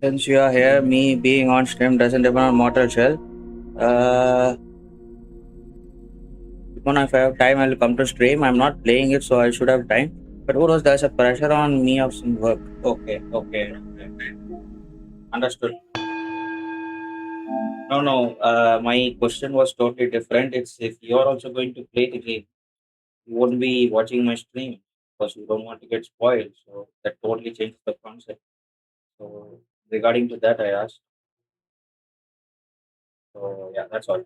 Since you are here, me being on stream doesn't depend on mortal shell. Uh, Even if I have time, I'll come to stream. I'm not playing it, so I should have time. But who knows? There's a pressure on me of some work. Okay. Understood. No, no. My question was totally different. It's if you're also going to play the game, you won't be watching my stream because you don't want to get spoiled. So that totally changes the concept. So regarding to that, I asked. So yeah, that's all.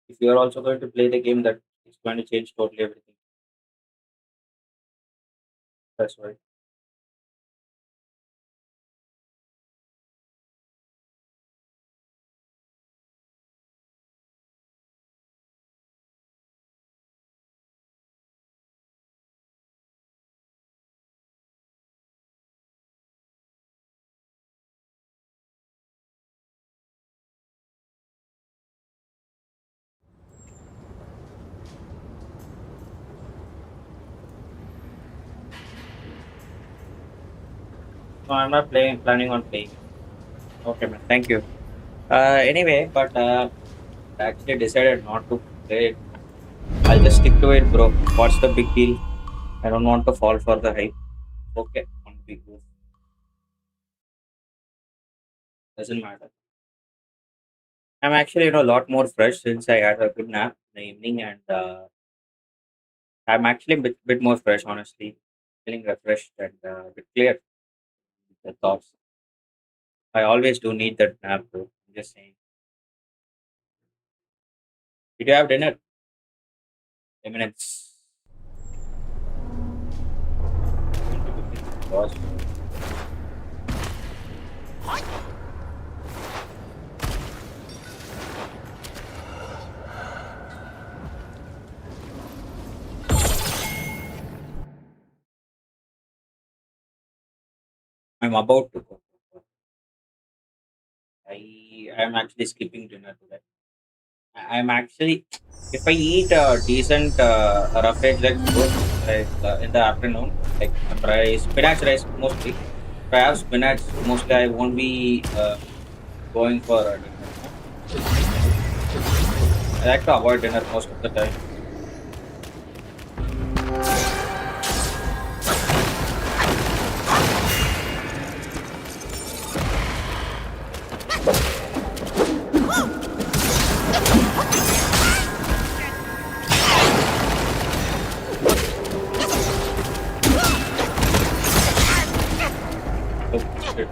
If you're also going to play the game, that it's going to change totally everything. That's why. No, I'm not planning on playing. Okay, man. Thank you. Anyway, but I actually decided not to play it. I'll just stick to it, bro. What's the big deal? I don't want to fall for the hype. Okay, one big move. Doesn't matter. I'm actually, a lot more fresh since I had a good nap in the evening, and I'm actually a bit more fresh, honestly. Feeling refreshed and a bit clear with the thoughts. I always do need that nap, bro. I'm just saying. Did you have dinner? 10 minutes. 20 to 15 hours. I'm about to go. I'm actually skipping dinner today. I'm actually, if I eat a decent roughage like food, like in the afternoon, like rice, spinach rice mostly. If I have spinach, mostly I won't be going for a dinner. I like to avoid dinner most of the time. So, shit.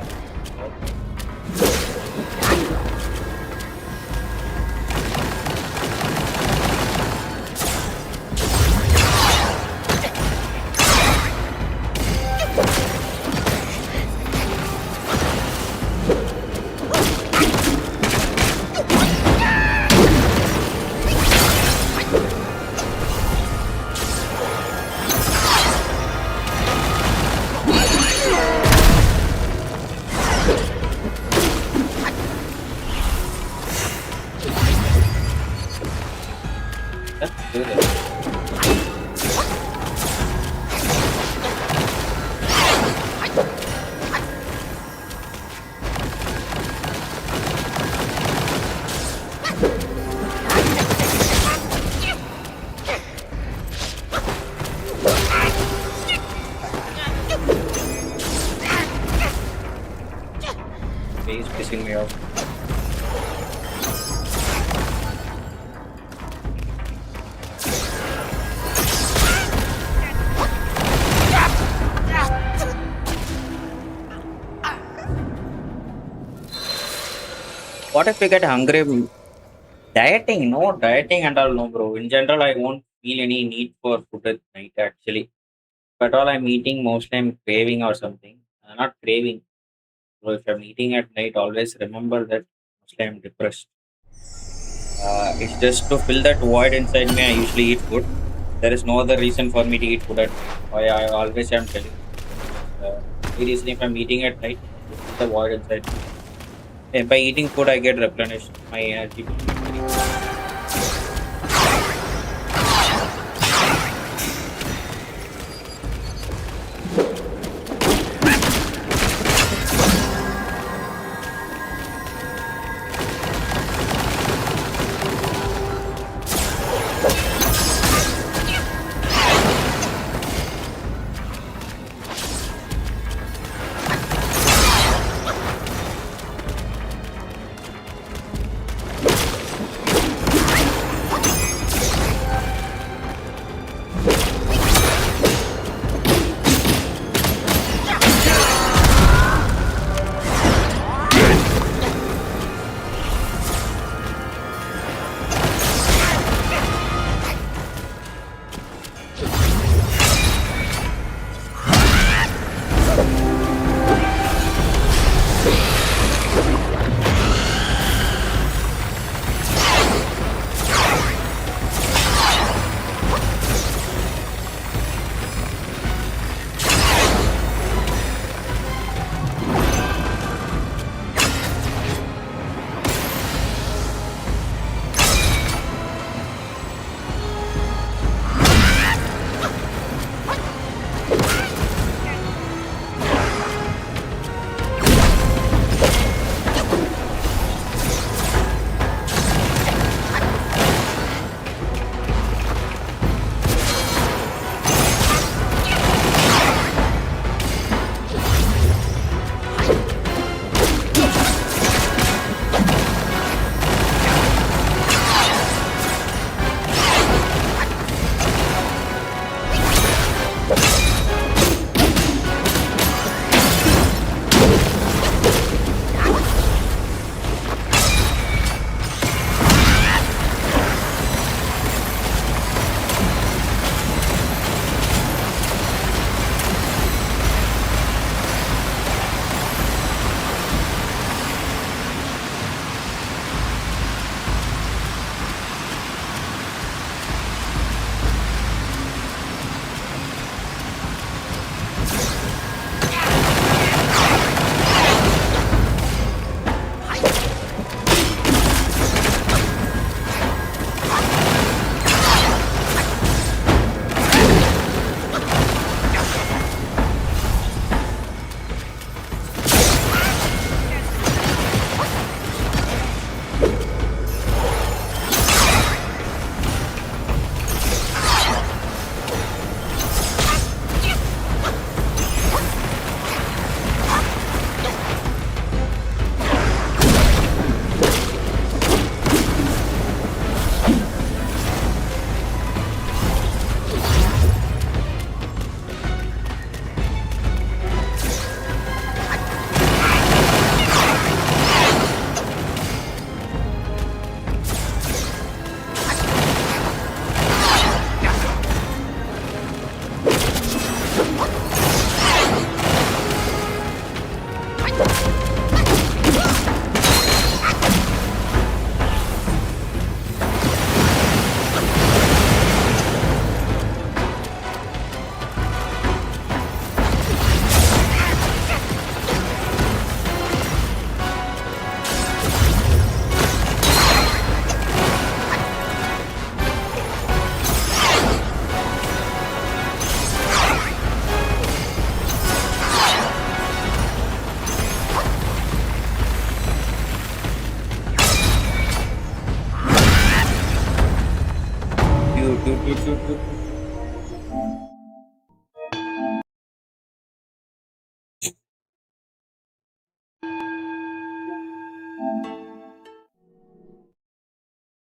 Let's do this. He's pissing me off. What if we get hungry? Dieting? No, dieting and all, no, bro. In general, I won't feel any need for food at night, actually. But all I'm eating, mostly I'm craving or something. Not craving. So if I'm eating at night, always remember that mostly I'm depressed. It's just to fill that void inside me. I usually eat food. There is no other reason for me to eat food at night. I always am telling. The reason if I'm eating at night, to fill the void inside me. And by eating food, I get replenished. My energy will be very. Dude.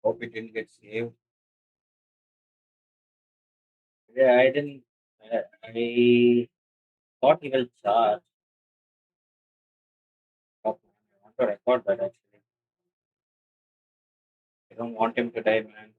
Hope it didn't get saved. Yeah, I didn't. I thought he will charge. Oh, I want to record that actually. I don't want him to die, man.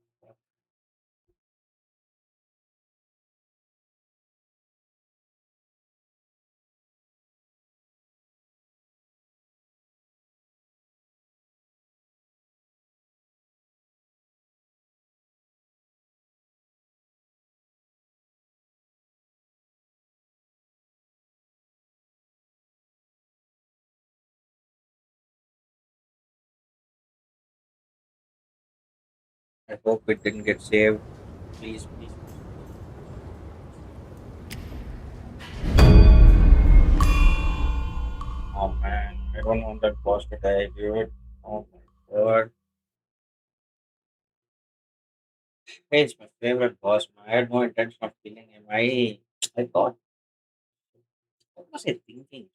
I hope it didn't get saved. Please, please, please. Oh man, I don't want that boss to die, dude. Oh my god. Hey, it's my favorite boss, man. I had no intention of killing him. I thought, what was I thinking?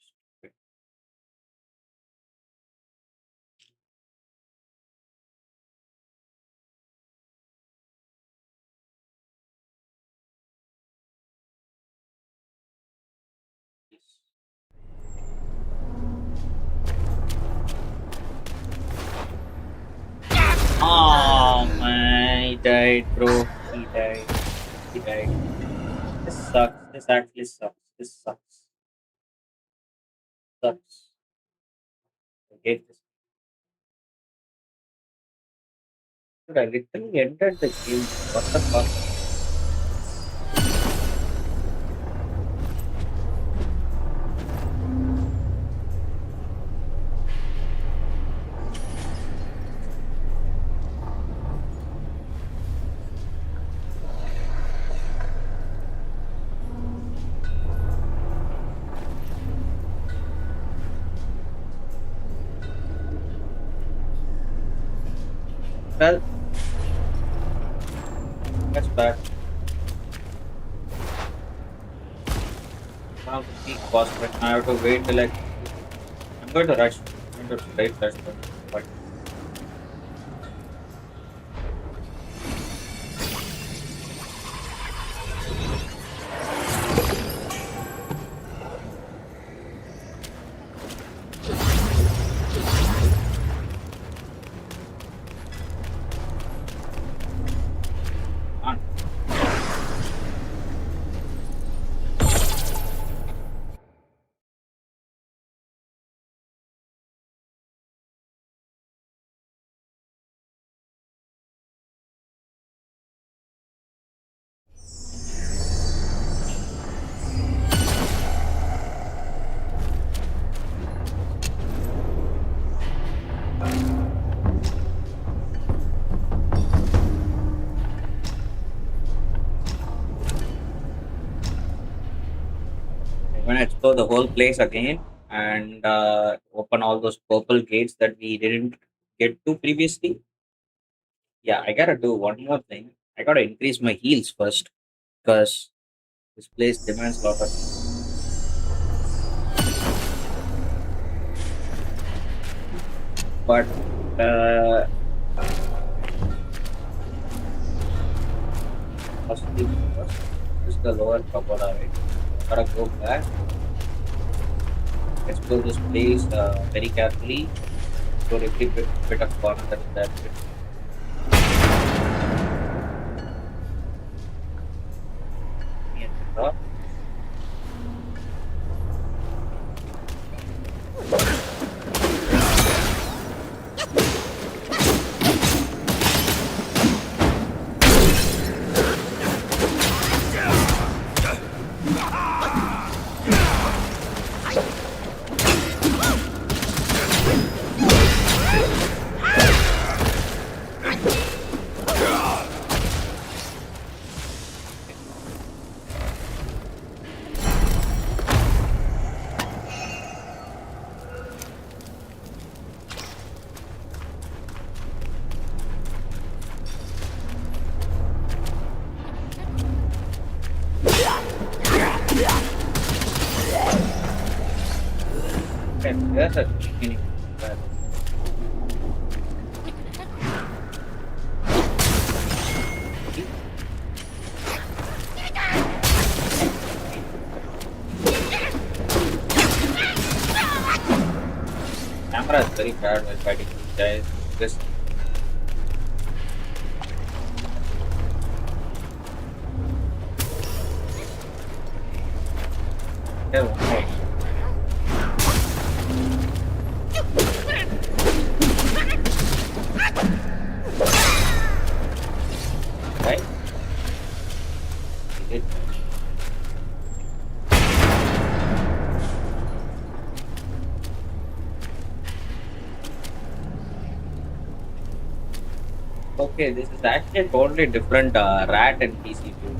Oh man, he died, bro. He died. He died. This sucks. This actually sucks. This sucks. Sucks. I hate this. Dude, I literally entered the game. What the fuck? Well, that's bad. One of the peak boss fight. Now I have to wait till I complete. I'm going to rush. I'm going to straight rush the fight. When I explore the whole place again and open all those purple gates that we didn't get to previously. Yeah, I gotta do one more thing. I gotta increase my heals first because this place demands a lot of heals. But uh, first things first, this is the lower pagoda, right? Gotta go back, explore this place very carefully, explore every bit of corner that is there. Me and the top. Okay, there's a beginning. Camera is very bad while fighting these guys. This there one more. Right? He did. Okay, this is actually a totally different rat and PC view.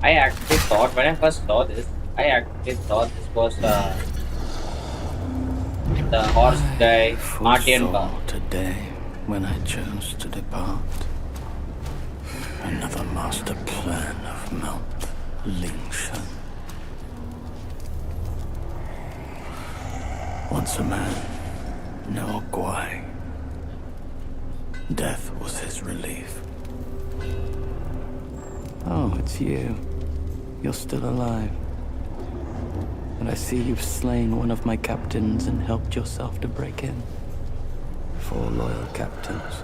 I actually thought when I first saw this, I actually thought this was the horse guy, Martian bar. Foresaw today when I chose to depart. Another master plan of Mount Lingshan. Once a man, now a Guai. Death was his relief. Oh, it's you. You're still alive. And I see you've slain one of my captains and helped yourself to break in. 4 loyal captains.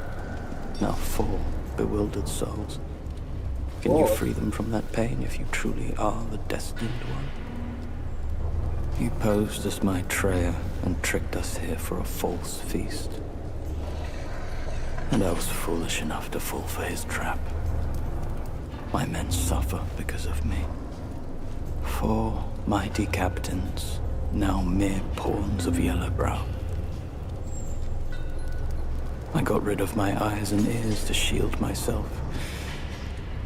Now 4 bewildered souls. Can you free them from that pain if you truly are the Destined One? You posed as my Treya and tricked us here for a false feast. And I was foolish enough to fall for his trap. My men suffer because of me. 4 mighty captains, now mere pawns of Yellowbrow. I got rid of my eyes and ears to shield myself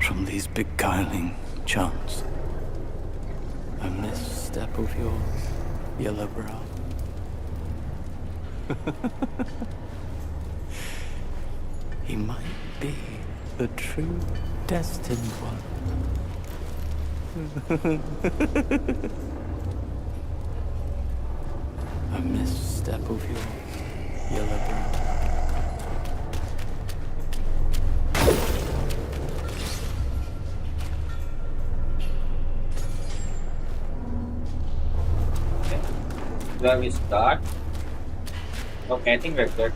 from these beguiling chants. A misstep of yours, Yellowbrow. He might be the true Destined One. A misstep of yours, Yellowbrow. Where we start? Okay, I think we're good.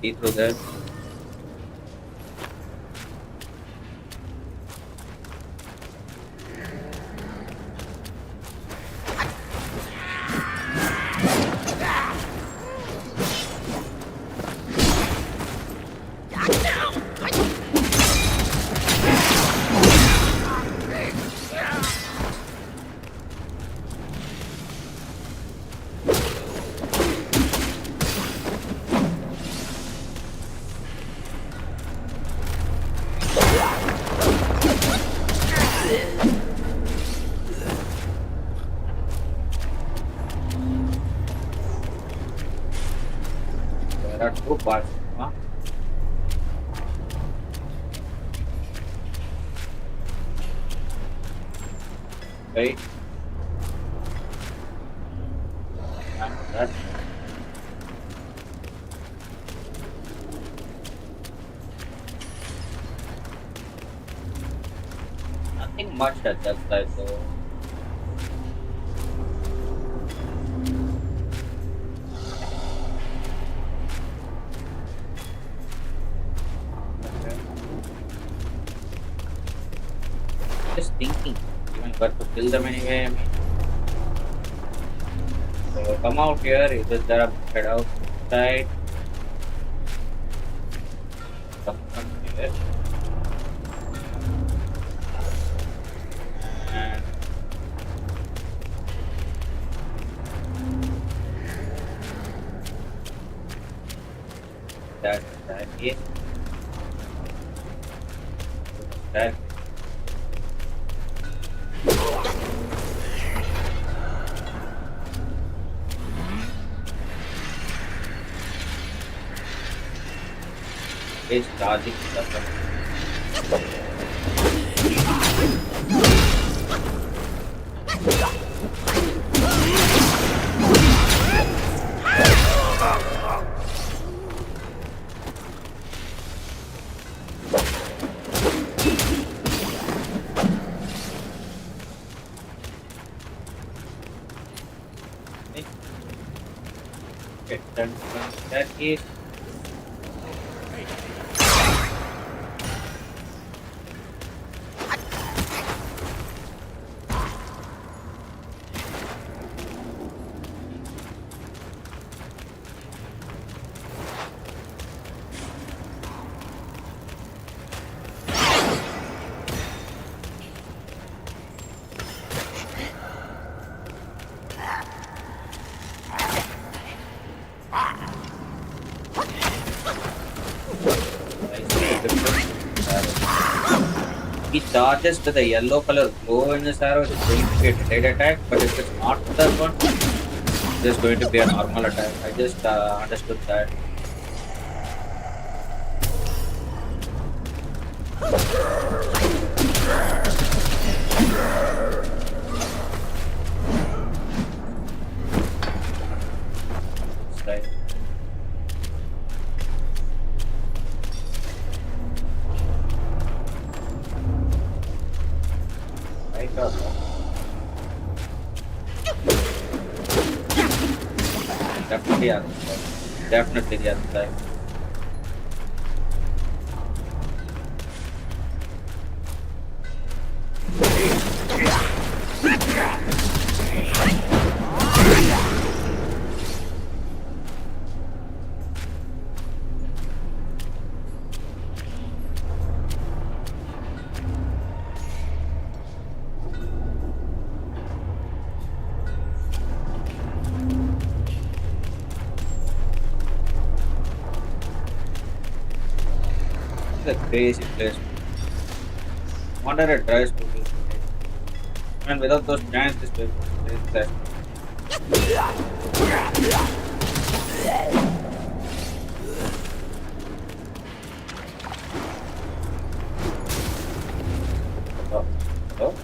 see through that. There are two parts. Huh? Right? And that. Nothing much at that side though. Okay. Just thinking. Even got to kill them anyway. I mean, so come out here. You just gotta head outside. Come from here. And that is that. Is charging the okay, then that is he charges to the yellow color glow in this arrow. It's going to be a delayed attack, but if it's not that one, it's just going to be a normal attack. I just understood that. Right. Right or no? Definitely other side. Definitely the other side. It's a crazy place. Wonder it tries to do. And without those giants, this place is that. Oh, oh.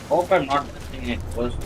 Hope I'm not missing it first.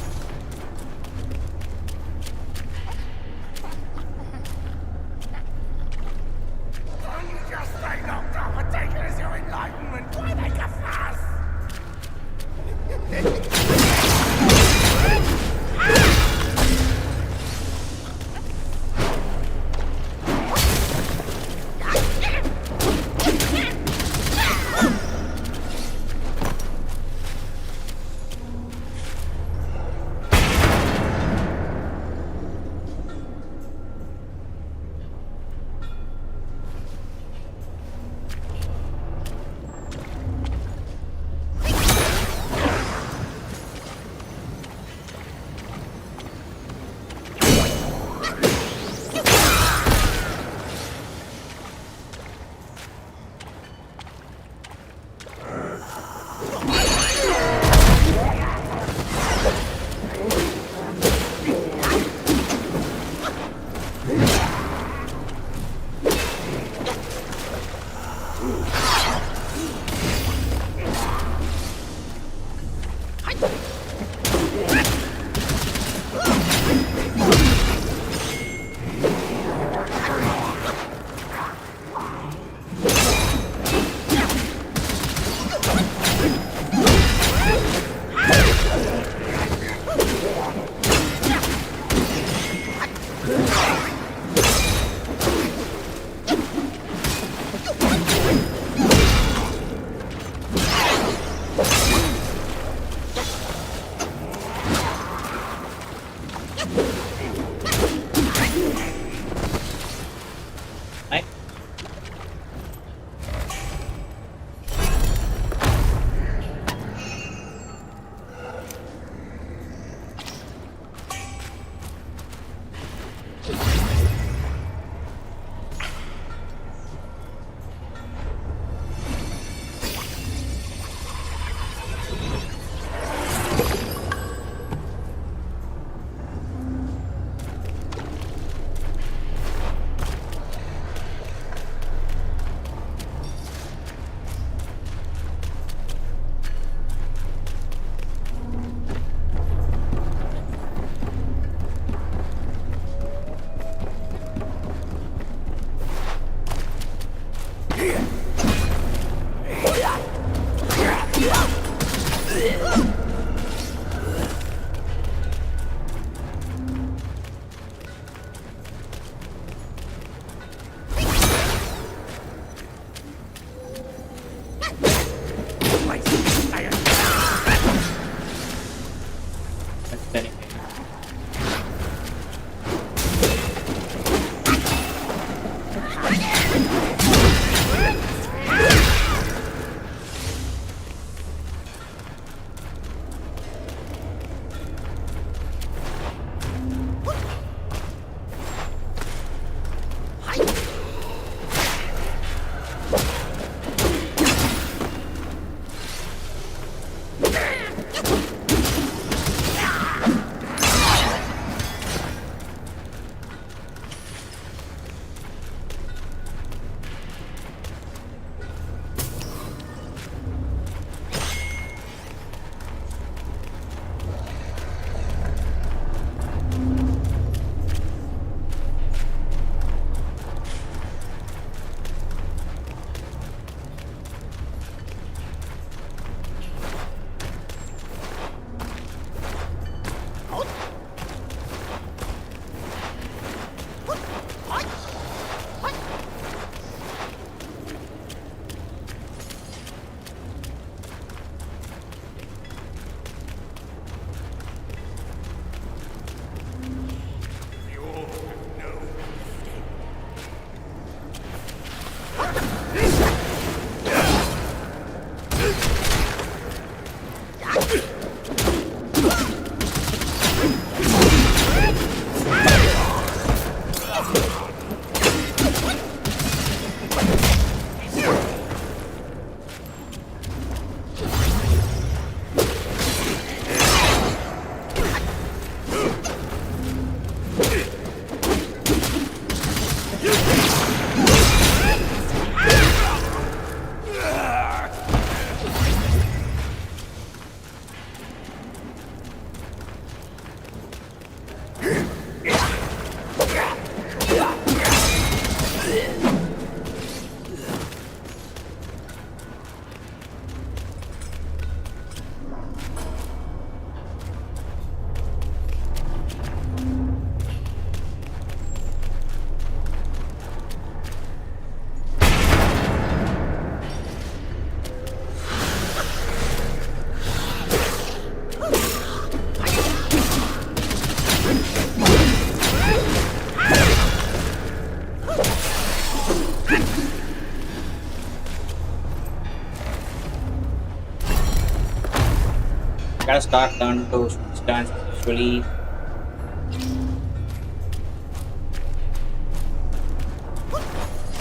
Gotta start learn to switch stance visually.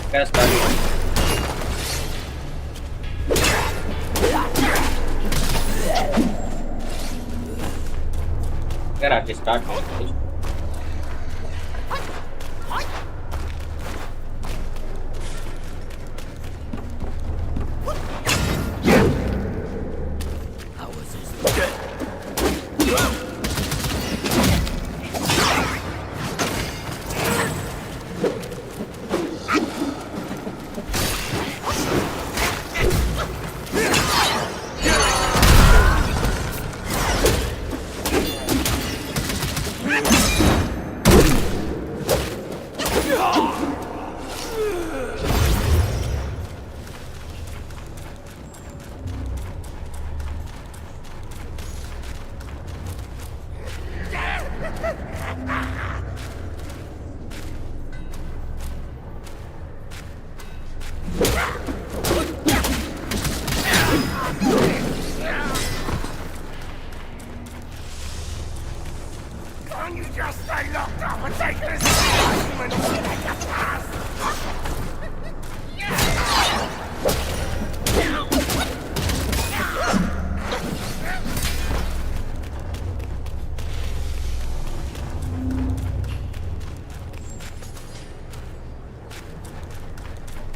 Gotta start. Gotta at least start meditation. Can't you just stay locked up and take this human shit at your past?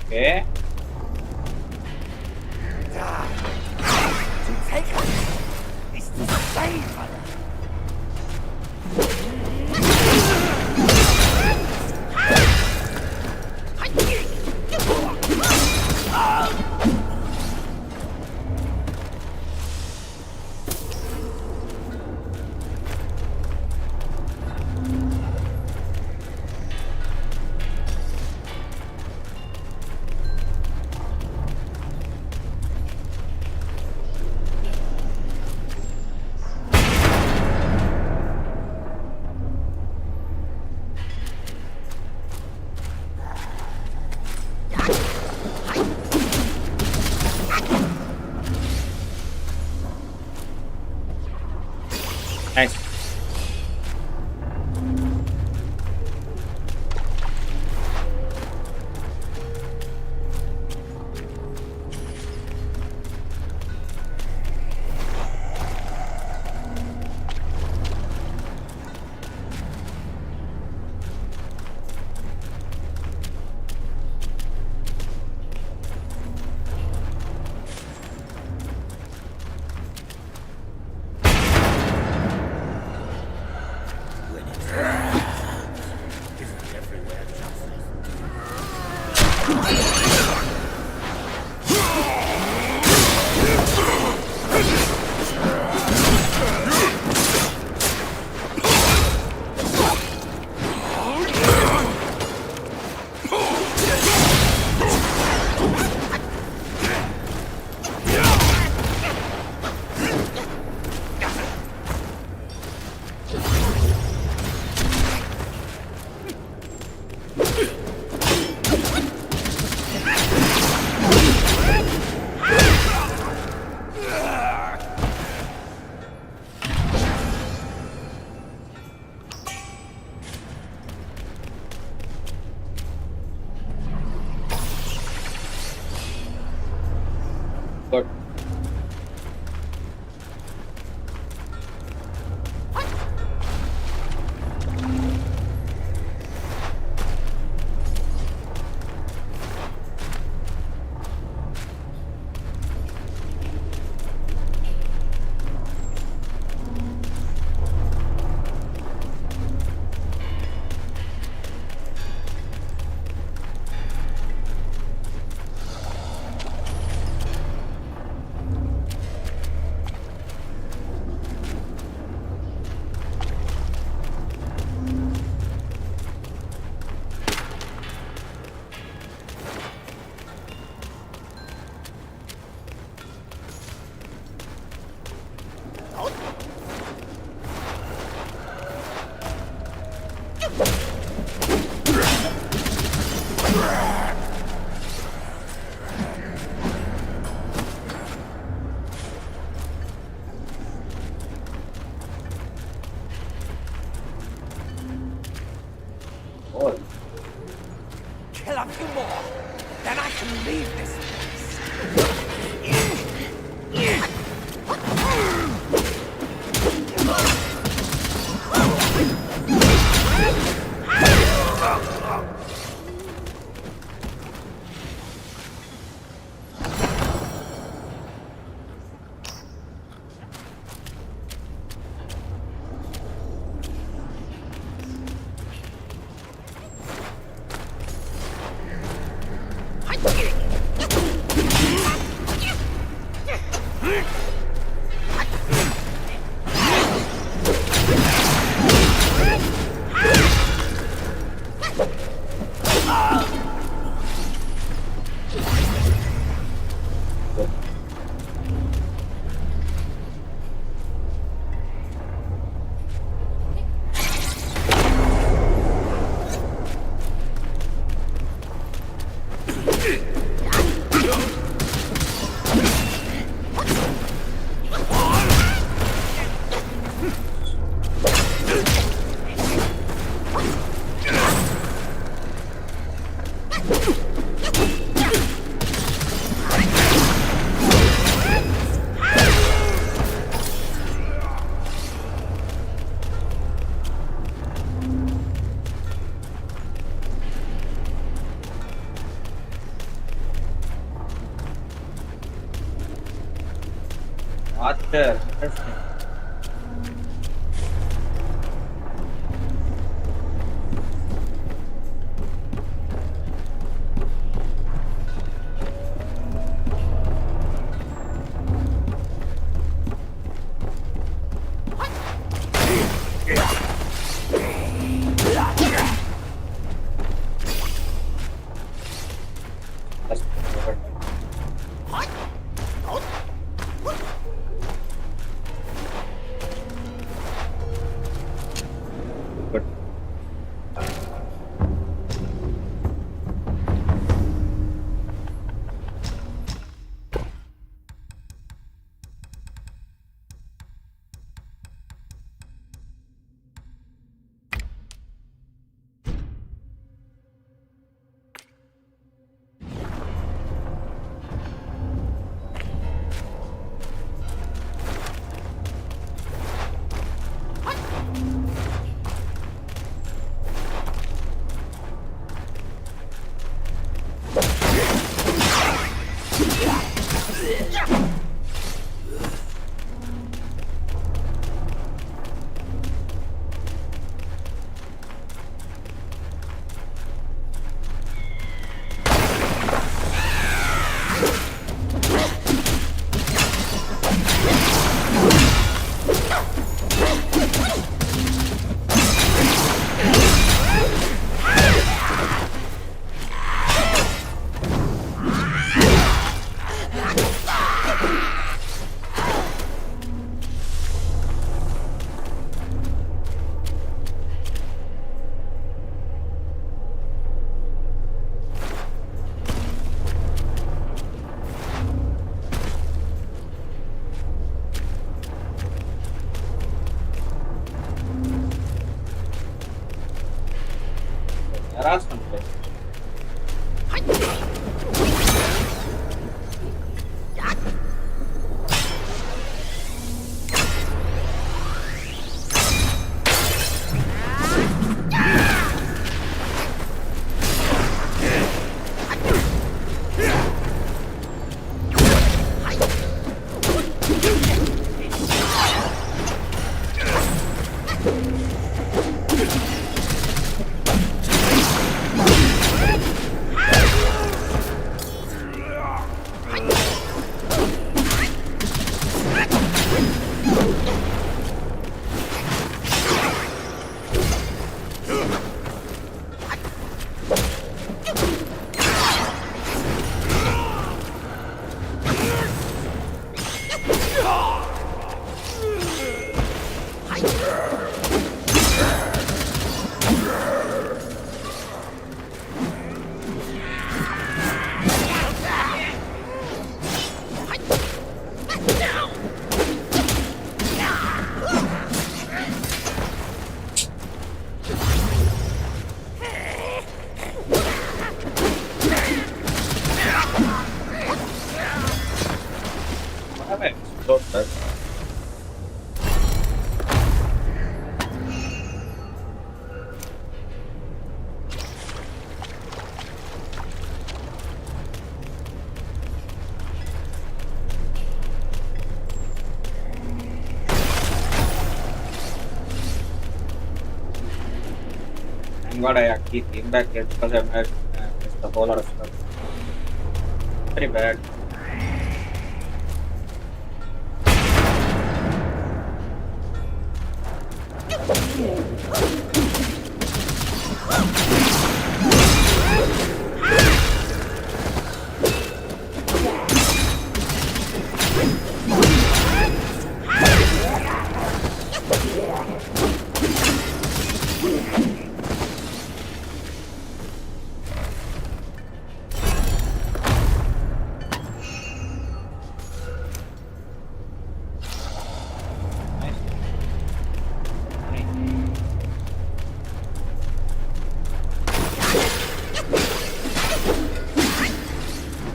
Okay. To take her is to save her. Nice. Sure, interesting. That's good. Good. There are some places. What have I explored that? Thank God I actually came back here because I might missed a whole lot of stuff. Very bad. Nice. Nice.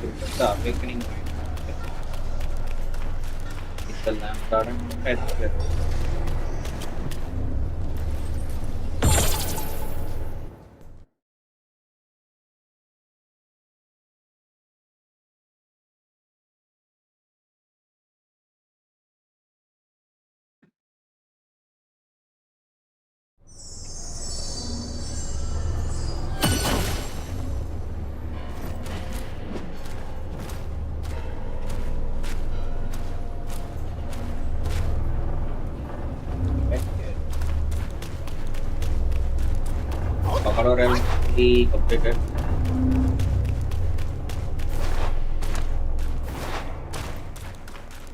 It's the awakening mind. It's the lamp garden. Okay, I think we're Outer realm fully completed.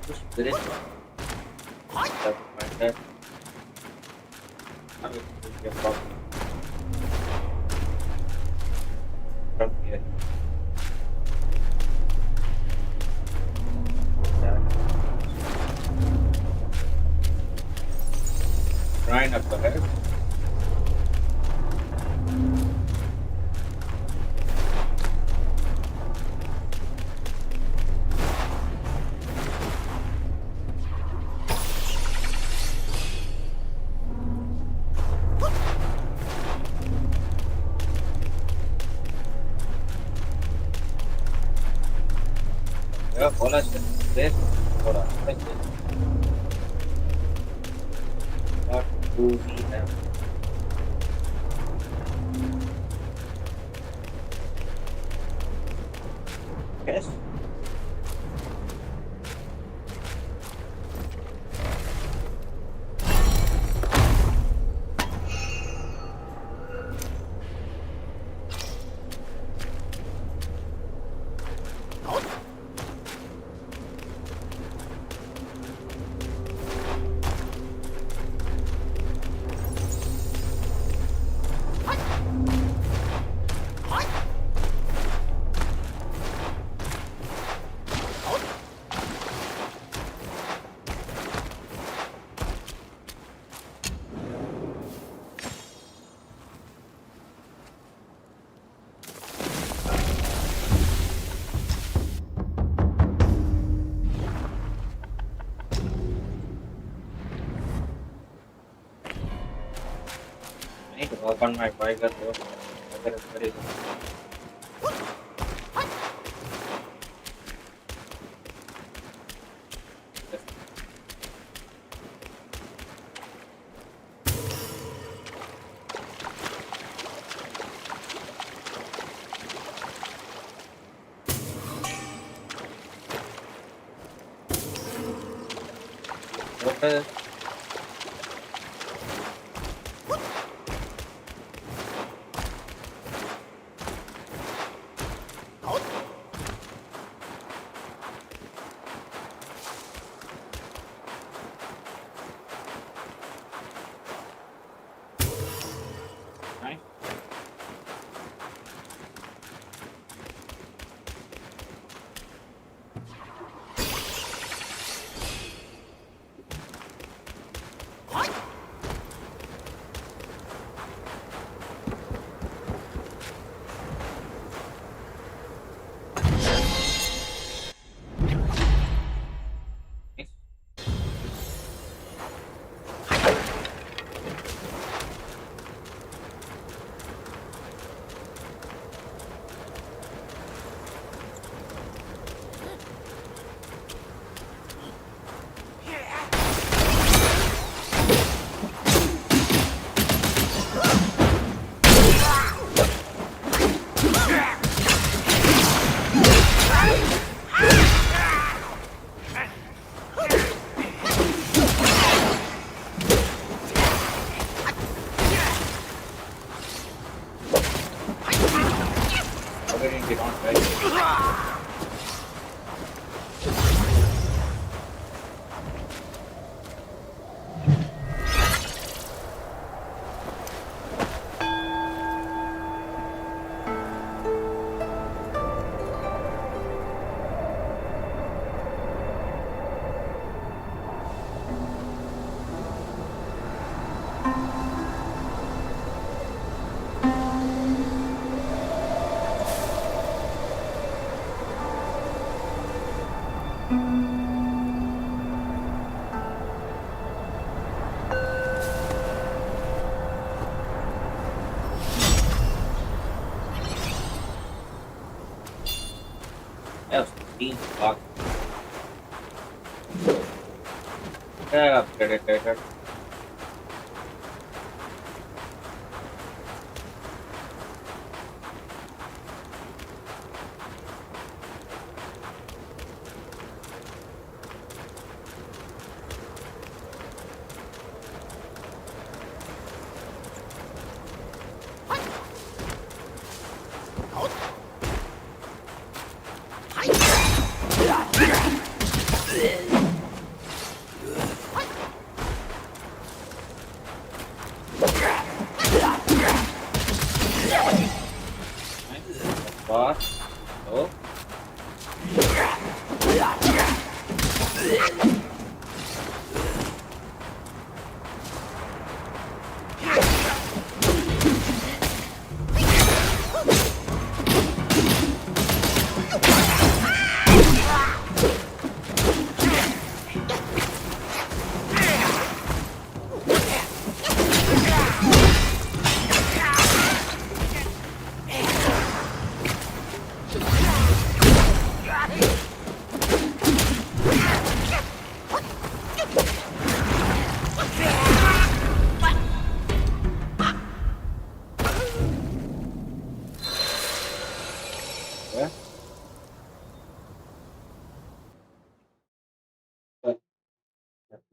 Two spirit that find that. I will get from here. Yeah. Shrine up ahead. Yeah, bola this. Bola. What do we have? Yes. I need to work on my Viger though. Viger is very good. Yes. Water. Nice. Nice. How did it get on right? Yes, these block. Yeah, upgraded later.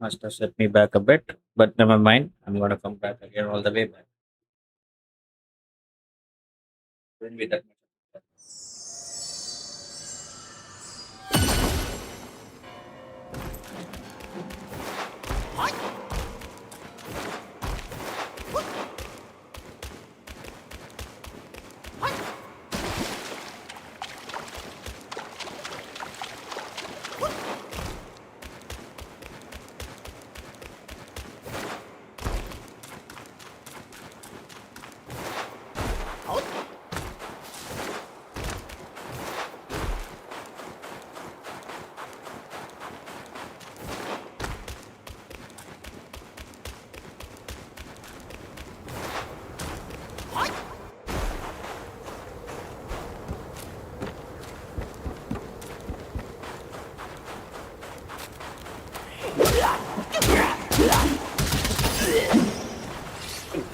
must have set me back a bit, but never mind. I'm gonna come back again all the way back. Wouldn't be that much.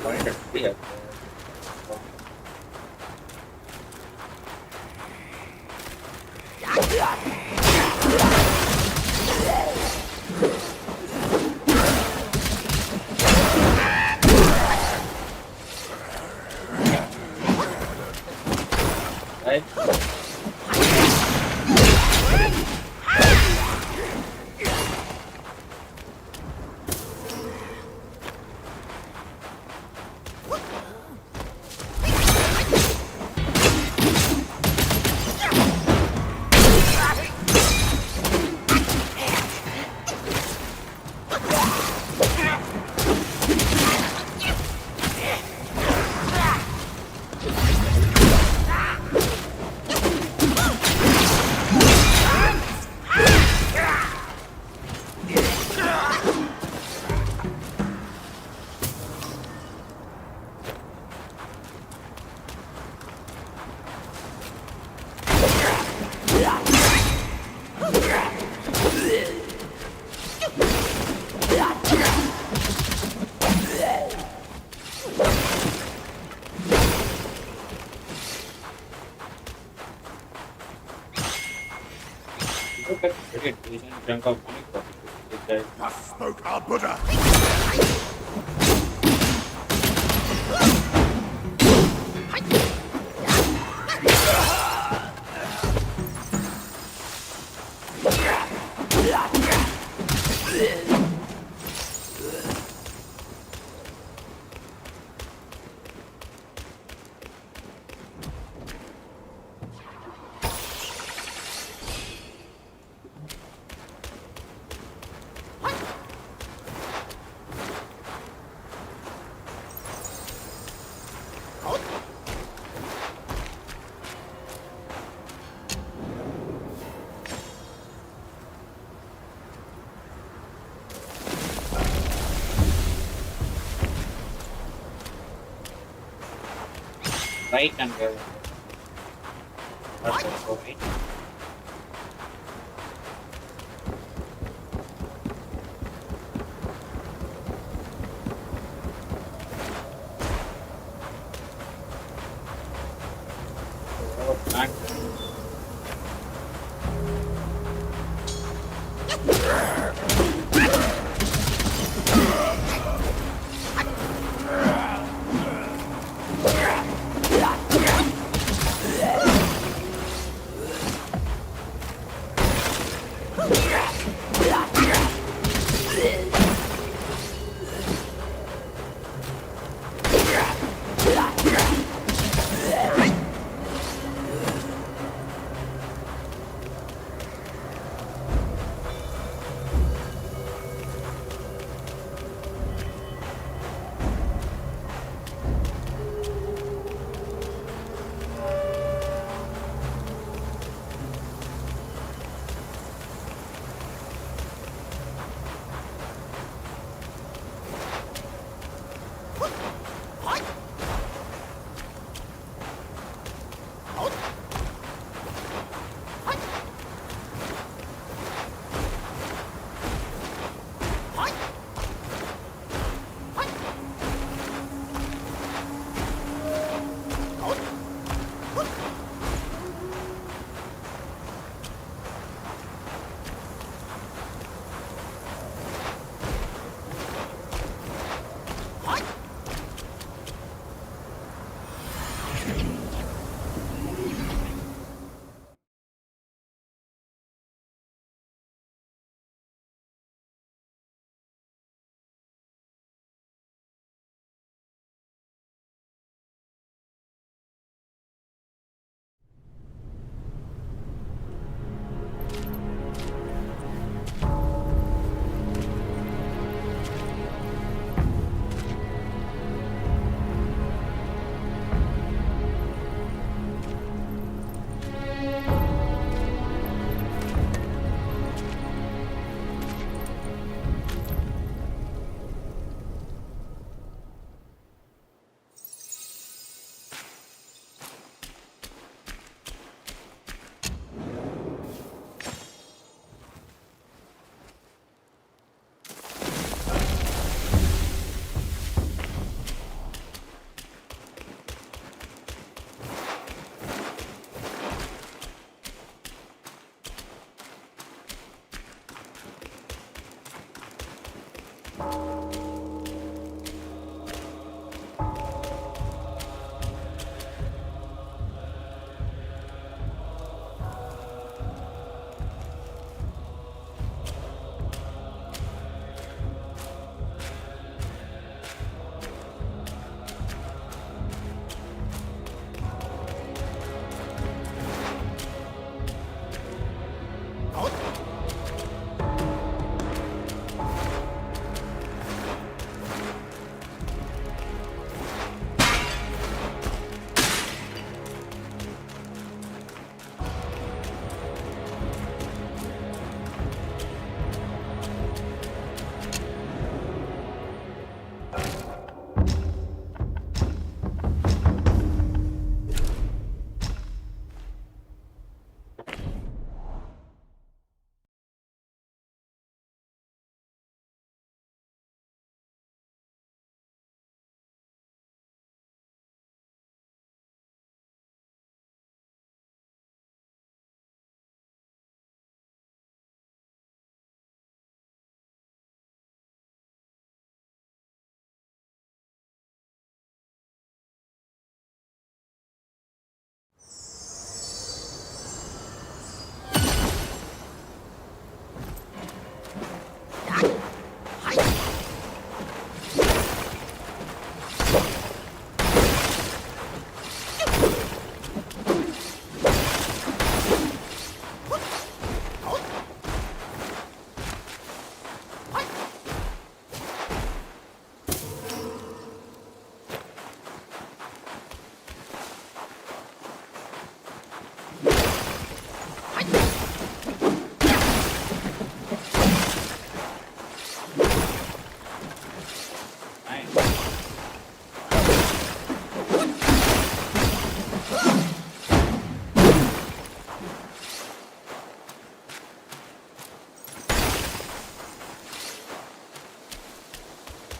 Find it. Yeah. Right? Look at a very decent chunk of money for this guy. Must smoke our Buddha. Right and go. That's also right. Oh, back.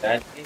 Exactly.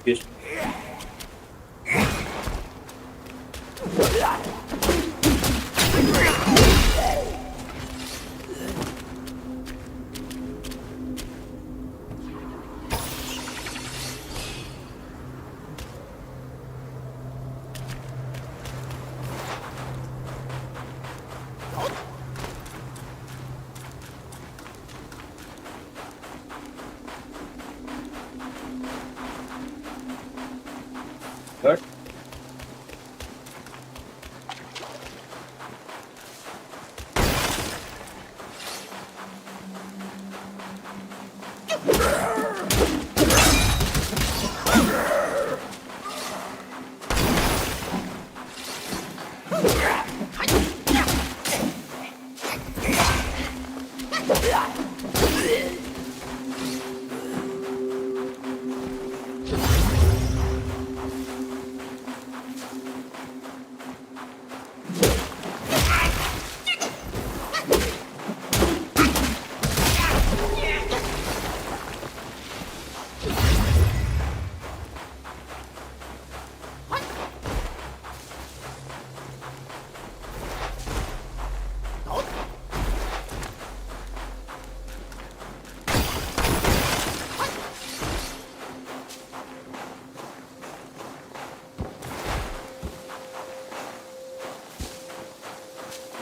Excuse me. Good.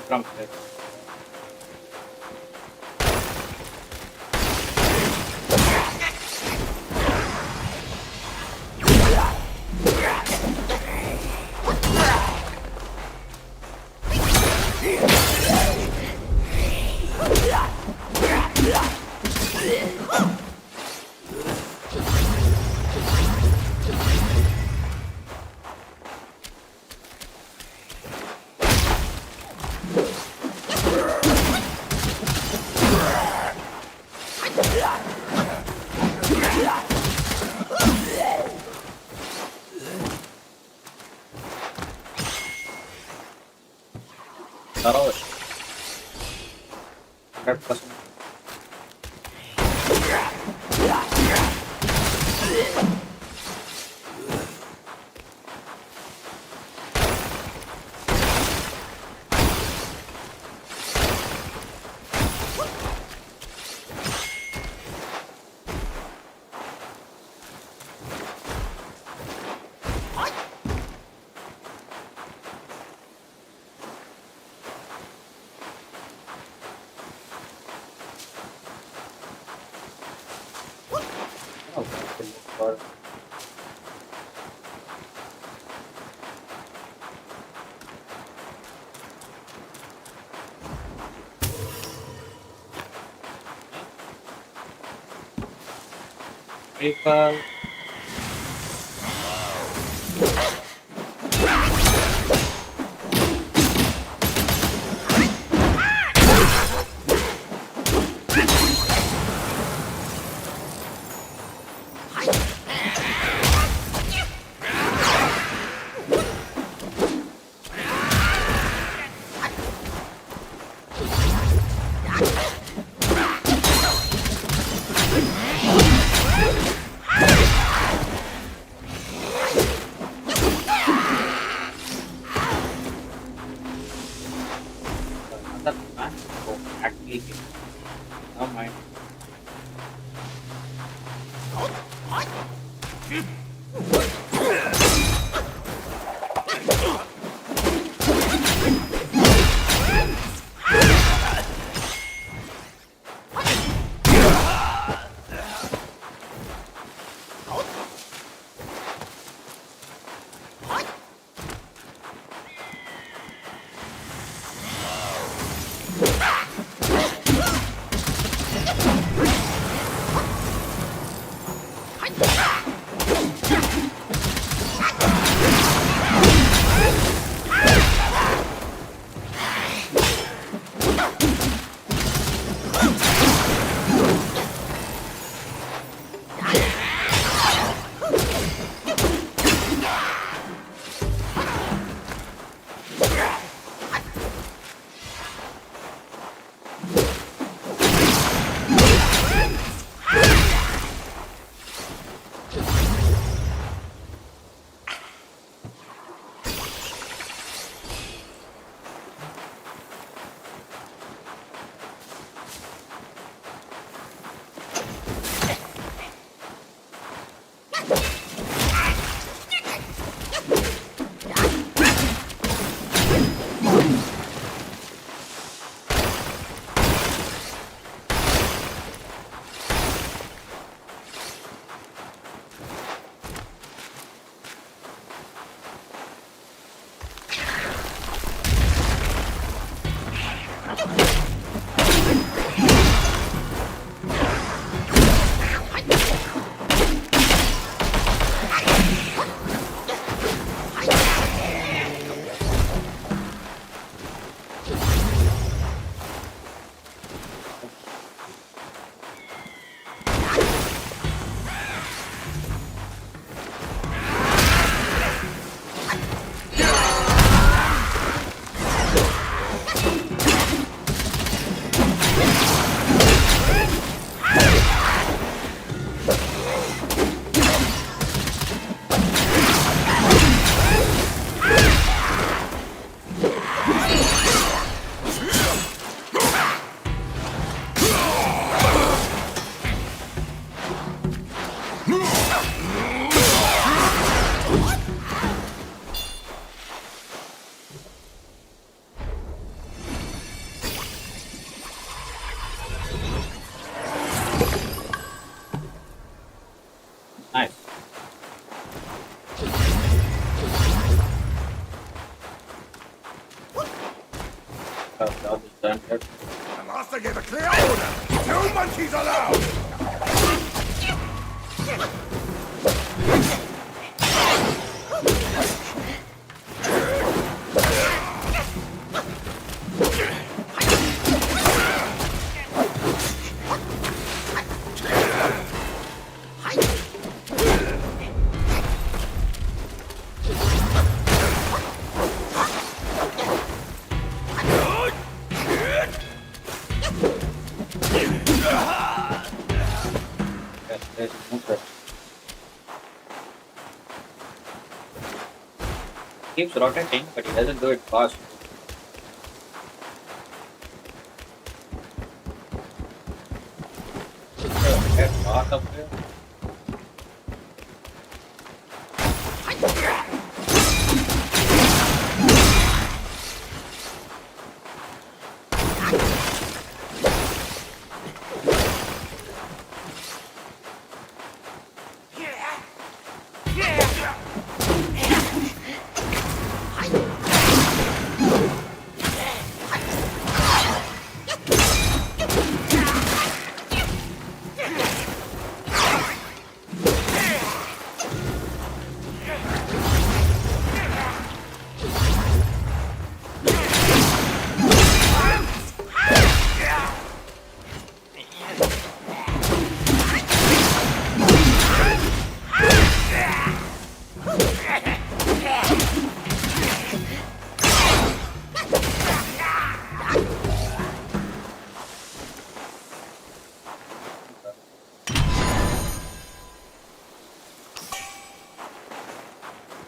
From there. Sarosh. 100%. people. Another man. Oh, actually, no mind. Nice. Job is done here. The master gave a clear order. No monkeys allowed. There's no pressure. Keeps rotating, but he doesn't do it fast. Get fast up here.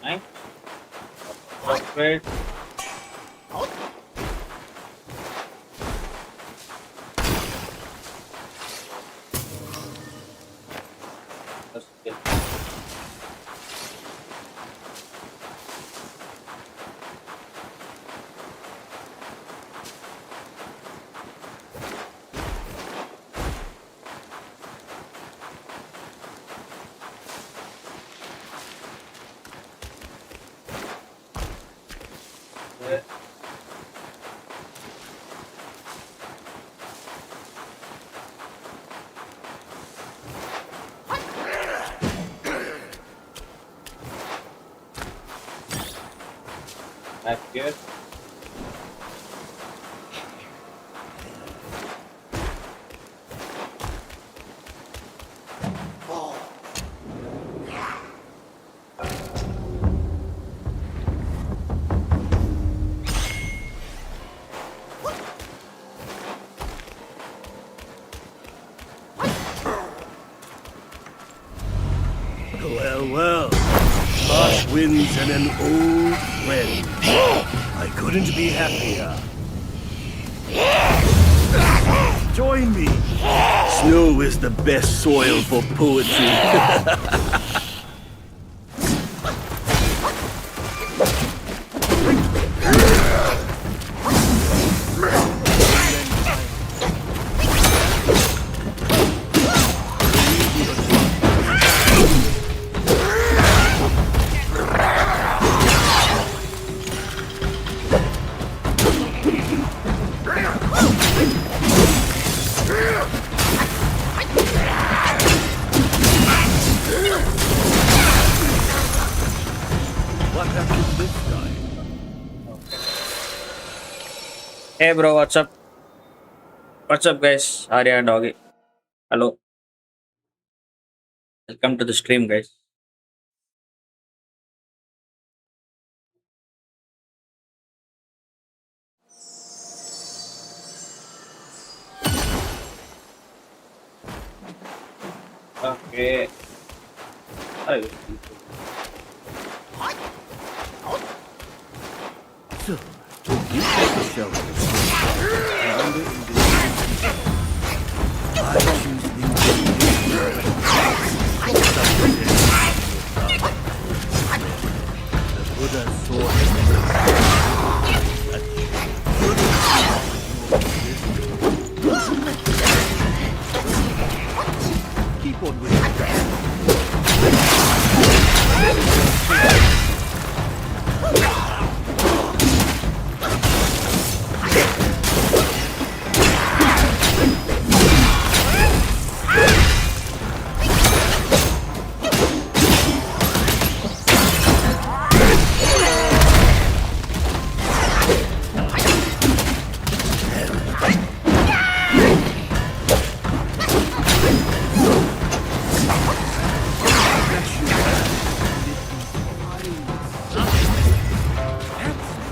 Nice. Upgrade. Let's get it. Back here. Well, harsh winds and an old friend. I couldn't be happier. Join me. Snow is the best soil for poetry. What happened this time? Hey bro, what's up? What's up guys? Arya Doggy. Hello. Welcome to the stream guys. Okay. Oh, So, you take the shelter. I wonder if I choose the Buddha's sword. Keep on with it.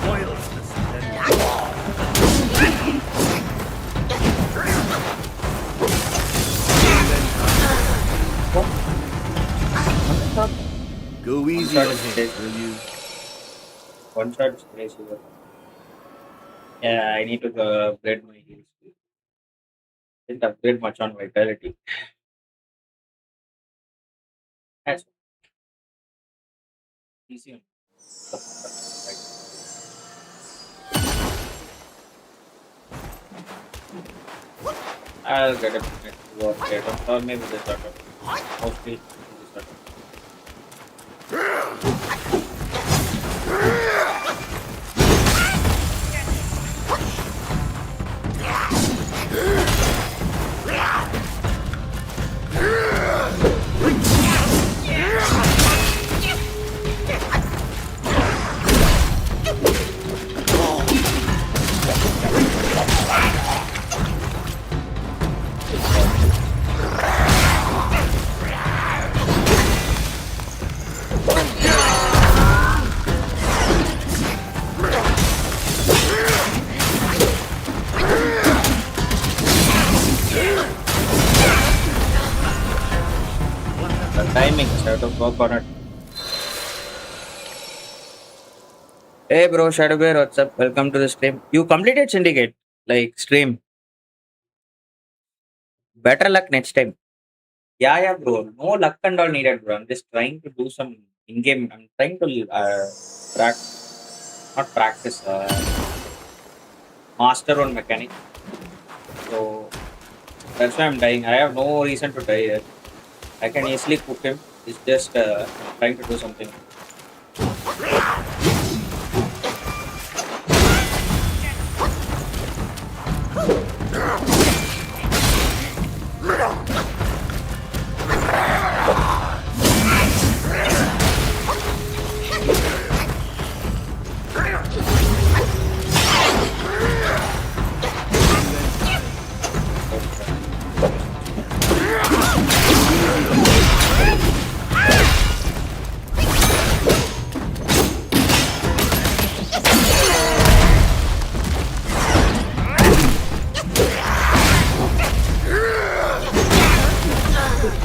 Spoils the splendor. Go easy on him, will you? one shot space over. Yeah, I need to upgrade my heals. Didn't upgrade much on vitality. That's easy. I'll get a minute to work later, or maybe this auto. Mostly this auto. The timings, I have to work on it. Hey bro, Shadow Bear, what's up? Welcome to the stream. You completed Syndicate, like stream. Better luck next time. Yeah, bro. No luck and all needed, bro. I'm just trying to do some in-game. I'm trying to not practice, master on mechanic. So that's why I'm dying. I have no reason to die yet. I can easily cook him. It's just I'm trying to do something.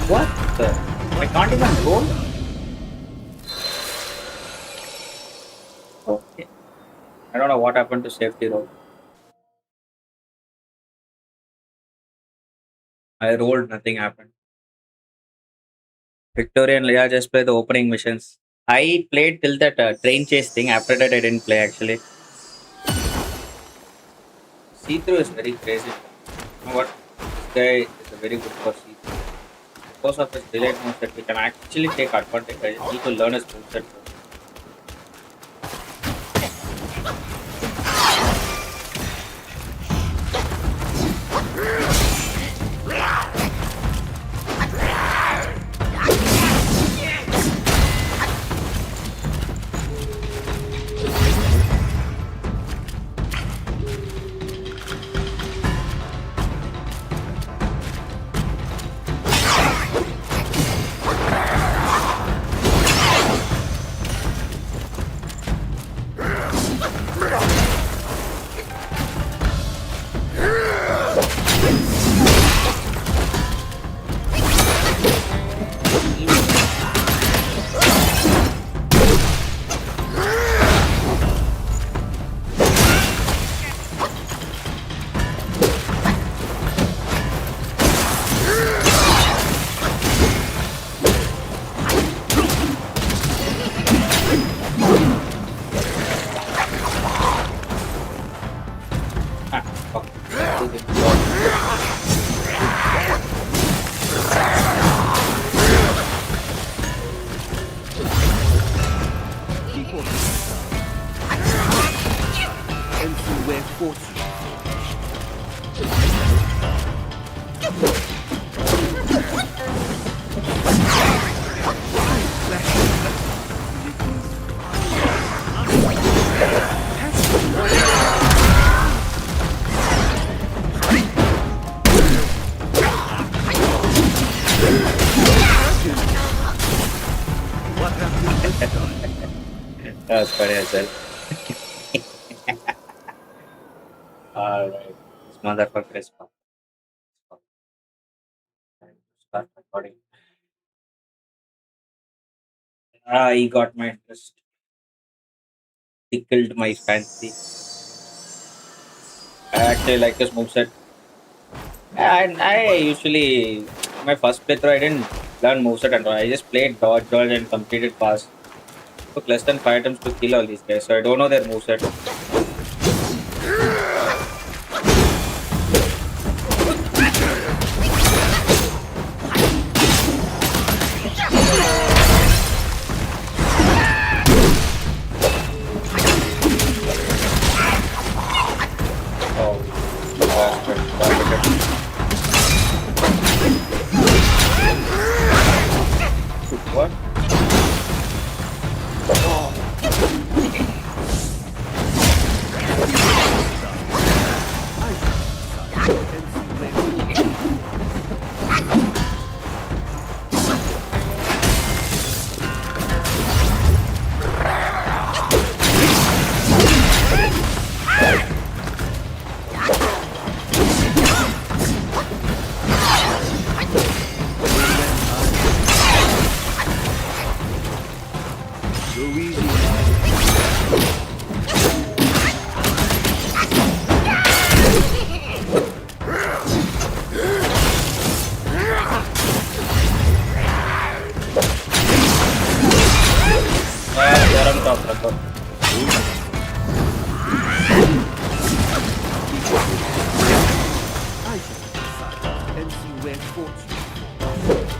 What? I can't even roll. Okay. I don't know what happened to safety roll. I rolled, nothing happened. Victoria and Leah just play the opening missions. I played till that train chase thing. After that, I didn't play actually. See through is very crazy. You know what? This guy is a very good for see through. Because of his delayed moveset, we can actually take advantage. I just need to learn his moveset. Ah, fuck. Everywhere fortune. That was funny as well. Alright. This motherfucker is fucked. Time to start recording. Ah, he got my interest. Tickled my fancy. I actually like his moveset. I usually, my first playthrough, I didn't learn moveset and all. I just played dodge, and completed fast. Took less than 5 attempts to kill all these guys, so I don't know their moveset. Oh, bastard. What? So easy. Rubber. I shall decide and see where fortune.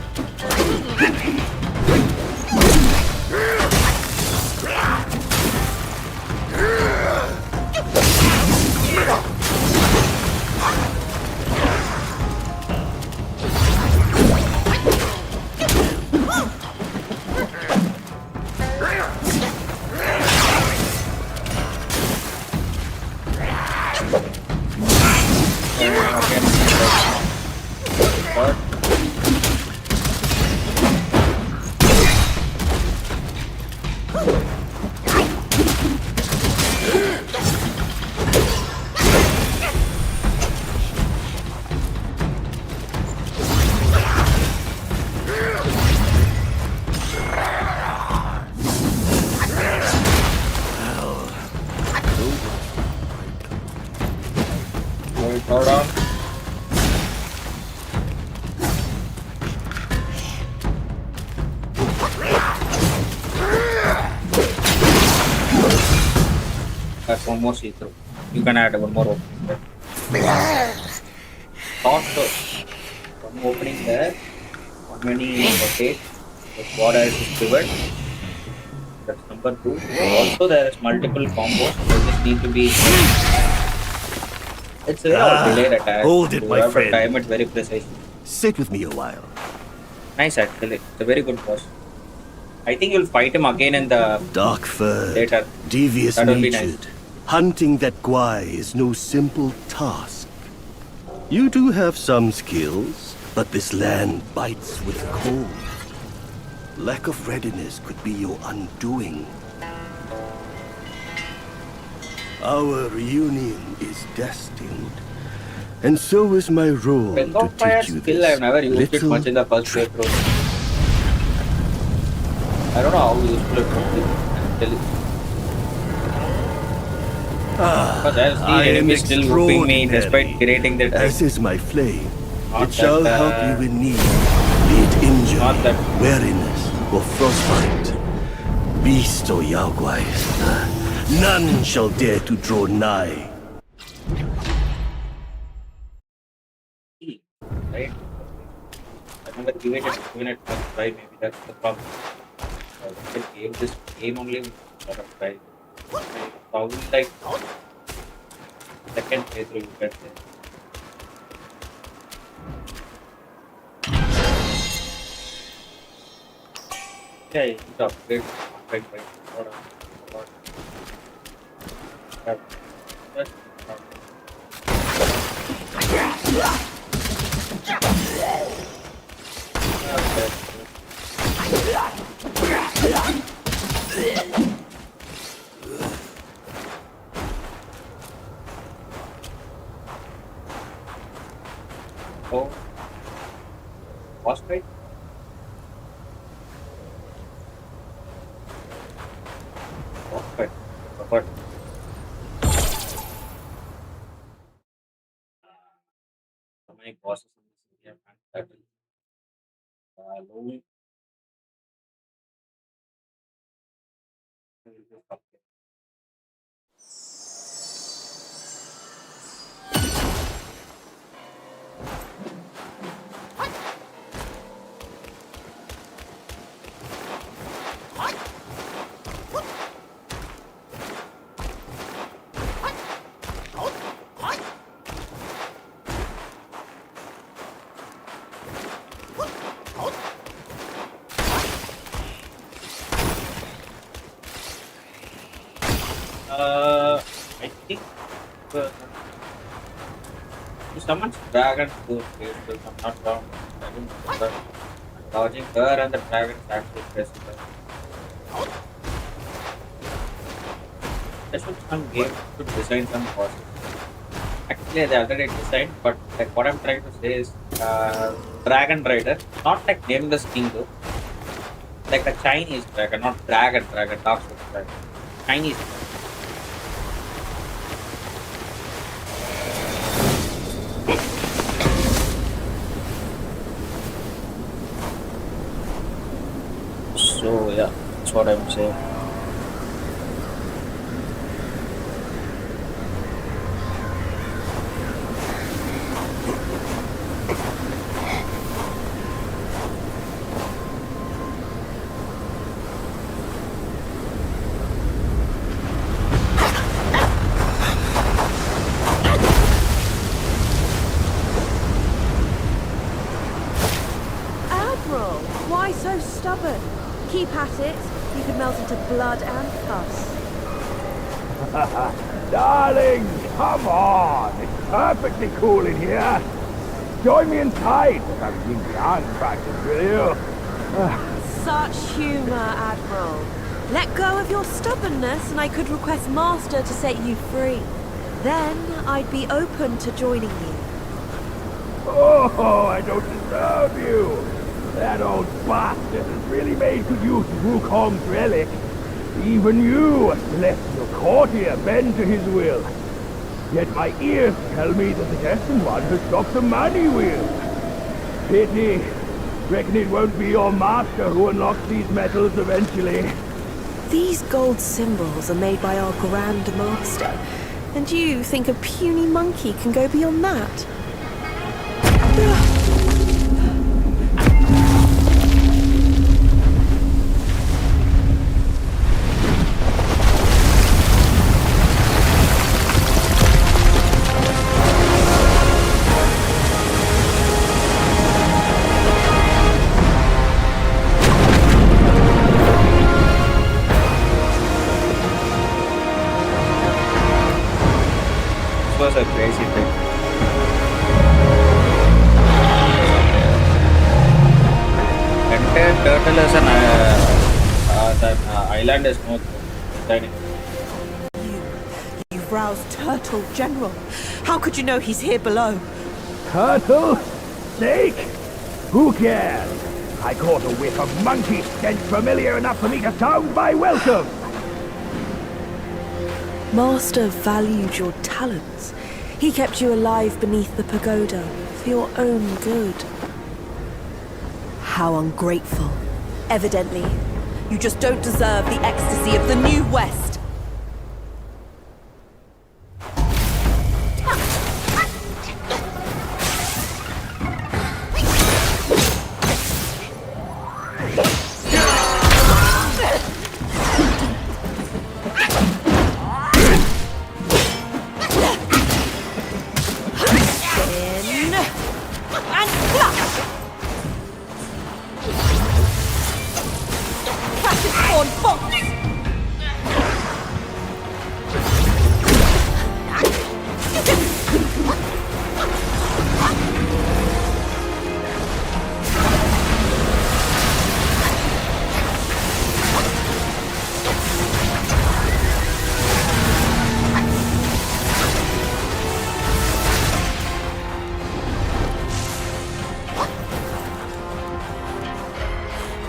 But hold on. That's one more see-through. You can add one more opening there. Also, one opening there. One many rotate. The sword has this pivot. That's number two. Also, there is multiple combos. They just need to be. It's a delayed attack. Hold it, You my have to friend. time it very precisely. Sit with me a while. Nice, actually. It's a very good boss. I think you'll fight him again in the Dark-furred, later. devious That would be natured. nice. Hunting that guai is no simple task. You do have some skills, but this land bites with cold. Lack of readiness could be your undoing. Our reunion is destined, and so is my role Ring to of Fire teach you skill, this I've never used it little much in the first trick. playthrough. I don't know how useful it would be, actually. Because I I see am enemies still whooping me despite extraordinary, creating the as is my flame. Not It shall that, help you in need, be it injury, not that. weariness, or frostbite. Beast or Yaoguai, none shall dare to draw nigh. Right? I never given it much try, maybe that's the problem. I gave this game only with a lot of try. Probably like second playthrough you can say. Yeah, you need to upgrade content by lot. Yeah, that's not- Oh, boss fight? Boss fight. But so many bosses in this game, and that is lonely. I think uh, someone's dragon to face if I'm not wrong. I don't remember. I'm dodging her and the dragon's actually facing her. I should some game to design some bosses. Actually, the other day designed, but like what I'm trying to say is Dragon Rider, not like nameless king though, like a Chinese dragon, not dragon, Dark Souls dragon. Chinese dragon. So yeah, that's what I'm saying. keep at it, you could melt into blood and pus. Darling, come on. It's perfectly cool in here. Join me inside. Have a yin-yang practice with you. Such humour, Admiral. Let go of your stubbornness and I could request Master to set you free. Then I'd be open to joining you. Oh, I don't deserve you. That old bastard has really made good use of Wukong's relic. Even you, a celestial courtier, bend to his will. Yet my ears tell me that the Destined One has stopped the money wheel. Pity. Reckon it won't be your master who unlocks these metals eventually. These gold symbols are made by our Grand Master, and you think a puny monkey can go beyond that? This was a crazy thing. Entire turtle is that island is no good. You've roused Turtle General. How could you know he's here below? Turtle? Snake? Who cares? I caught a whiff of monkey stench familiar enough for me to sound my welcome. Master valued your talents. He kept you alive beneath the pagoda for your own good. How ungrateful. Evidently, you just don't deserve the ecstasy of the New West.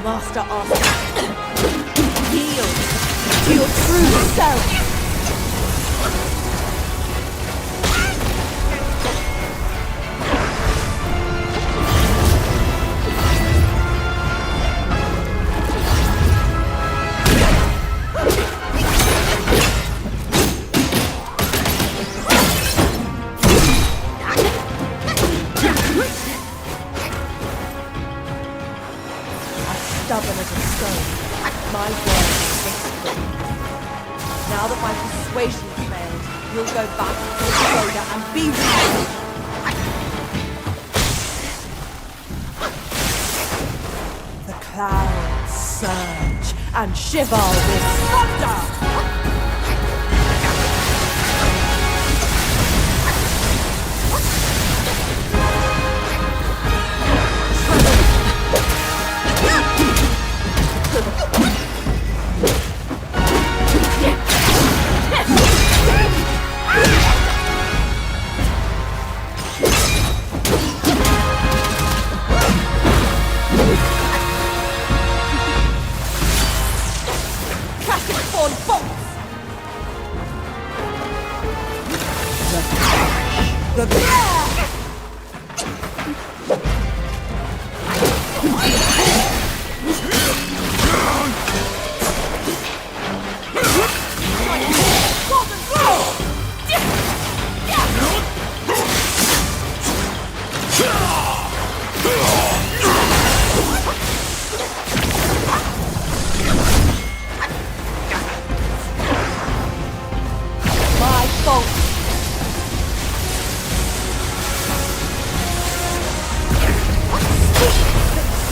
Master asks, yield to your true self. Stubborn as a stone, my word is free. Now that my persuasion failed, you'll go back to the pagoda and be ready. The clouds surge and shiver with thunder.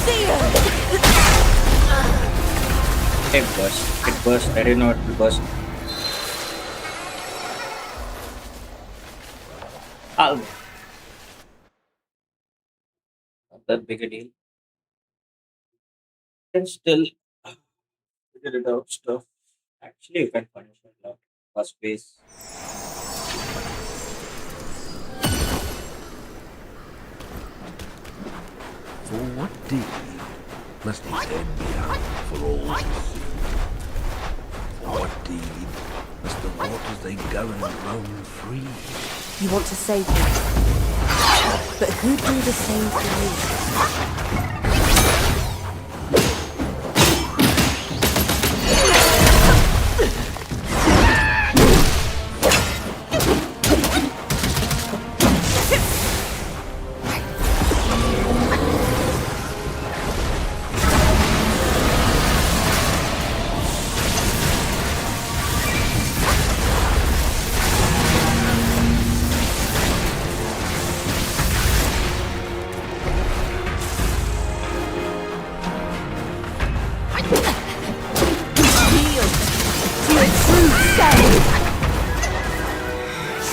See you! It burst. I didn't know it will burst. Almost. Not that big a deal. Can still figure it out stuff. Actually, you can punish it a lot. First base. For what deed must his head be out for all to see? For what deed must the waters they go and roam free? You want to save me, but who'd do the same for you?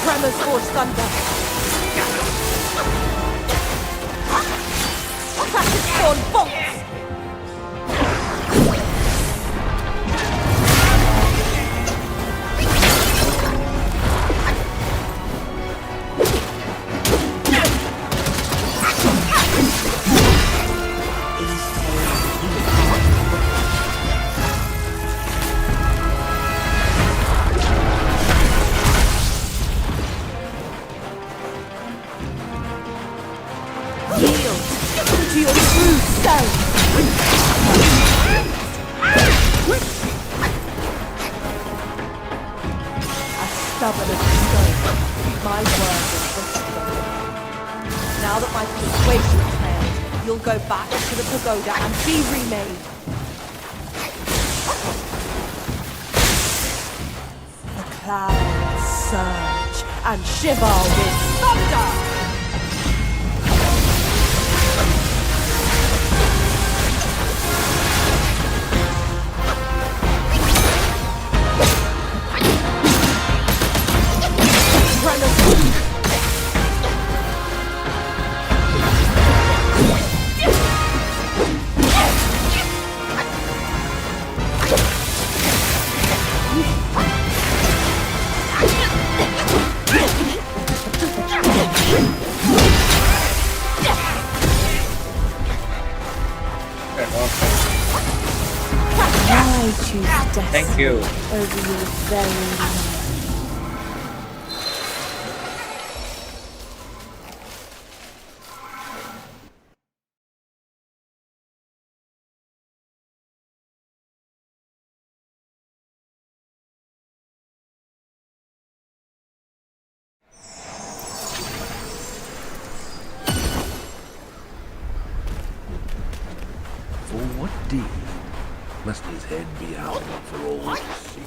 Tremors force thunder. Practice spawn bolts. To your true self. As stubborn as a stone, my word is whispered. Now that my persuasion failed, you'll go back to the pagoda and be remade. The clouds surge and shiver with thunder. I choose destiny Thank you. over your very life. For what deed must his head be out for all to see?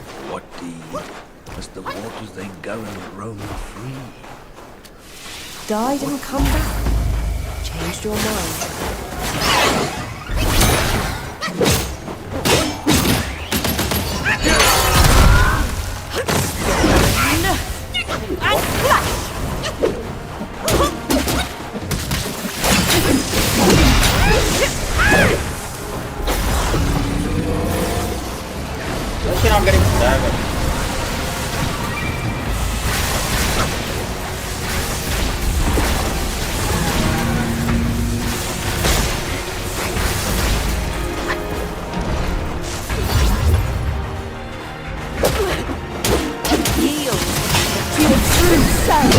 For what deed must the waters they go and roam free? Died and come back. Changed your mind. And flash! Why is she not getting staggered? Yield to your true self.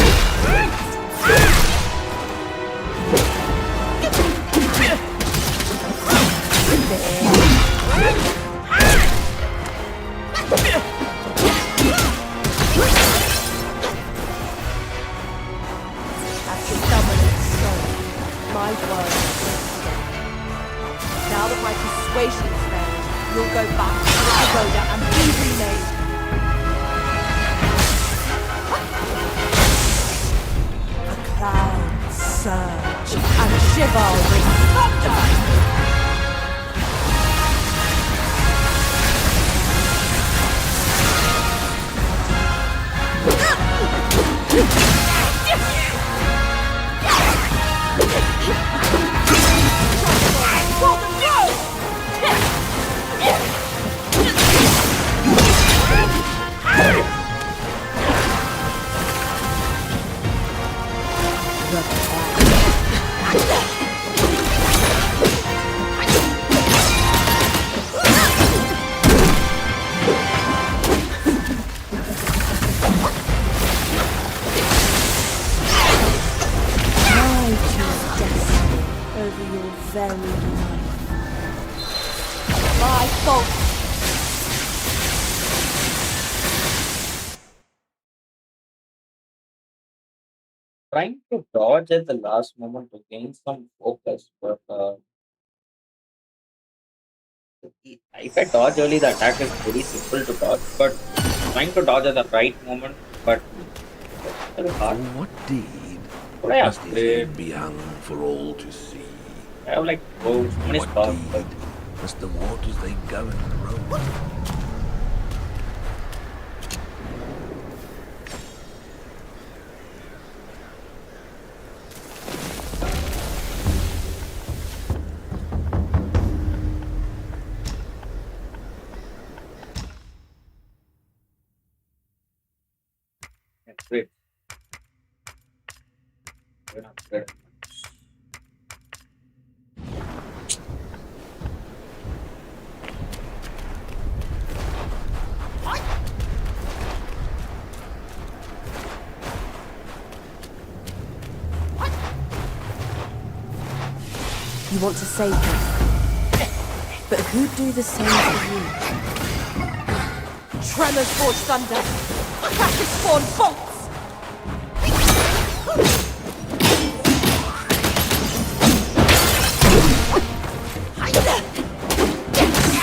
As the dominant soul, my word is whispered. Now that my persuasion is failed, you'll go back to the pagoda and be remade. The clouds surge and shiver with thunder. Over your very life. My fault. Trying to dodge at the last moment to gain some focus, but if I dodge early, the attack is very simple to dodge. But trying to dodge at the right moment, but it's still For hard. what deed What I must his upgrade? head be hung for all to see? I have like so many What stars, but deed must the waters they govern roam? upgrade. Don't upgrade. You want to save him. But who'd do the same for you? Tremors forge thunder. Crackers spawn bolts.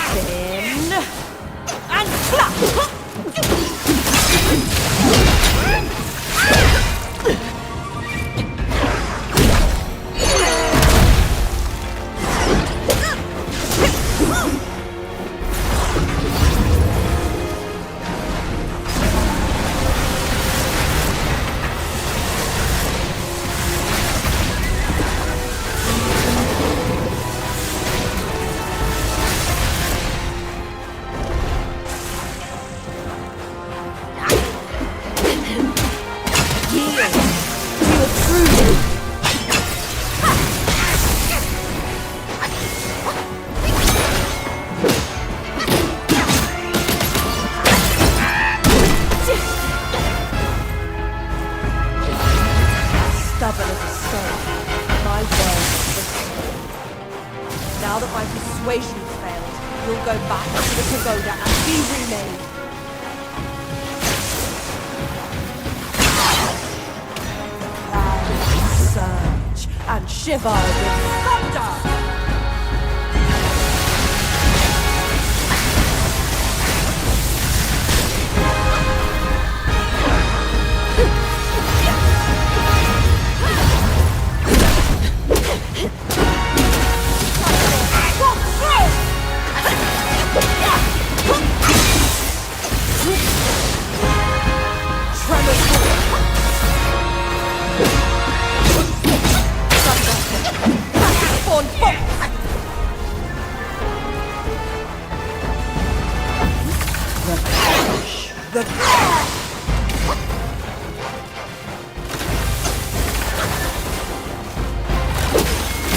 Spin and flap. Stubborn as a stone, my word is whispered. Now that my persuasion failed, you'll go back to the pagoda and be remade. And surge and shiver with thunder.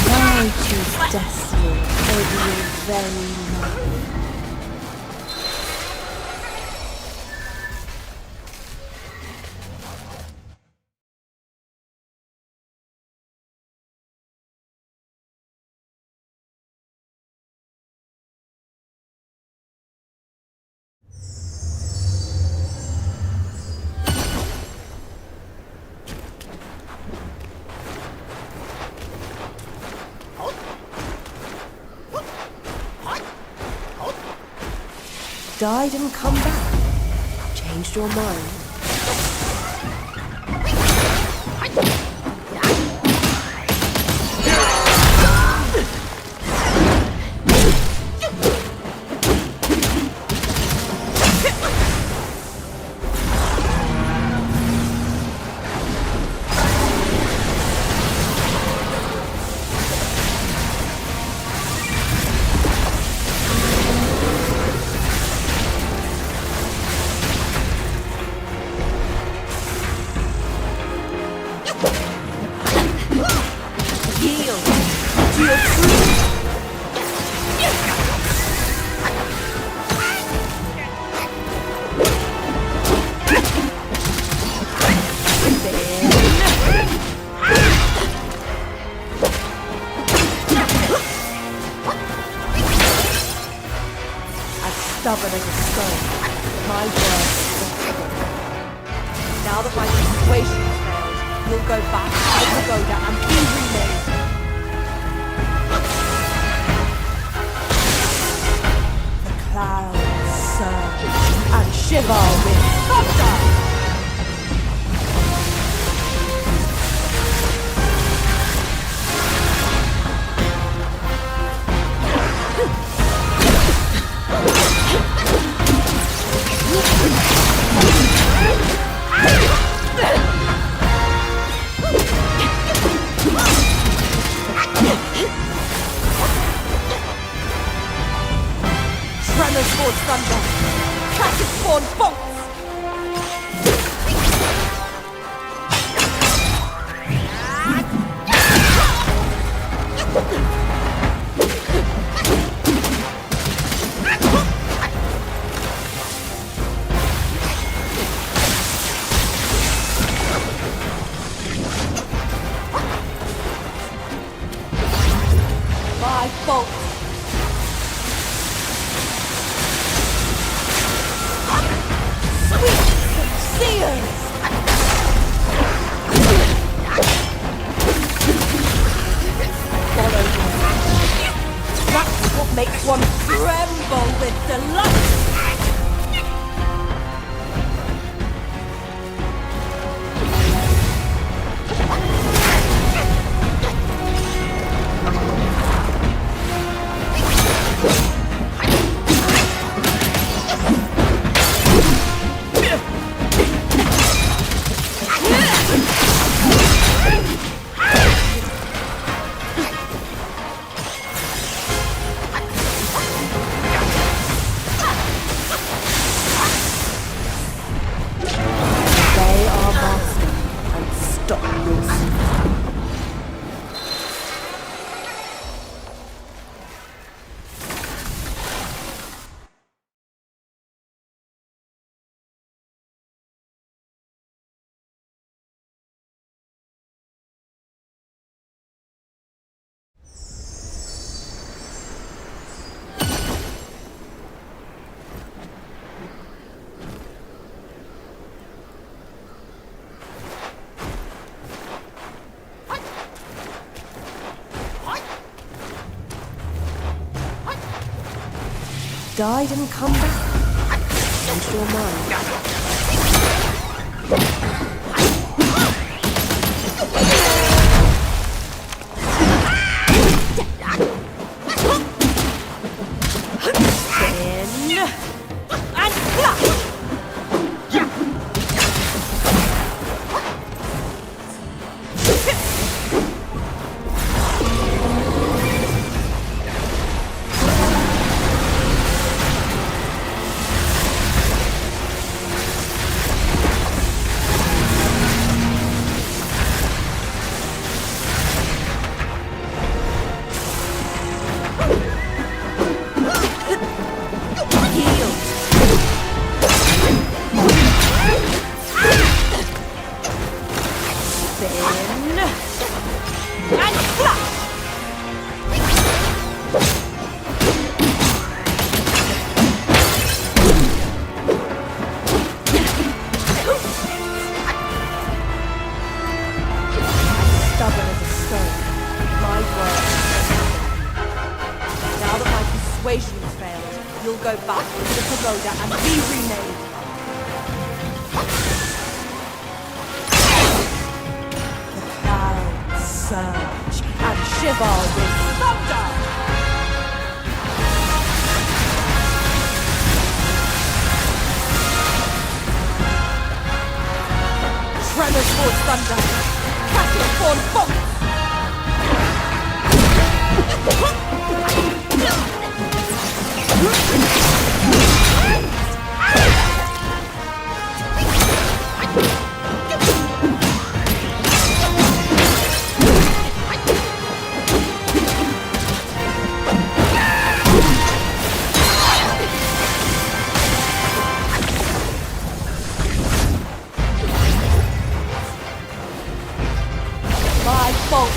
I choose destiny over your very life. Died and come back. Changed your mind. stubborn as a stone. My word is flexible. Now that my persuasion has failed, you'll go back to the pagoda and be remade. The clouds surge and shiver with thunder. Tremors towards thunder. Classic spawn bolts. My bolt. Seers! Follow me. That's what makes one tremble with delight! They are master and stop losing. Died and come back? Change your mind. Spin and flash! Stubborn as a stone. My word. Now that my persuasion has failed, you'll go back to the pagoda and be remade. The clouds surge and shiver with thunder. Tremors towards thunder. Classic spawn bolts. My bolt.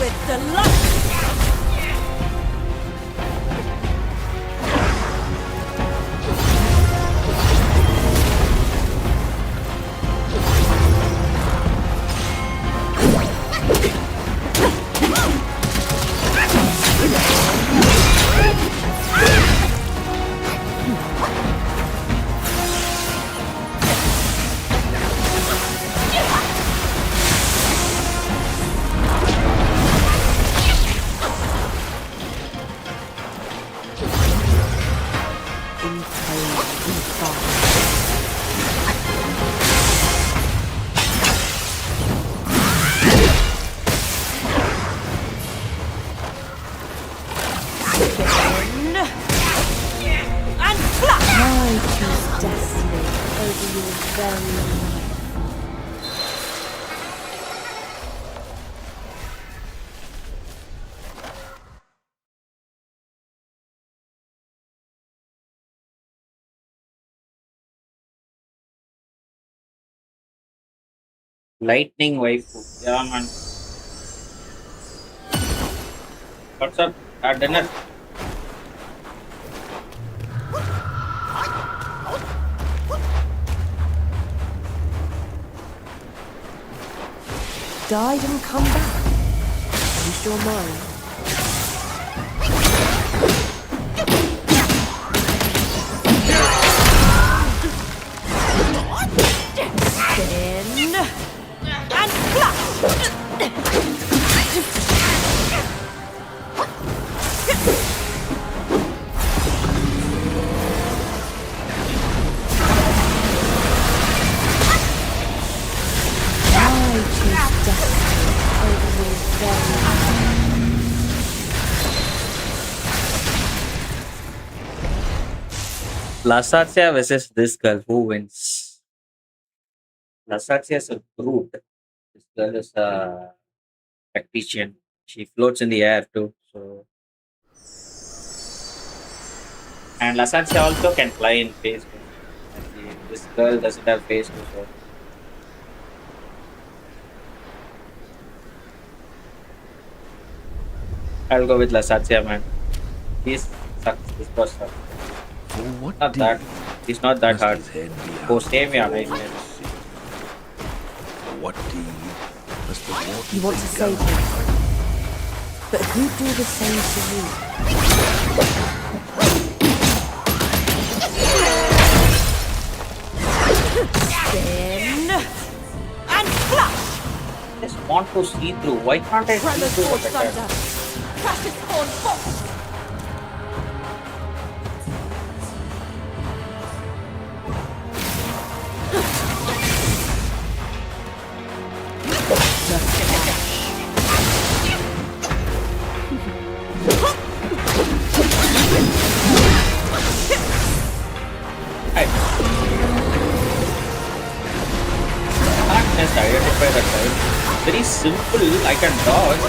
with delight! Destiny over your very life. Lightning waifu. Yeah, man. What's up at dinner? Died and come back. Changed your mind. Spin and flash. Lasatsia versus this girl. Who wins? Lasatsia is a brute. This girl is a tactician. She floats in the air too. So, and Lasatsia also can fly in phase two. This girl doesn't have phase two. So I'll go with Lasatsia, man. He's sucks. This boss sucks. For what Not that. deed He's not that must hard. his head be Oh, hung same, yeah, for right, all yeah. to see? For what deed must the waters You want to they save govern him, but who'd do the same to you? Spin and flash. I just want to see through. Why can't I see Tremors through for the thunder. better? Crashes on fox. I can't just identify the type. Very simple. I can dodge.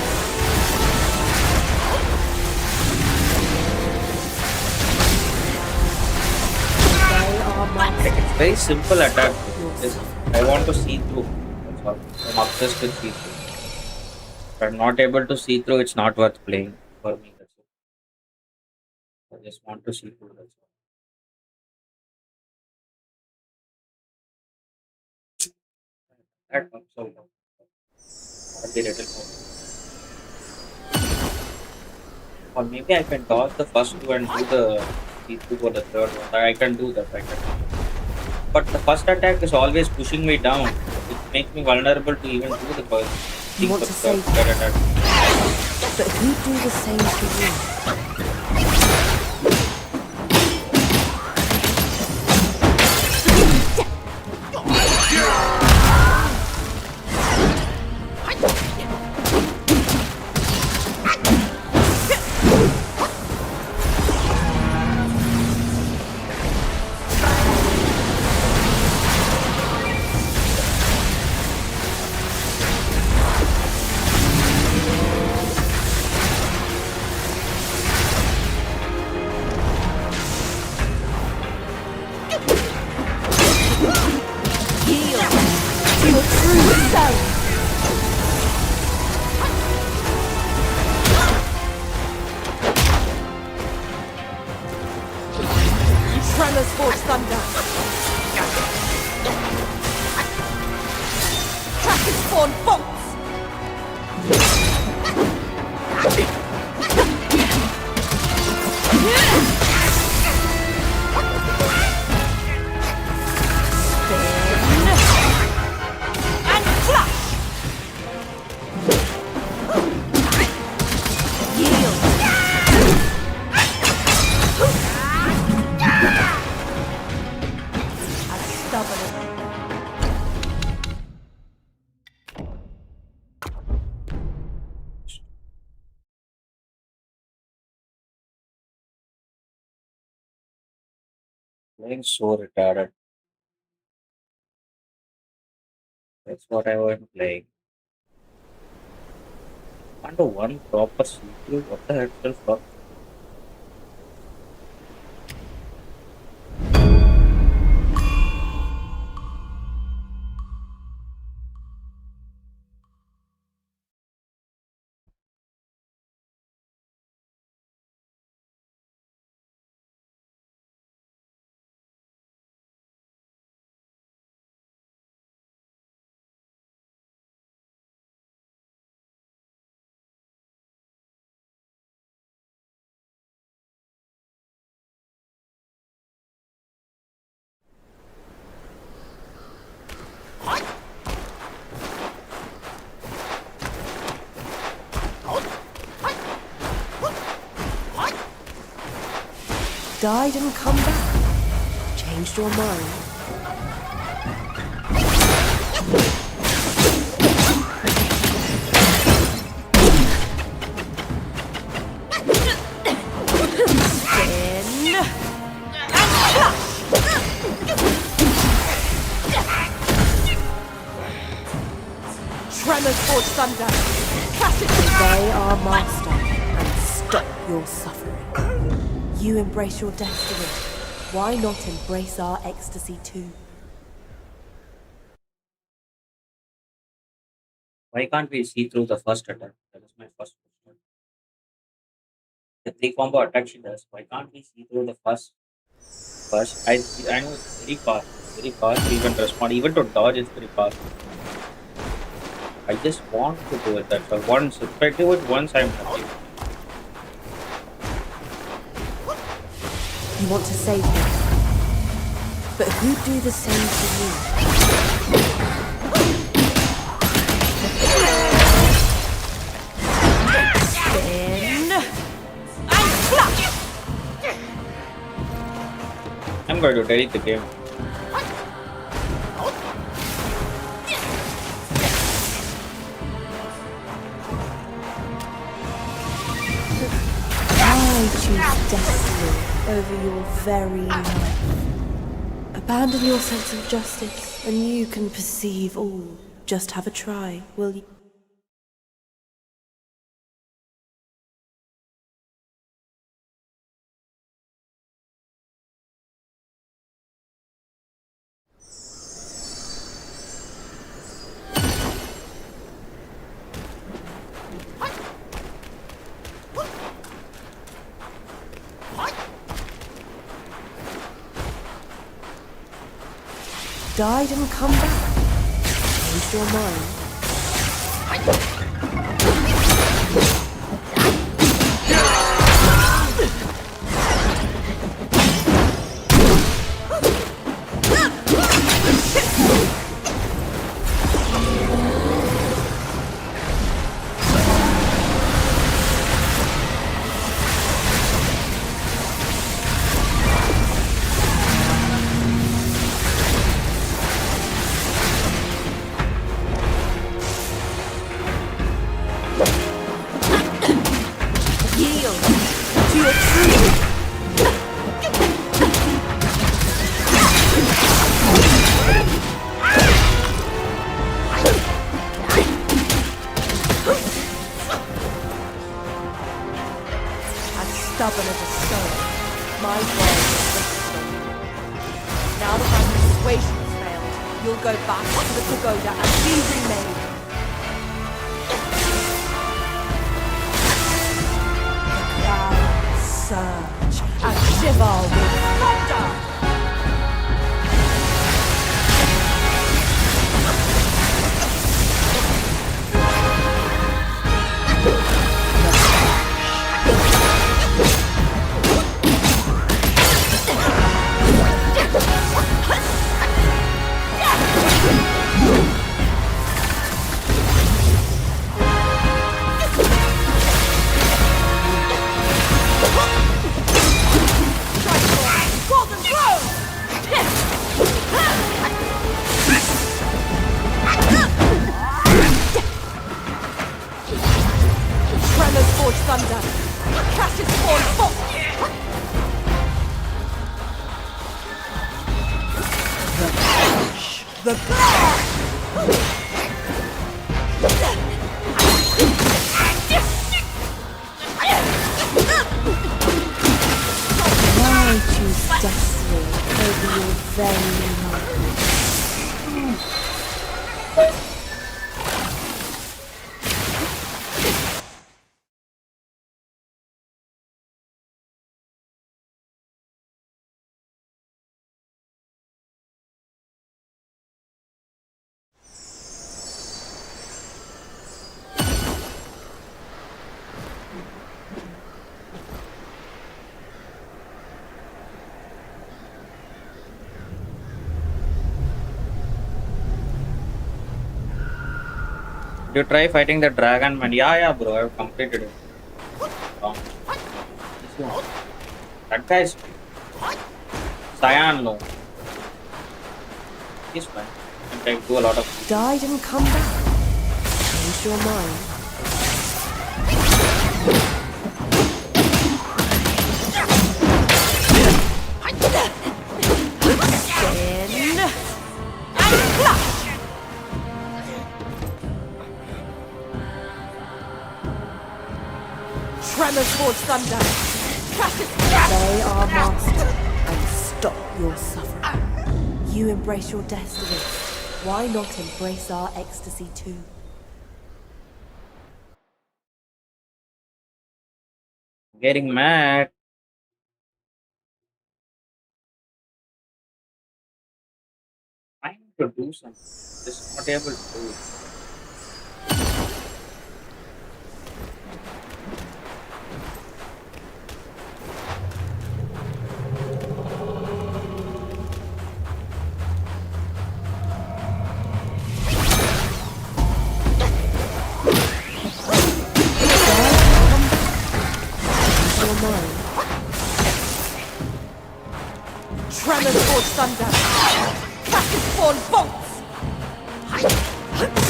They are my It's very simple attack. Just, I want to see through. That's all. I'm obsessed with see through. If I'm not able to see through, it's not worth playing for me. That's it. I just want to see through. That's all. That one, so I'll be little more. Or maybe I can dodge the first two and do the see through for the third one. I can do that. I can. But the first attack is always pushing me down. It makes me vulnerable to even do the first. You want to save third attack. but who'd do the same to you? Tremors forge thunder. Kraken spawn bolts. Playing so retarded. That's what I was playing. Under one proper sequel, what the heck the fuck? Died and come back. Changed your mind. Spin. And clash! Tremors forge thunder. Classic. They are master and stop your suffering. You embrace your destiny. Why not embrace our ecstasy too? Why can't we see through the first attack? That is my first question. The three combo attack she does. Why can't we see through the first? I know it's very fast. It's very fast to even respond. Even to dodge it's very fast. I just want to do it. That's all. Once if I do it once I'm happy. You want to save him. But who'd do the same for you? Spin. And clash! I'm going to delete the game. I choose destiny over your very life. Abandon your sense of justice, and you can perceive all. Just have a try, will you? Died and come back. Changed your mind. Stubborn as a stone, my word is whispered. Now that my persuasion has failed, you'll go back to the pagoda and be remade. The clouds surge and shiver with thunder. The Why choose destiny over your very life? You try fighting the dragon man. Yeah, bro. I've completed it. Um, Easy one. That guy's cyan low. He's fine. Can take do a lot of. died and come back. Change your mind. Spin and flash. Tremors towards thunder. They are master and stop your suffering. You embrace your destiny. Why not embrace our ecstasy too? Getting mad. Trying to do something. Just not able to do it. Your mind. Tremors towards thunder. Crashes spawn bolts.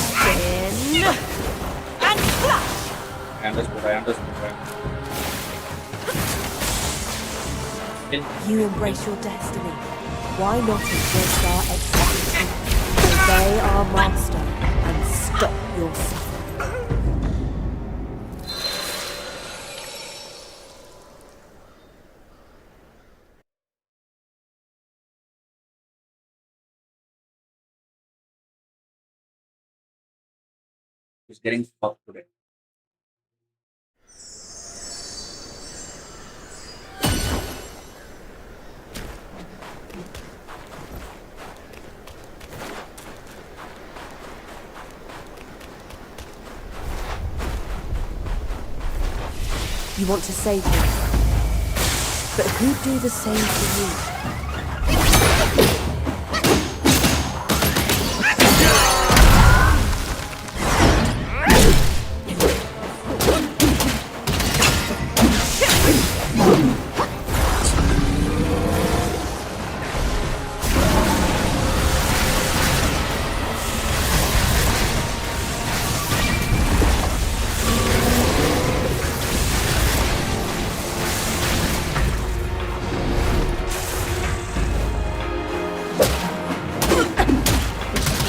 Spin and flash. I understood. Still, You embrace your destiny. Why not embrace our ecstasy too? Obey our master and stop your suffering. he's getting fucked today. You want to save him. But who'd do the same for you?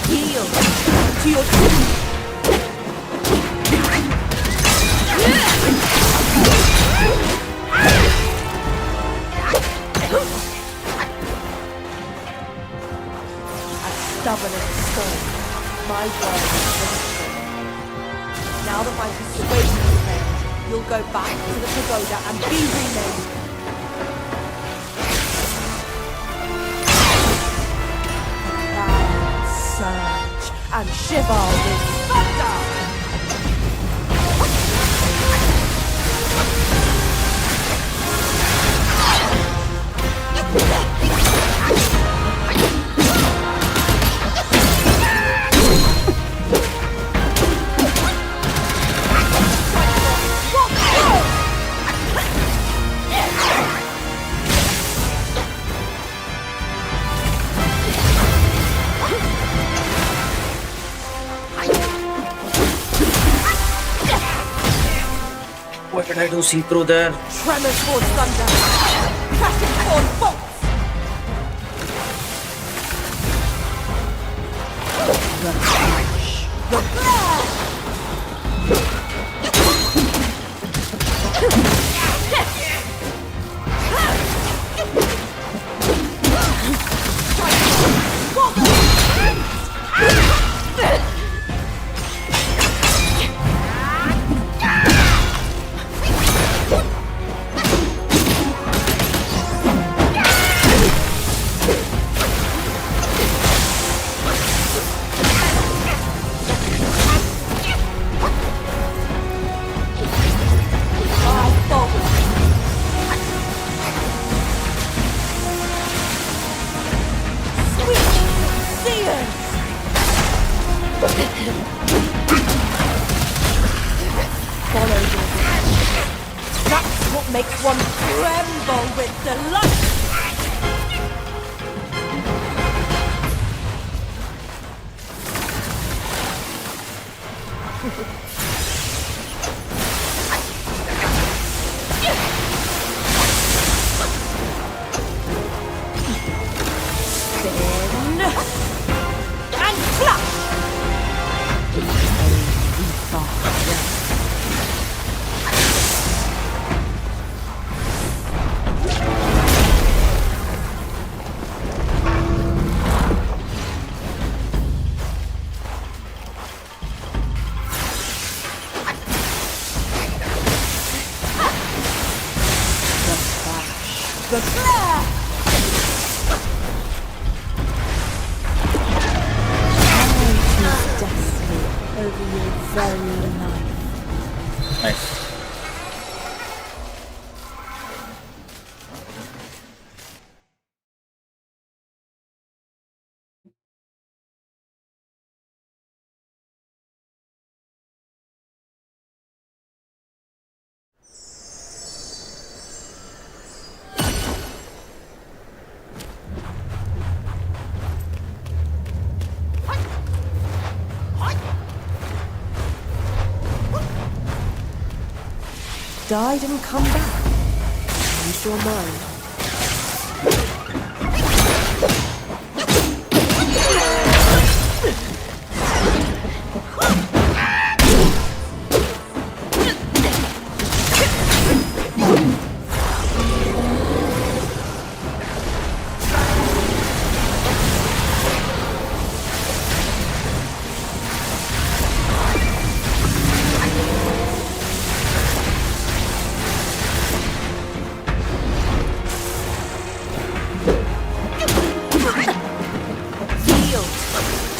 Yield to your stubborn as a stone. My word is finished. Now that my persuasion is failed, you'll go back to the pagoda and be renamed. Clouds surge and shiver with thunder. What did I do? See through there? Tremors towards thunder. Crashing on bolts. Follow your wish. That's what makes one tremble with delight. Spin and flash. The flare! I choose destiny over your very life. Nice. Died and come back. Use your mind.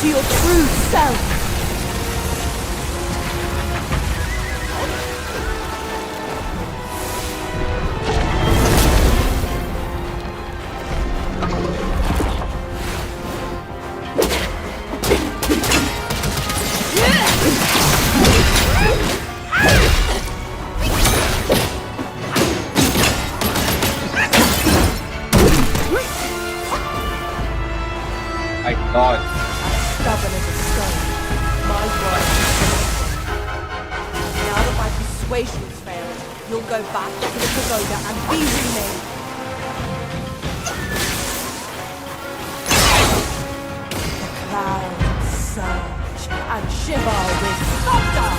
To your true self. I dodged. Stubborn as a stone, my word. Now that my persuasion's failed, you'll go back to the pagoda and be remade. The clouds surge and shiver with thunder.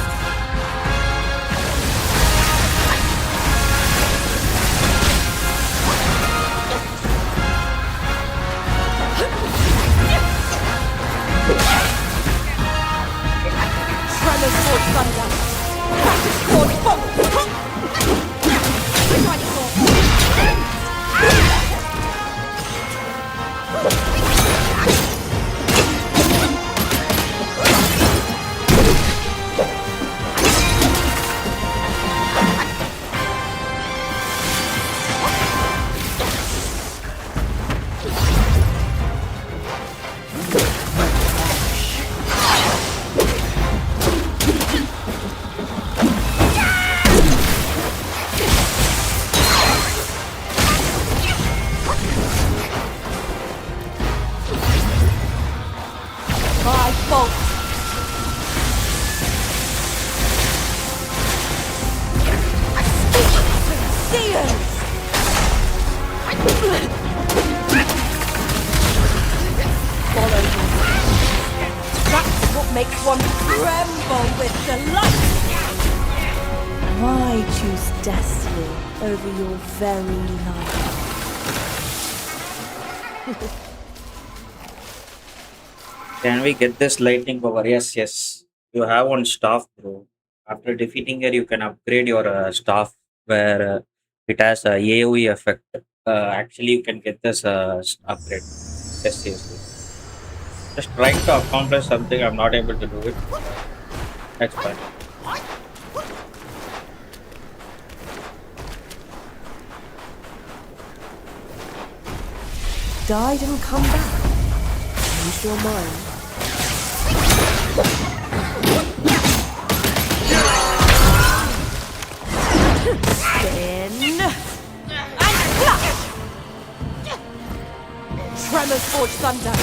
Tremors toward thunder. Crashes toward bolt. Mighty my fault. Seers! Follow me. That's what makes one tremble with delight. Why choose destiny over your very life? Can we get this lightning power? Yes, yes. You have one staff, bro. After defeating her, you can upgrade your staff where it has a AoE effect. Actually, you can get this upgrade. Yes, yes, yes. Just trying to accomplish something, I'm not able to do it. That's fine. Died and come back. Use your mind. Spin and flash. Tremors forge thunder.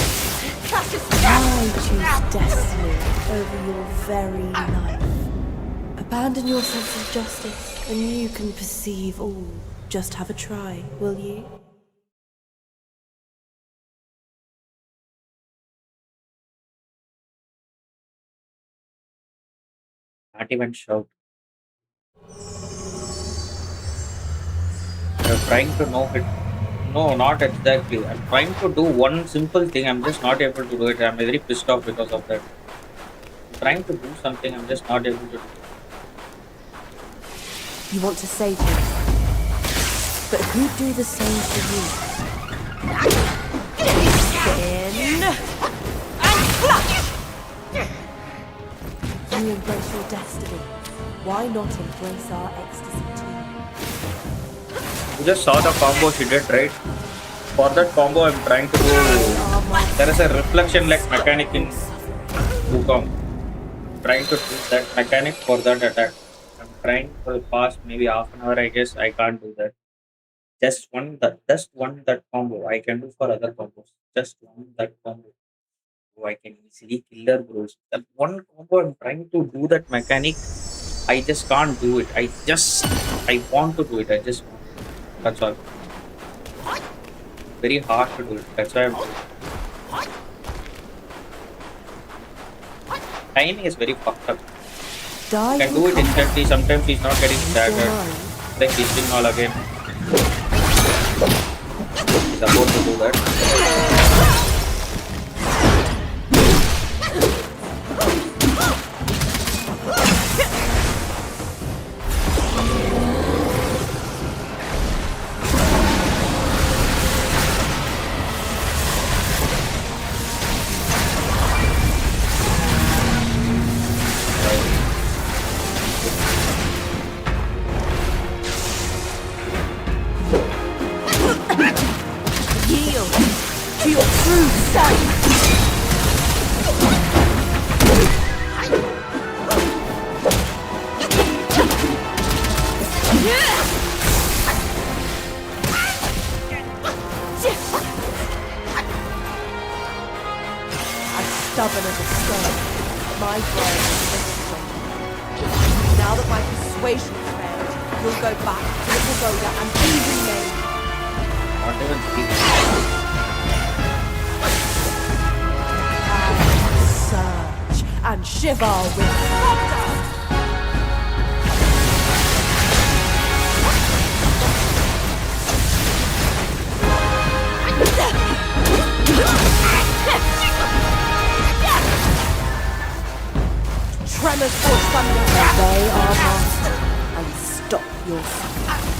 I choose destiny over your very life. Abandon your sense of justice, and you can perceive all. Just have a try, will you? Not even shout. You're trying to know it. No, not exactly. I'm trying to do one simple thing. I'm just not able to do it. I'm very pissed off because of that. I'm trying to do something. I'm just not able to do it. You want to save him, but who'd do the same for you? Spin and flash. You embrace your destiny. Why not embrace our ecstasy too? You just saw the combo she did, right? For that combo, I'm trying to do. There is a reflection like mechanic in Wukong. Trying to do that mechanic for that attack. I'm trying for the past maybe half an hour. I guess I can't do that. Just one that combo I can do for other combos. Just one that combo. So I can easily kill their bros. That one combo I'm trying to do that mechanic. I just can't do it. I want to do it. I just want to. That's all. Very hard to do it. That's why I'm doing it. Timing is very fucked up. Die You can do it instantly. Sometimes he's not getting staggered. Like he's doing all again. He's about to do that. Yield to your true self. As stubborn as a stone, my brain is strong. Now that my persuasion has failed, you'll go back to the pagoda and be remade. Not even speak. Surge and shiver with thunder. Tremors force thunder. They are master, and stop your suffering.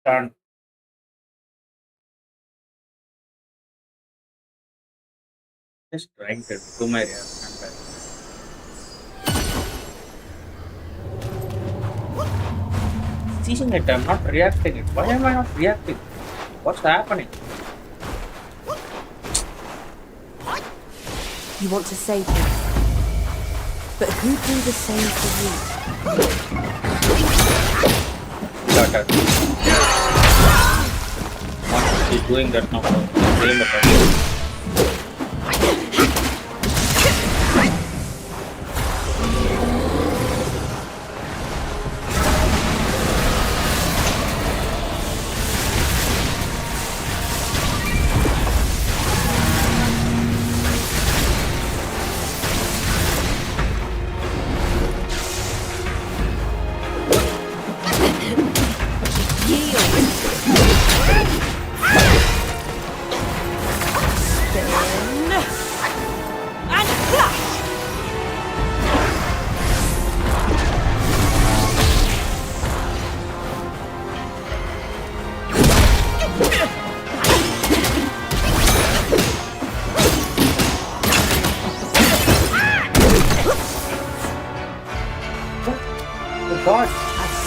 Done. Just trying to do my reaction back. Seeing it, I'm not reacting it. Why am I not reacting? What's happening? You want to save him, but who'd do the same for you? Got it. Once she's doing that now, same attack.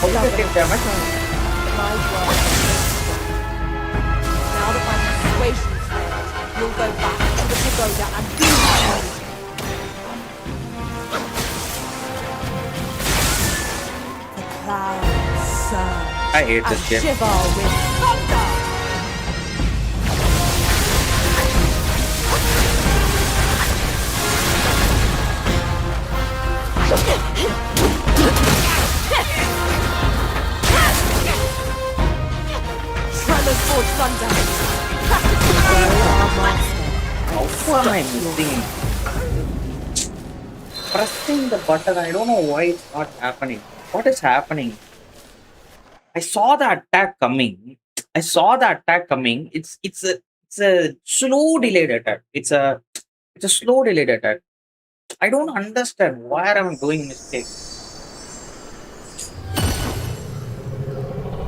As take damage. My word. Now that my persuasion's failed, you'll go back to the pagoda and be married. The clouds surge I hate this and game. shiver with thunder. Tremors for thunder. How am I missing? Pressing the button. I don't know why it's not happening. What is happening? I saw the attack coming. I saw the attack coming. It's a slow delayed attack. It's a slow delayed attack. I don't understand why I'm doing mistake.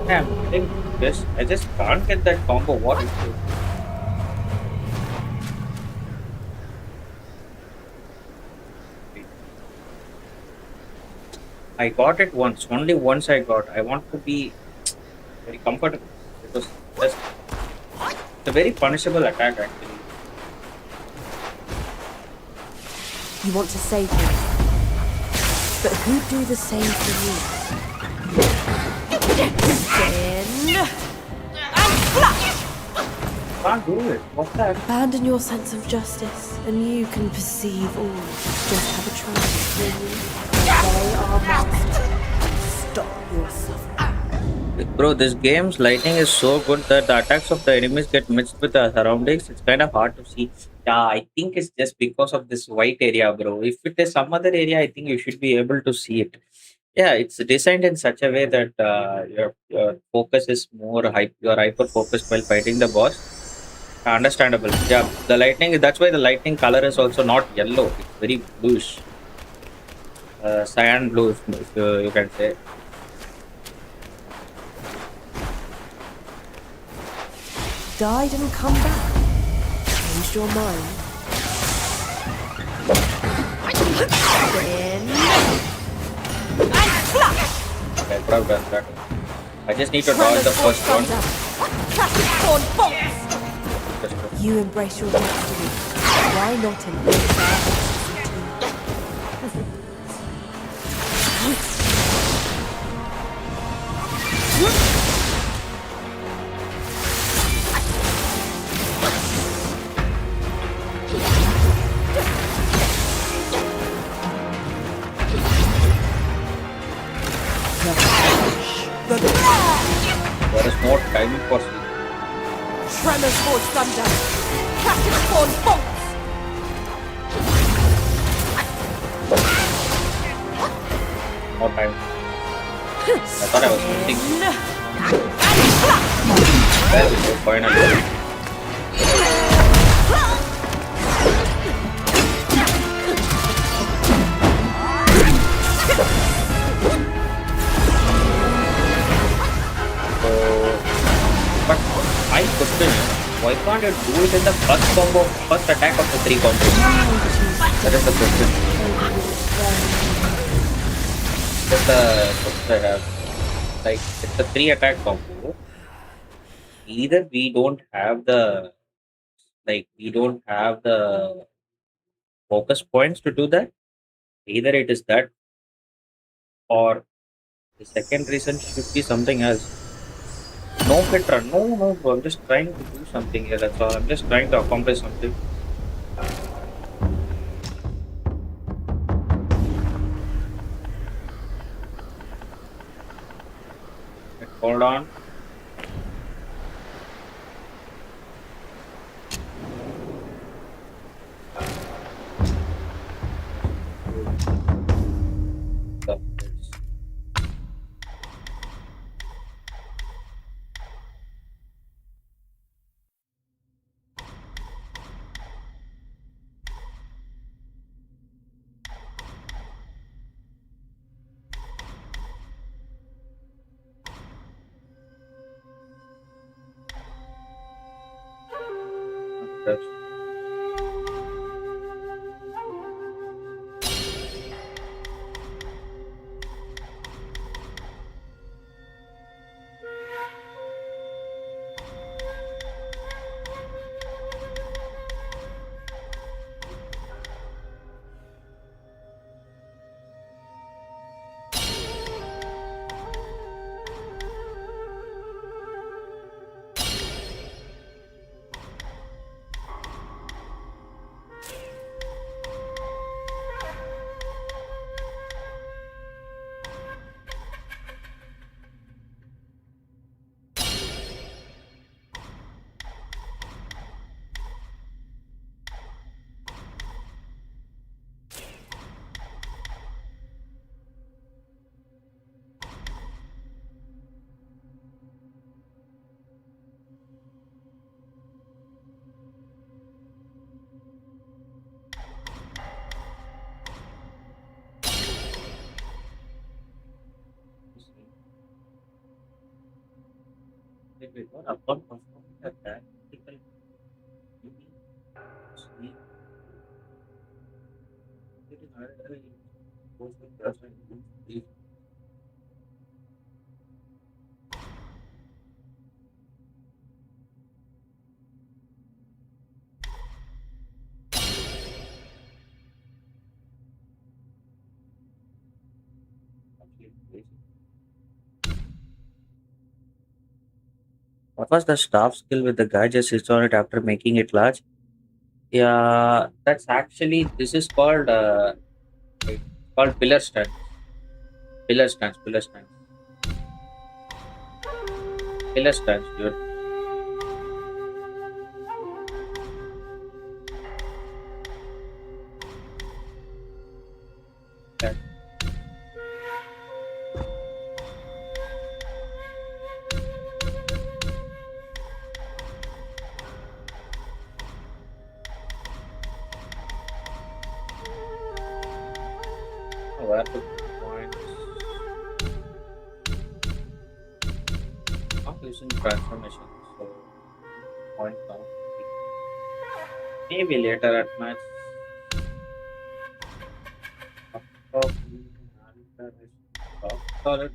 I'm getting this. I just can't get that combo. What is it? I got it once. Only once I got. I want to be very comfortable. It was just it's a very punishable attack actually. You want to save me, but who'd do the same for you? Spin and flash! Can't do it. What's that? Abandon your sense of justice, and you can perceive all. Just have a try, will you? They are masters. Stop your suffering. Bro, this game's lighting is so good that the attacks of the enemies get mixed with the surroundings. It's kind of hard to see. Yeah, I think it's just because of this white area, bro. If it is some other area, I think you should be able to see it. Yeah, it's designed in such a way that your focus is more hype. You are hyper focused while fighting the boss. Understandable. Yeah, the lightning. That's why the lightning color is also not yellow. It's very bluish, cyan blue, if you can say. Died and come back. Changed your mind. Spin and flash! I could have done that. I just need to dodge the first one. Classic bolts! You embrace your destiny. Why not embrace our ecstasy too? There is more timing for sleep. Tremors for thunder. Classic spawn bolts. More time. I thought I was missing. There we go, finally. But I question you, why can't you do it in the first attack of the 3 combos? That is the question. That's the question I have. Like, it's a 3 attack combo. Either we don't have the focus points to do that. Either it is that, or the second reason should be something else. No, Petra, no, bro. I'm just trying to do something here. That's all. I'm just trying to accomplish something. Hold on. That's upon performing a tactical duty, sleep, it is very goes with person who sleep. What was the staff skill with the guy just hit on it after making it large? Yeah, that's actually this is called it's called pillar stance. Pillar stance, pillar stance, pillar stance, dude. Yeah. Where to put points? Not using transformation, so point count. Maybe later at match. Top solid.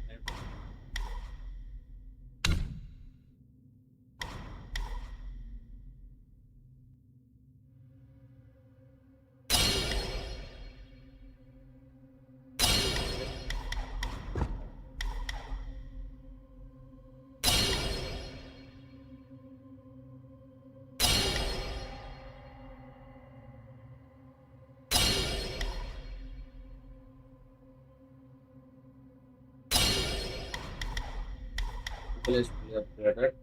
Place we upgraded.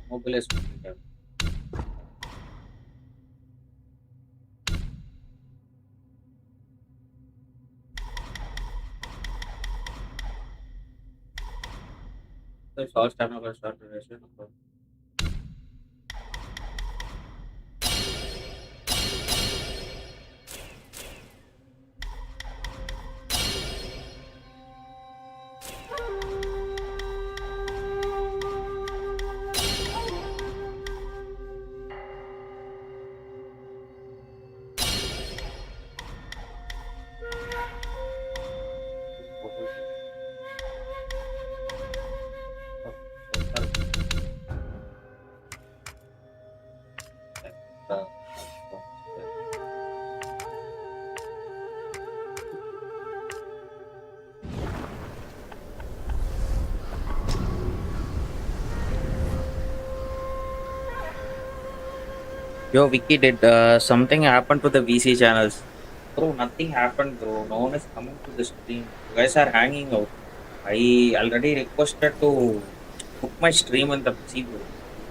Mobilize completed. So it's all time over start duration. Yo, Vicky, did something happen to the VC channels? Bro, nothing happened, bro. No one is coming to the stream. You guys are hanging out. I already requested to book my stream in the PC, bro.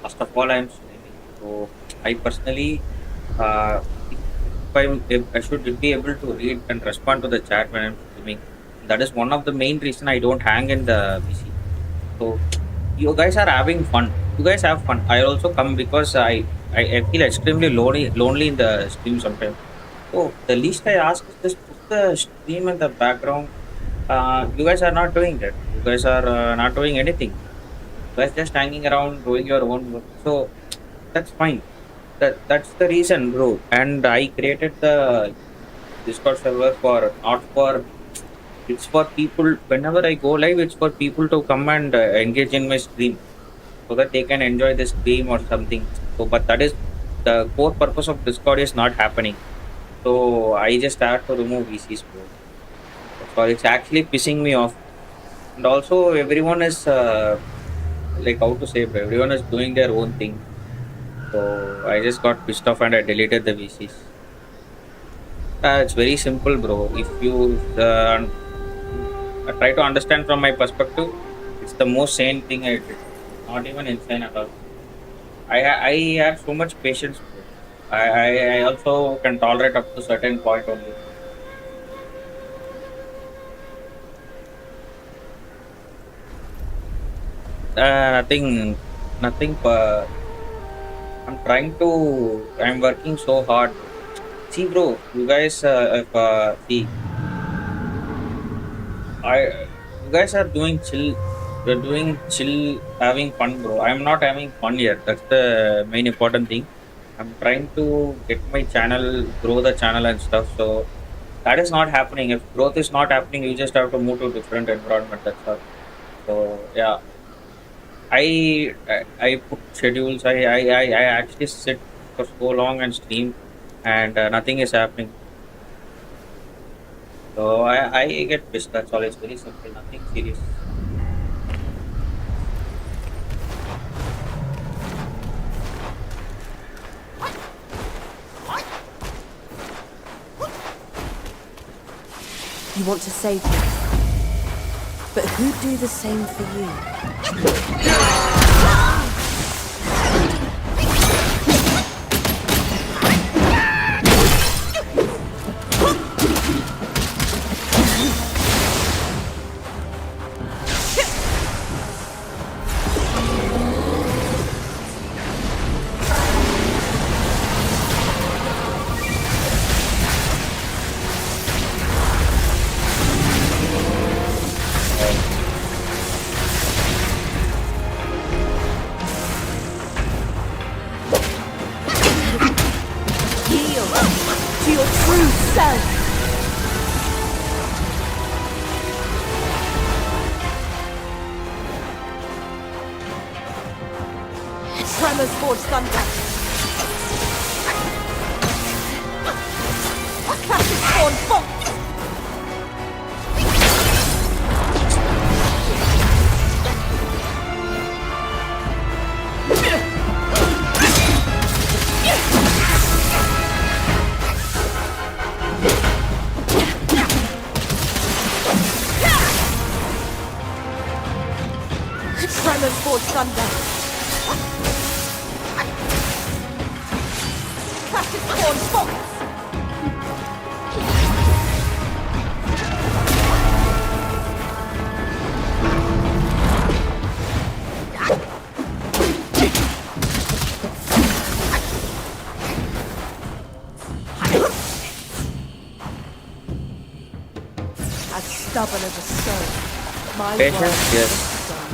First of all, I'm streaming. So, I personally, if I should be able to read and respond to the chat when I'm streaming. That is one of the main reason I don't hang in the PC. So, you guys are having fun. You guys have fun. I also come because I feel extremely lonely in the stream sometimes. So the least I ask is just put the stream in the background. You guys are not doing that. You guys are not doing anything. You guys just hanging around doing your own work. So that's fine. That's the reason, bro. And I created the Discord server for not for it's for people. Whenever I go live, it's for people to come and engage in my stream so that they can enjoy the stream or something. So, but that is the core purpose of Discord is not happening. So I just have to remove VCs, bro. So it's actually pissing me off. And also everyone is like how to say, bro, everyone is doing their own thing. So I just got pissed off and I deleted the VCs. It's very simple, bro. If you try to understand from my perspective, it's the most sane thing I did. Not even insane at all. I have so much patience, bro. I also can tolerate up to certain point only. Nothing, nothing. I'm working so hard. See, bro, you guys, if see, I, you guys are doing chill. You're doing chill, having fun, bro. I'm not having fun yet. That's the main important thing. I'm trying to get my channel, grow the channel and stuff. So that is not happening. If growth is not happening, you just have to move to different environment. That's all. So yeah, I put schedules. I actually sit for so long and stream, and nothing is happening. So I get pissed. That's all. It's very simple. Nothing serious. You want to save me, but who'd do the same for you? Yield to your true self. Tremors forge thunder. Classic spawn bolt. Tremors forge thunder. Classic spawn bolt. As stubborn as a stone, my Patience, word yes. is stone.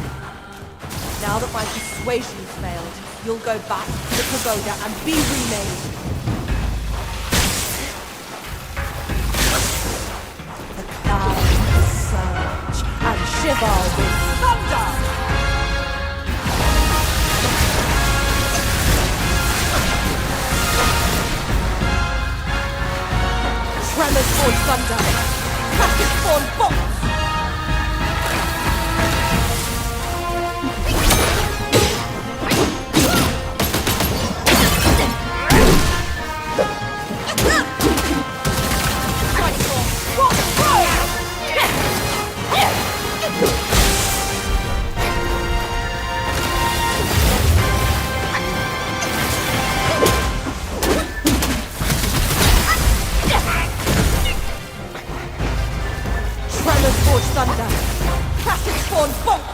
Now that my persuasion's failed, you'll go back to the pagoda and be remade. The clouds surge and shiver with thunder. Tremors forge thunder. Classic spawn bolt. Tremors forge thunder. Classic spawn bolt.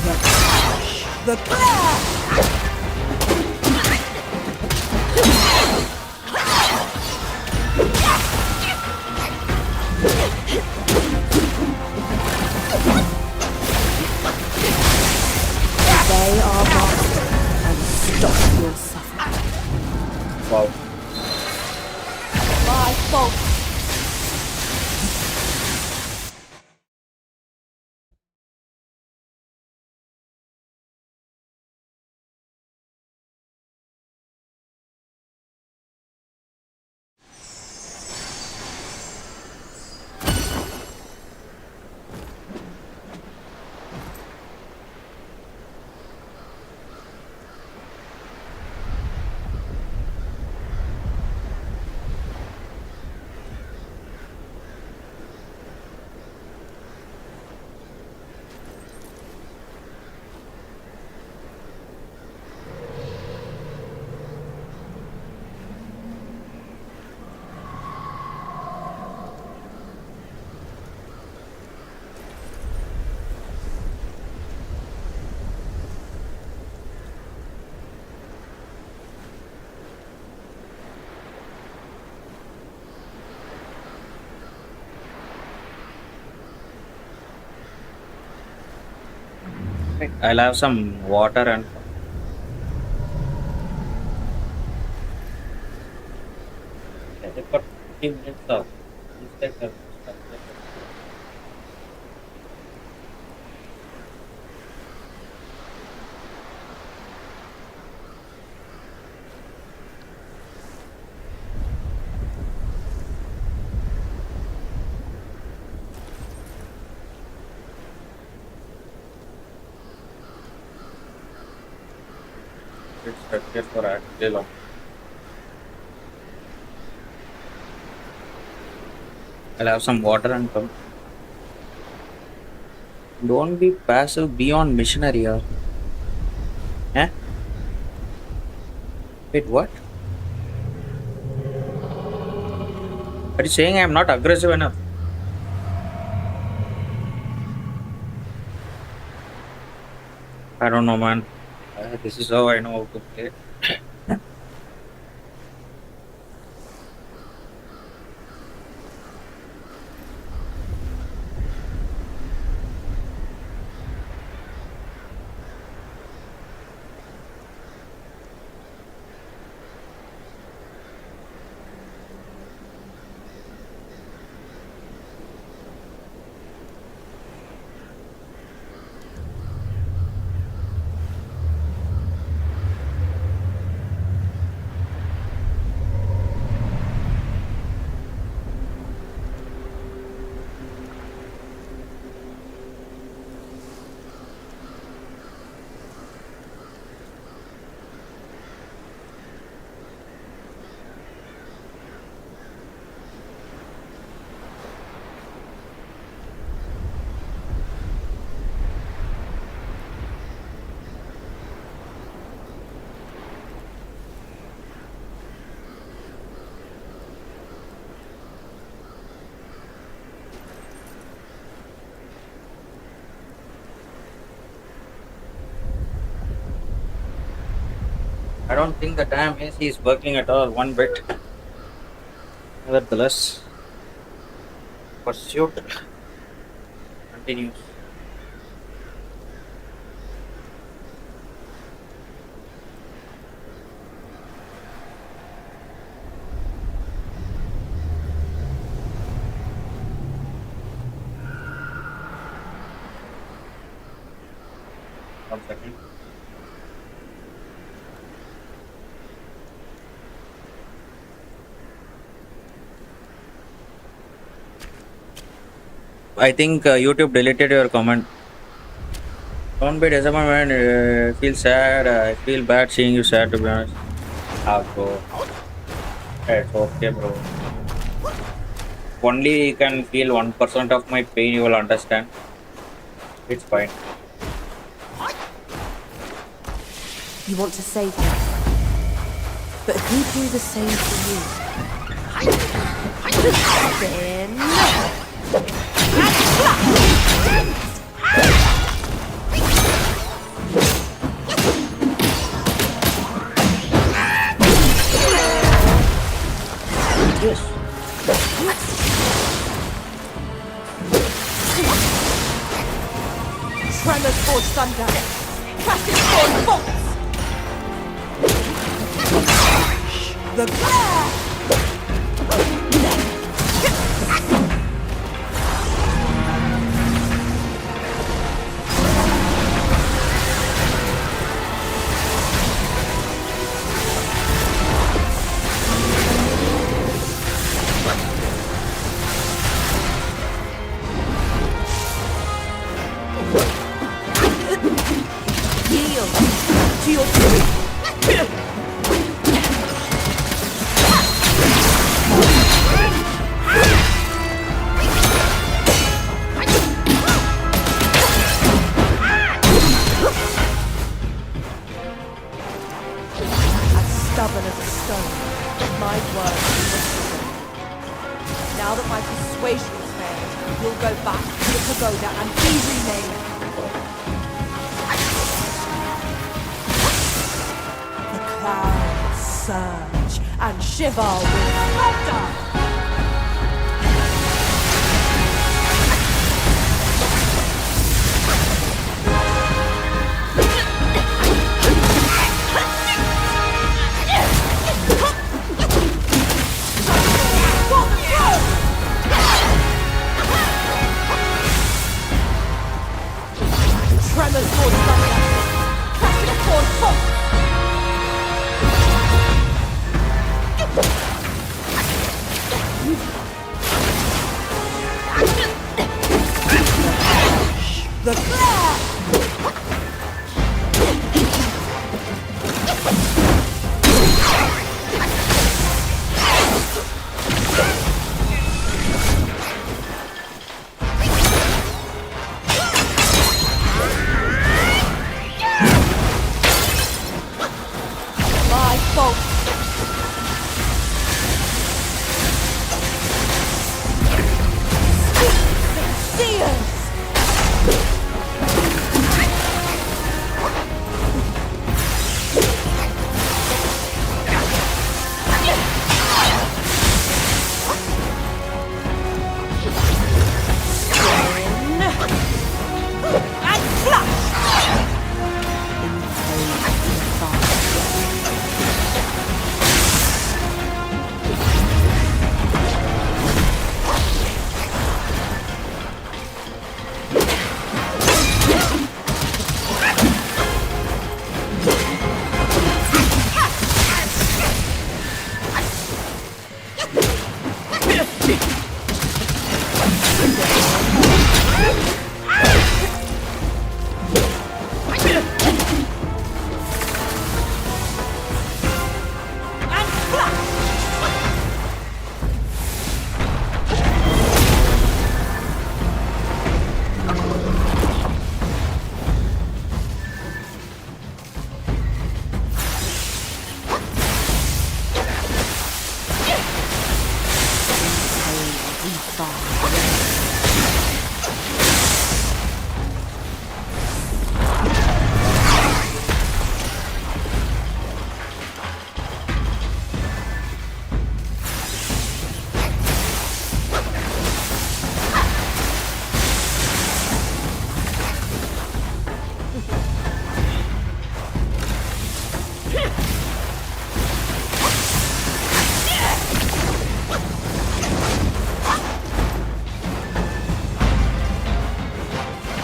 The clash. The glare. They are master and stop your suffering. Wow. My fault. Right, I'll have some water and for 50 minutes of feels like a structure. It's structure for actually long. I'll have some water and come. Don't be passive, be on missionary. Eh? Wait, what? Are you saying I'm not aggressive enough? I don't know, man. This is how I know how to play. I don't think the damn AC is working at all, one bit. Nevertheless, pursuit continues. 1 second. I think YouTube deleted your comment. Don't be disappointed, man. Feel sad. I feel bad seeing you sad, to be honest. Ah, bro. It's okay, bro. Only you can feel 1% of my pain, you will understand. It's fine. You want to save me. But who'd do the same for you? Then... Yes. Tremors forge thunder. Crashes forge bolts. The glare! Yield to your truth. Stubborn as a stone, my word is listen. Now that my persuasion has failed, you'll go back to the pagoda and be renamed. The clouds surge and shiver with thunder. The glare! My fault. Seers! And flash!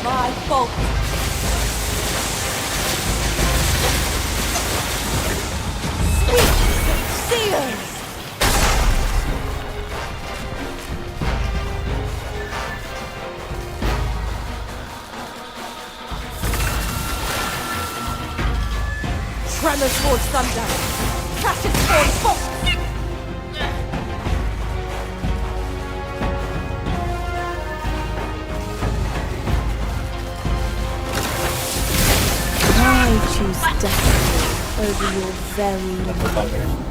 My fault. Sweet seers! Tremors towards thunder. Crashes towards fault. I choose destiny over your very life.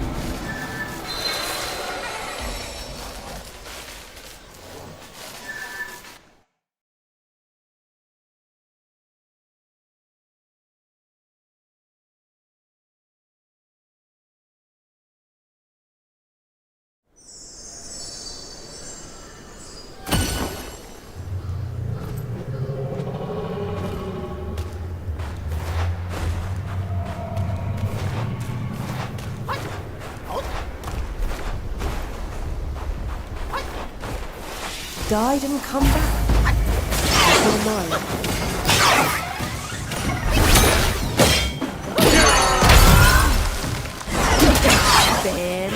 Died and come back. For mine. Then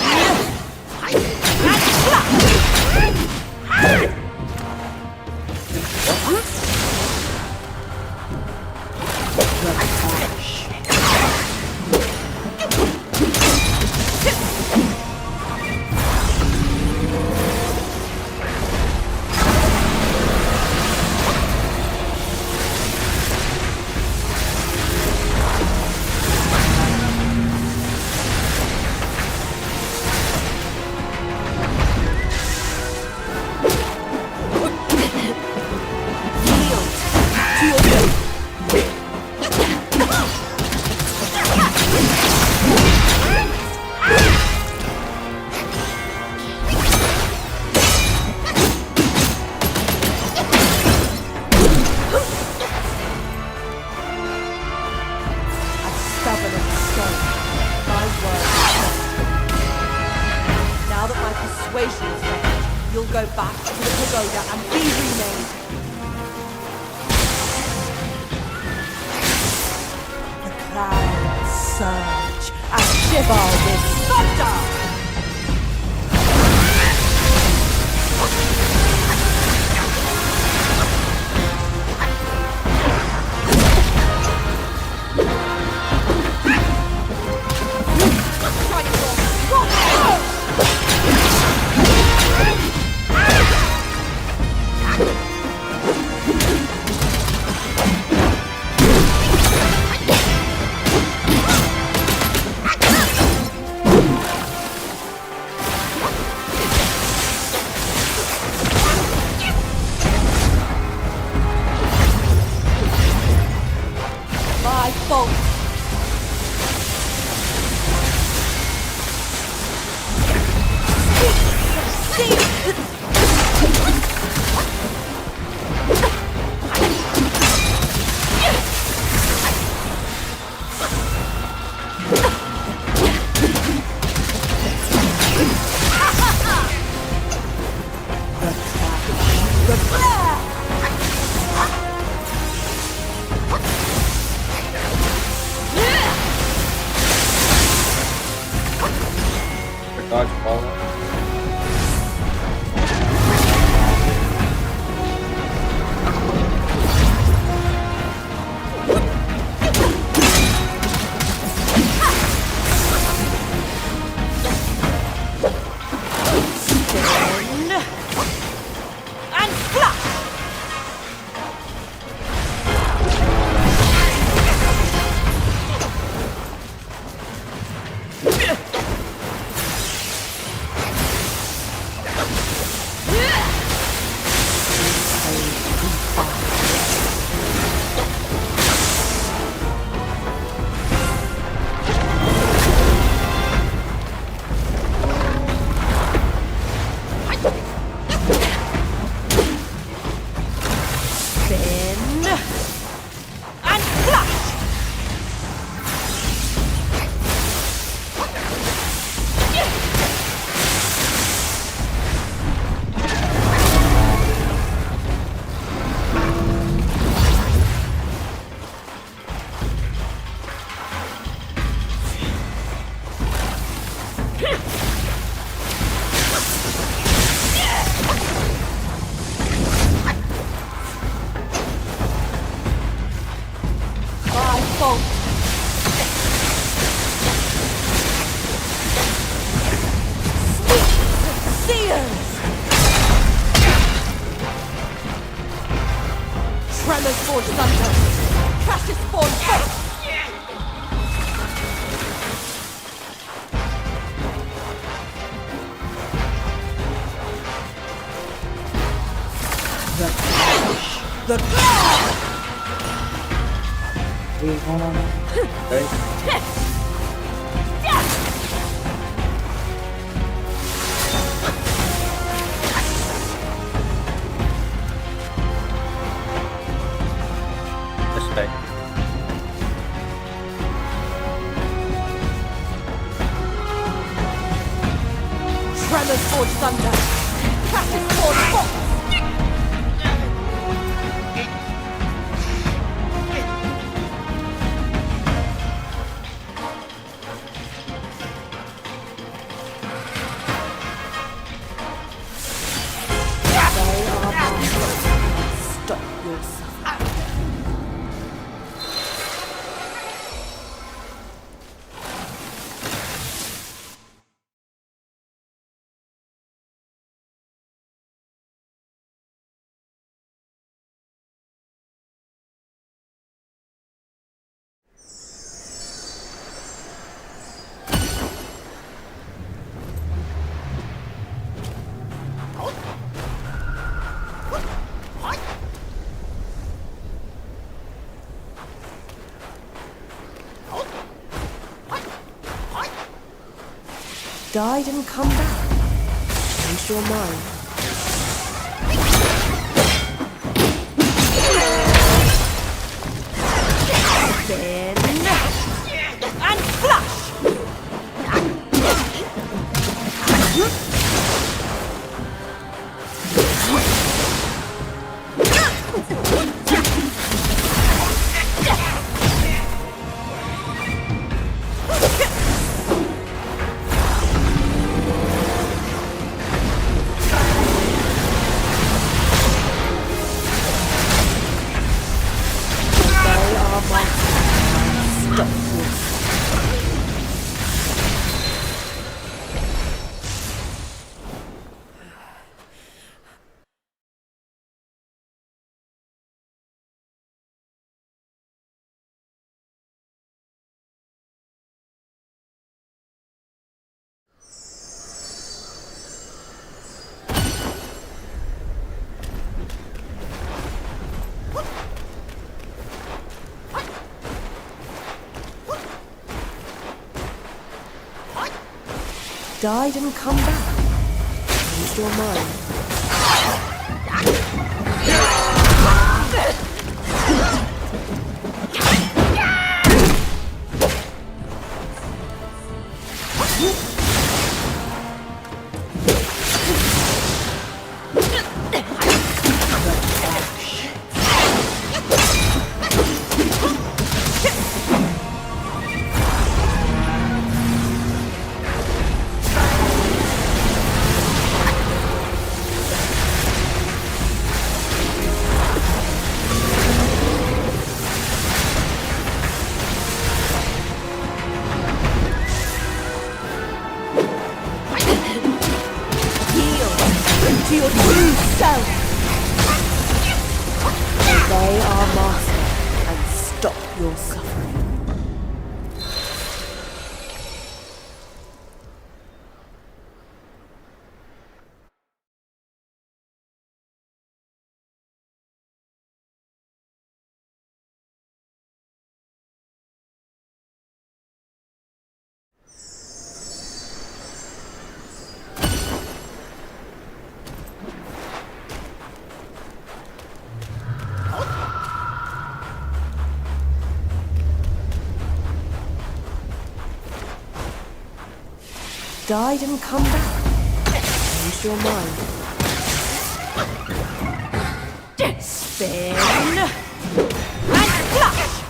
persuasion is ready, you'll go back to the pagoda and be remade. The clouds surge and shiver with thunder. Tremors forge thunder. Crashes spawn fate. Guys, just like Tremors forge thunder. Crashes spawn fate. Stop your suffering. Died and come back. Change your mind. Spin and flash. Died and come back. Change your mind. To your true self. Obey our master and stop your suffering. Died and come back. Change your mind. Spin and flash.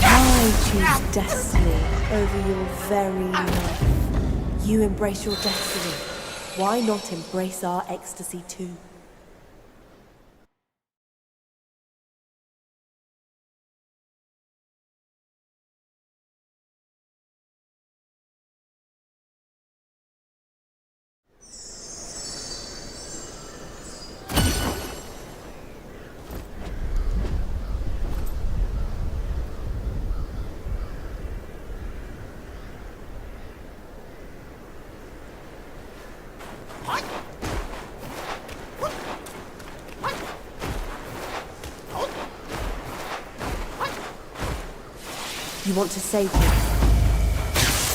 I choose destiny over your very life. You embrace your destiny. Why not embrace our ecstasy too? You want to save me.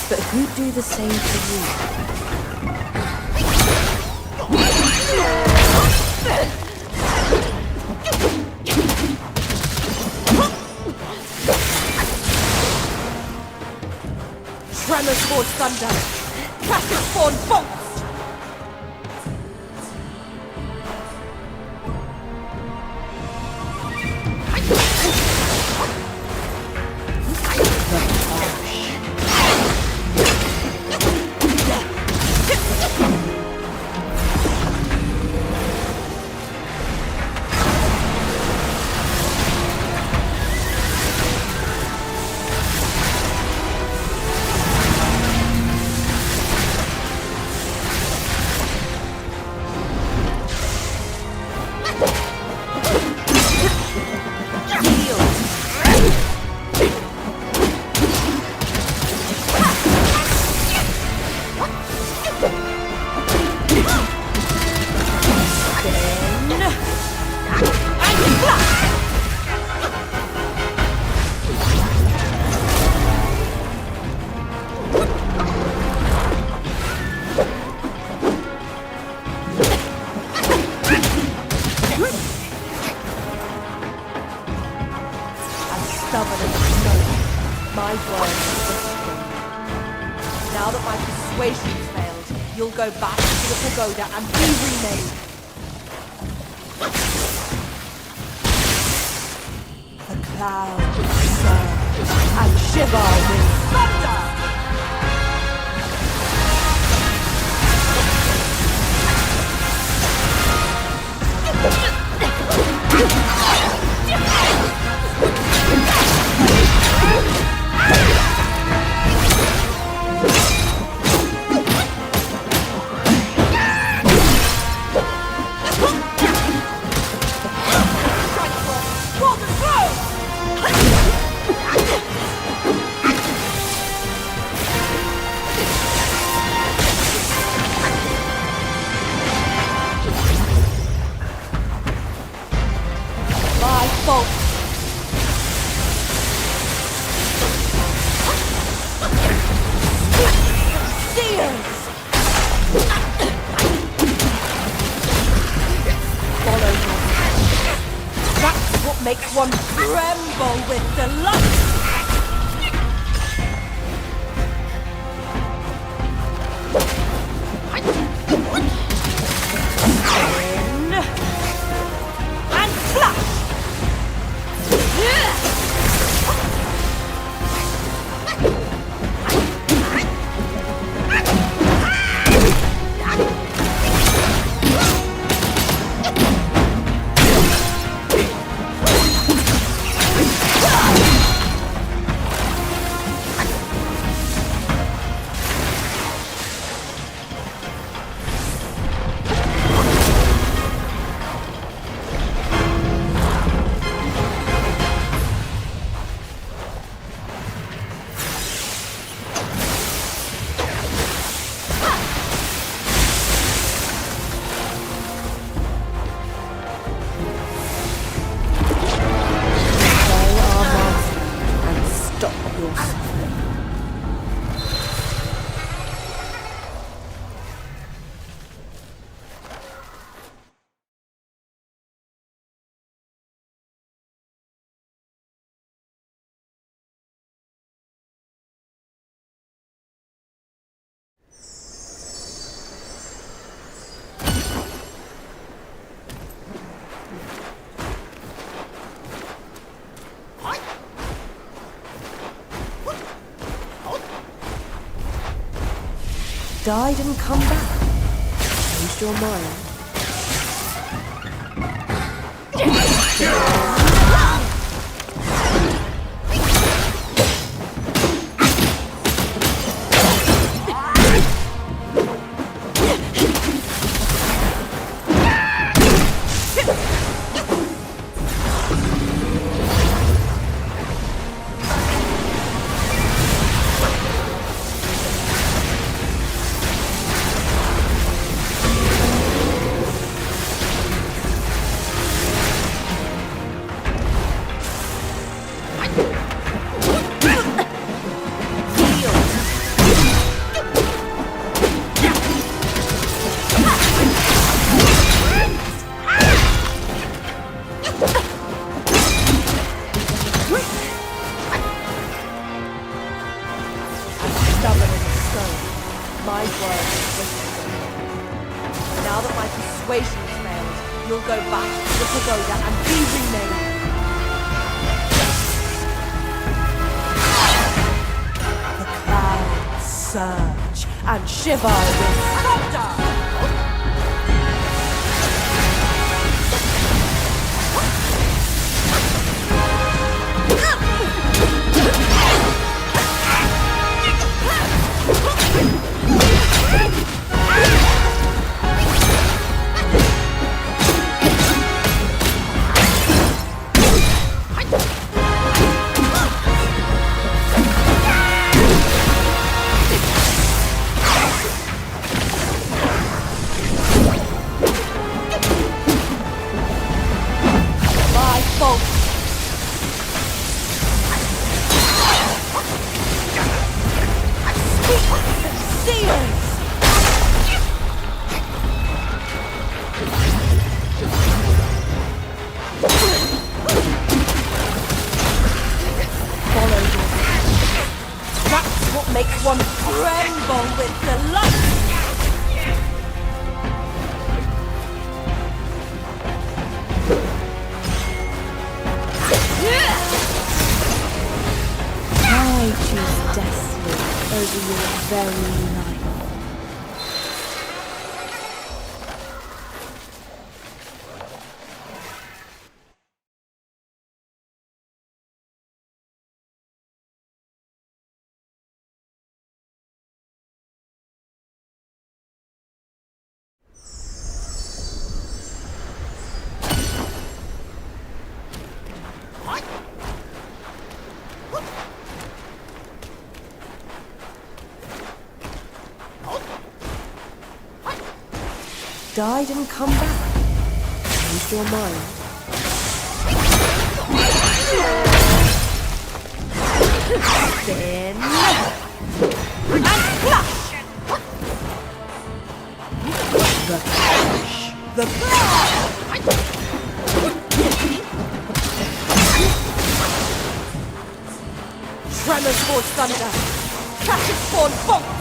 But who'd do the same for you? Tremors forge thunder. Crashes spawn bolts. Stubborn as snow, my word is whispered. Now that my persuasion's failed, you'll go back to the pagoda and be remade. The clouds surge and shiver with thunder! My fault. Seers! Follow me. That's what makes one tremble with delight! In and flash! Died and come back. Changed your mind. go back to the pagoda and be remade. The clouds surge and shiver with thunder. Makes one tremble with delight. I choose destiny over your very life. Died and come back. Changed your mind. Then and flush. The flash. The flash. Tremors for thunder. Crashes for bolts.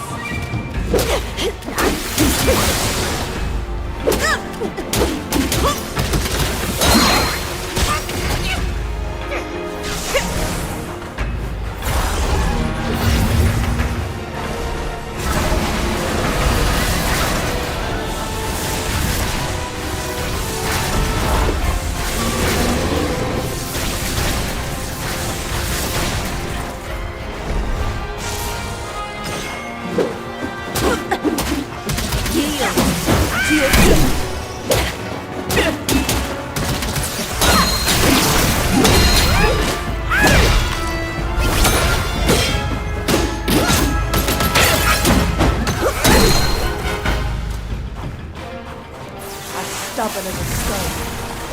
Stubborn as a stone,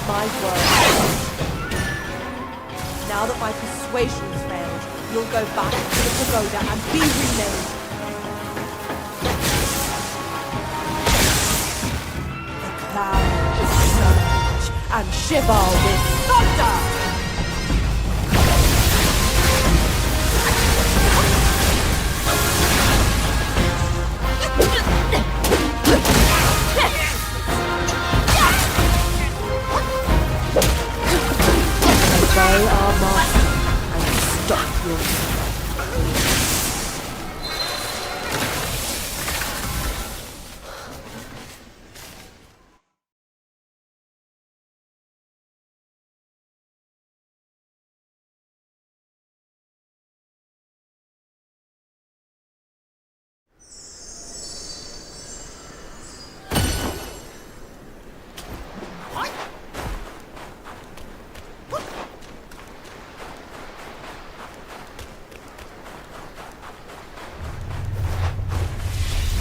my word. Now that my persuasion's failed, you'll go back to the pagoda and be remade. The clouds surge and shiver with thunder. Obey our master and stop your suffering.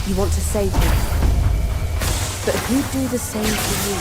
You want to save him, but who'd do the same for you?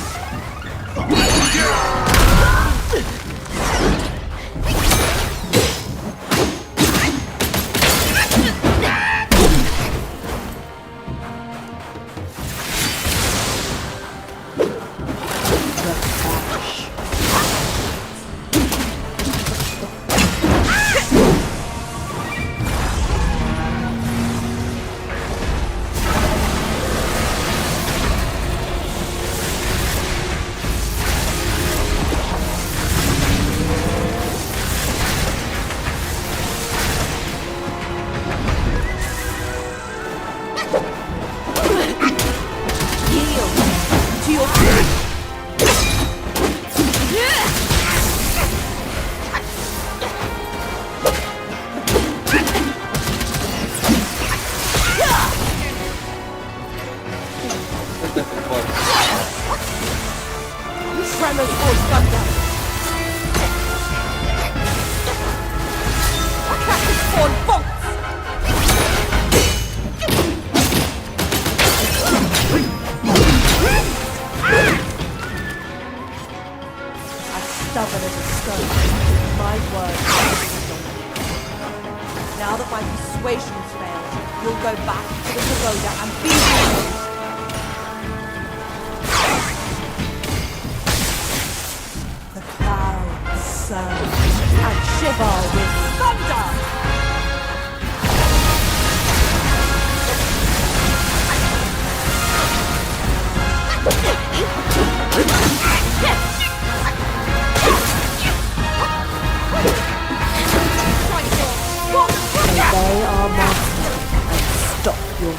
my word. Now that my persuasion's failed, you'll go back to the pagoda and be healed. The clouds surge and shiver with thunder. They are master and stop your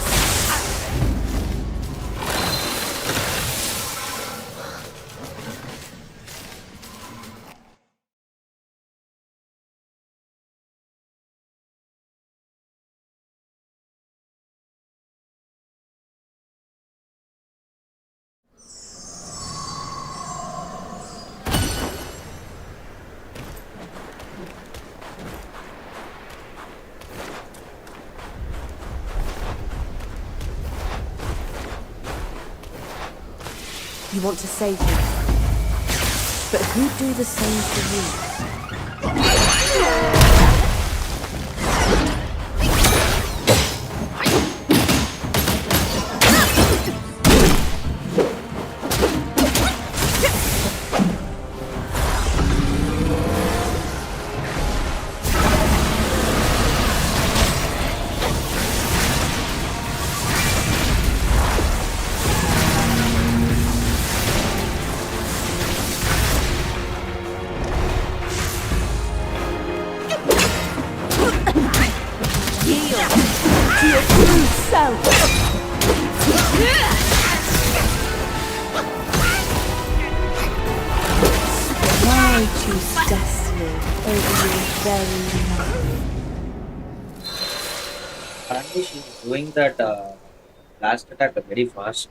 You want to save me, but who'd do the same for you? Why choose destiny over your very life? Apparently, she's doing that blast attack very fast.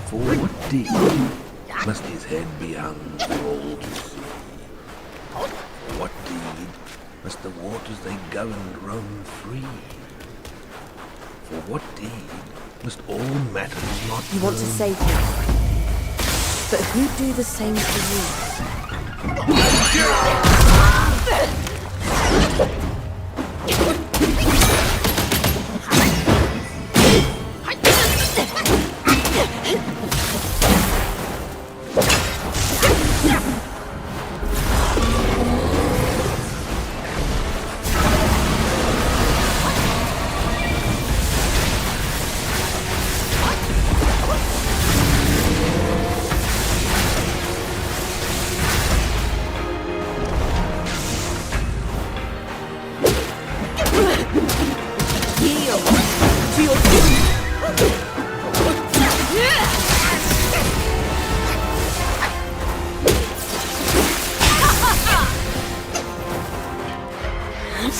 For what deed must his head be hung for all to see? For what deed must the waters they governed run free? For what deed must all matters not You want to known save me, but who'd do the same for you?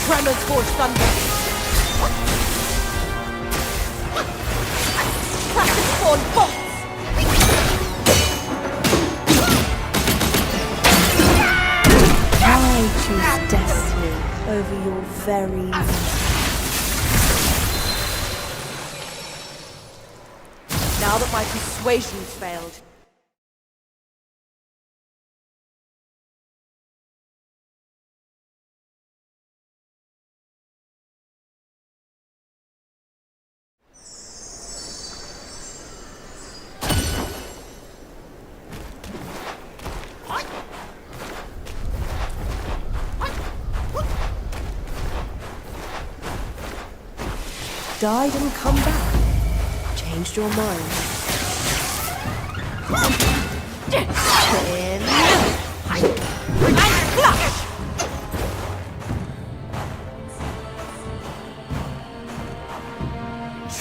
Tremors forge thunder. Classic spawn bolts. I choose destiny over your very life. Now that my persuasion's failed, died and come back. Changed your mind. And flush!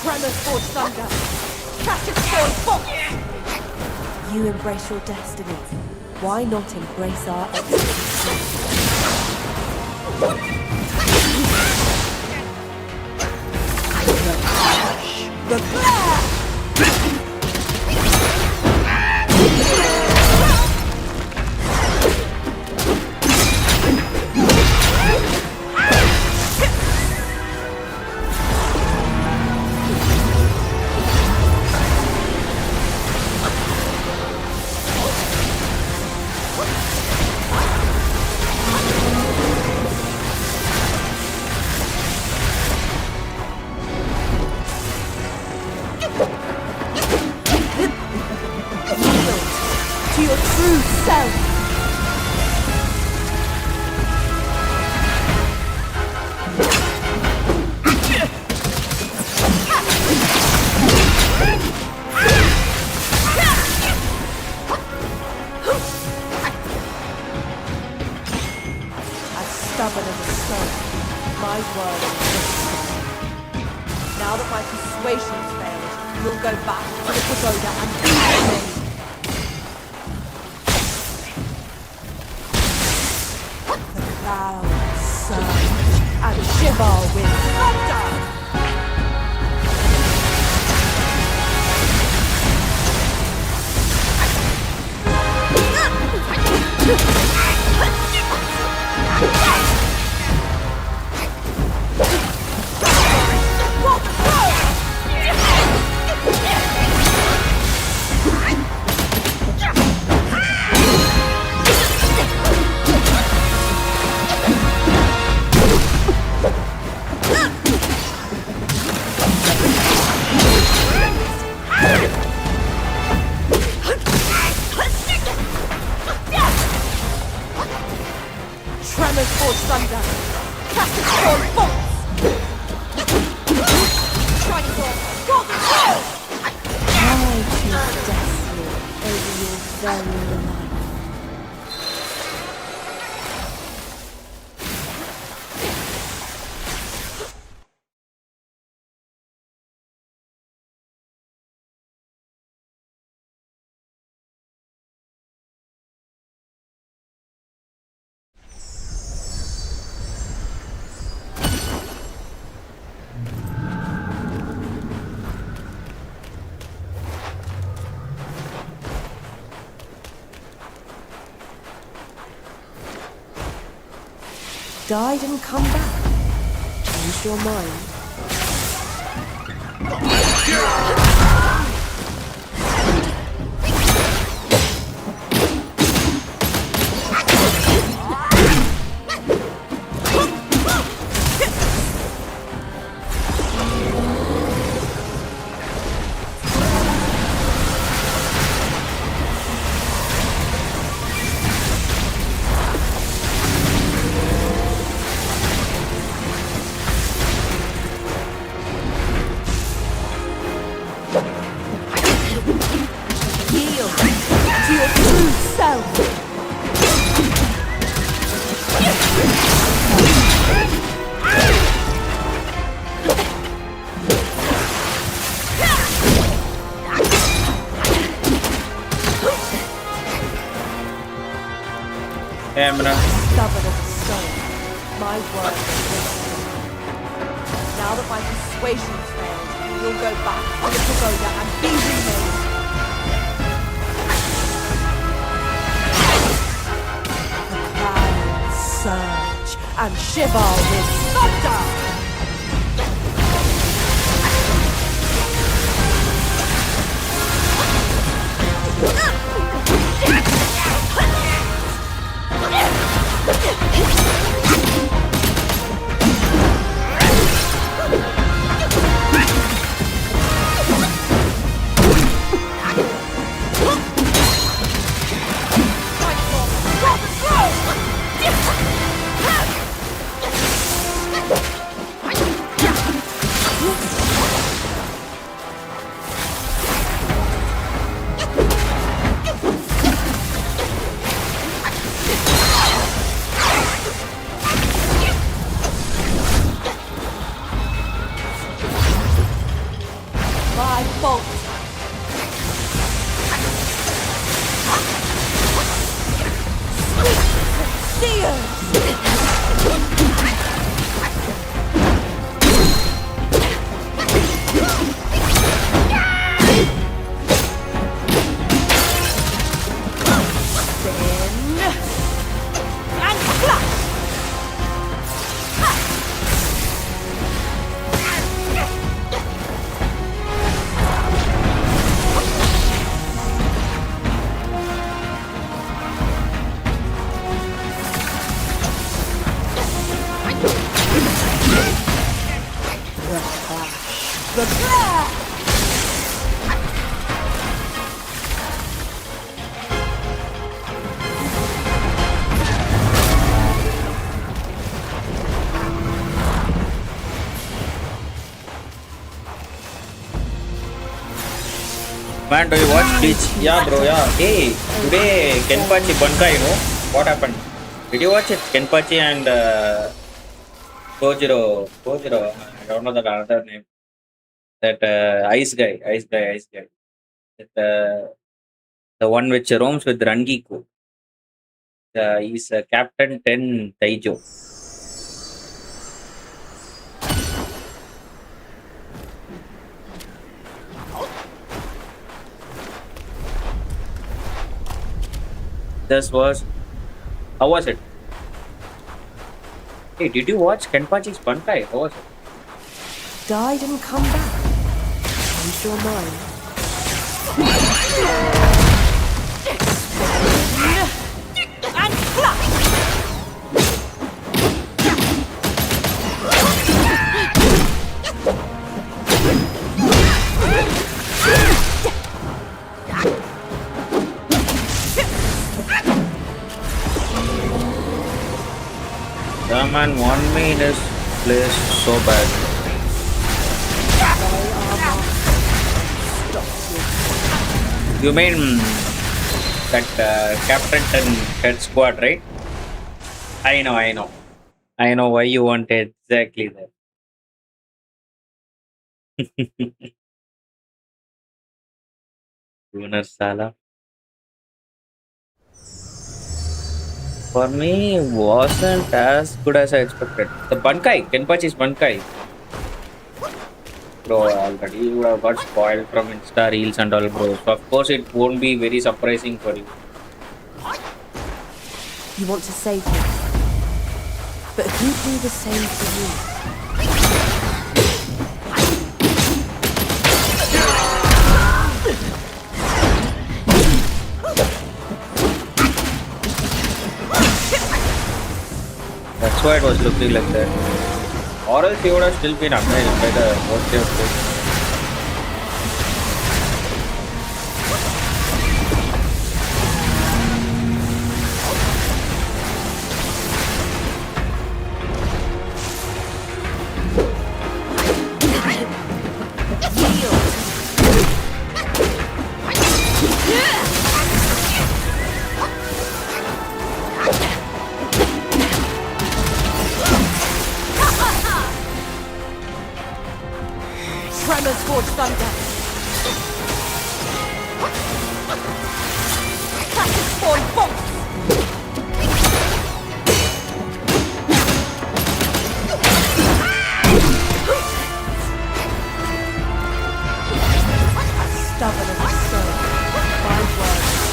Tremors forge thunder. Classic spawn bolt. You embrace your destiny. Why not embrace our ecstasy? The glare! true self. As stubborn as a stone, my word is whispered. Now that my persuasion's failed, you'll go back to the pagoda and be with me. The clouds surge and shiver with thunder. Tremors forge thunder. Cast its storm bolts. Shining dawn. Golden sword. I choose destiny over your very life. Died and come back. Changed your mind. Yield to your true self. Camera. Stubborn as a stone, my word is whispered. Now that my persuasion's failed, you'll go back to the pagoda and be remade. The clouds surge and shiver with thunder. Man, do you watch Bleach? Yeah, bro. Yeah. Hey, today Kenpachi Bankai. You know what happened? Did you watch it? Kenpachi and Kojiro. Kojiro. I don't know the other name. That ice guy. Ice guy. Ice guy. That, the one which roams with Rangiku. He's Captain Ten Taijo. This was. How was it? Hey, did you watch Kenpachi's Bankai? How was it? Died and come back. Change your mind. And fly! The man won me in his place so bad. You mean that Captain Ten Head Squad, right? I know, I know. I know why you want it exactly that. Lunar Sala. For me, wasn't as good as I expected. The Bankai, Kenpachi's Bankai. Bro, already you have got spoiled from Insta Reels and all, bro. So, of course, it won't be very surprising for you. You want to save him. But who'd do the same for you? That's why it was looking like that. Or else he would have still been amazed by the first day of this. Tremors forge thunder. Classic spawn bolt. Stubborn as a stone. My word is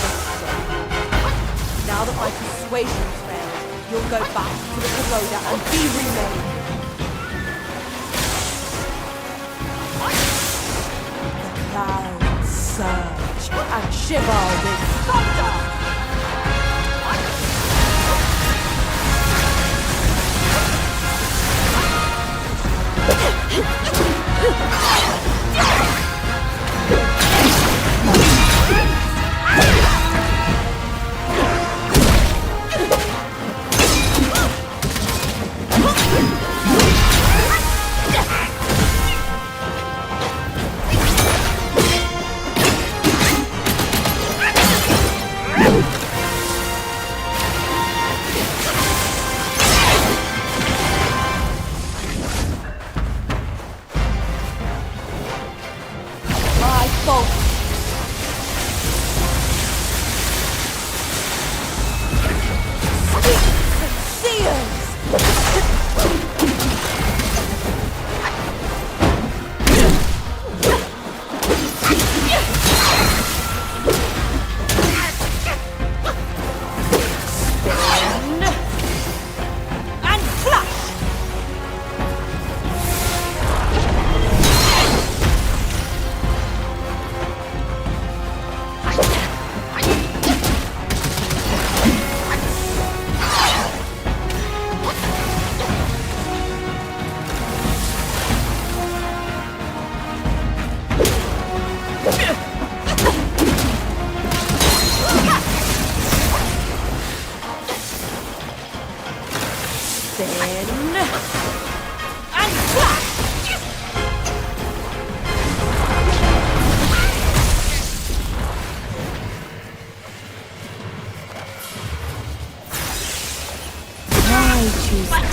Now that my persuasion's failed, you'll go back to the pagoda and be remade. Clouds surge and shiver with thunder.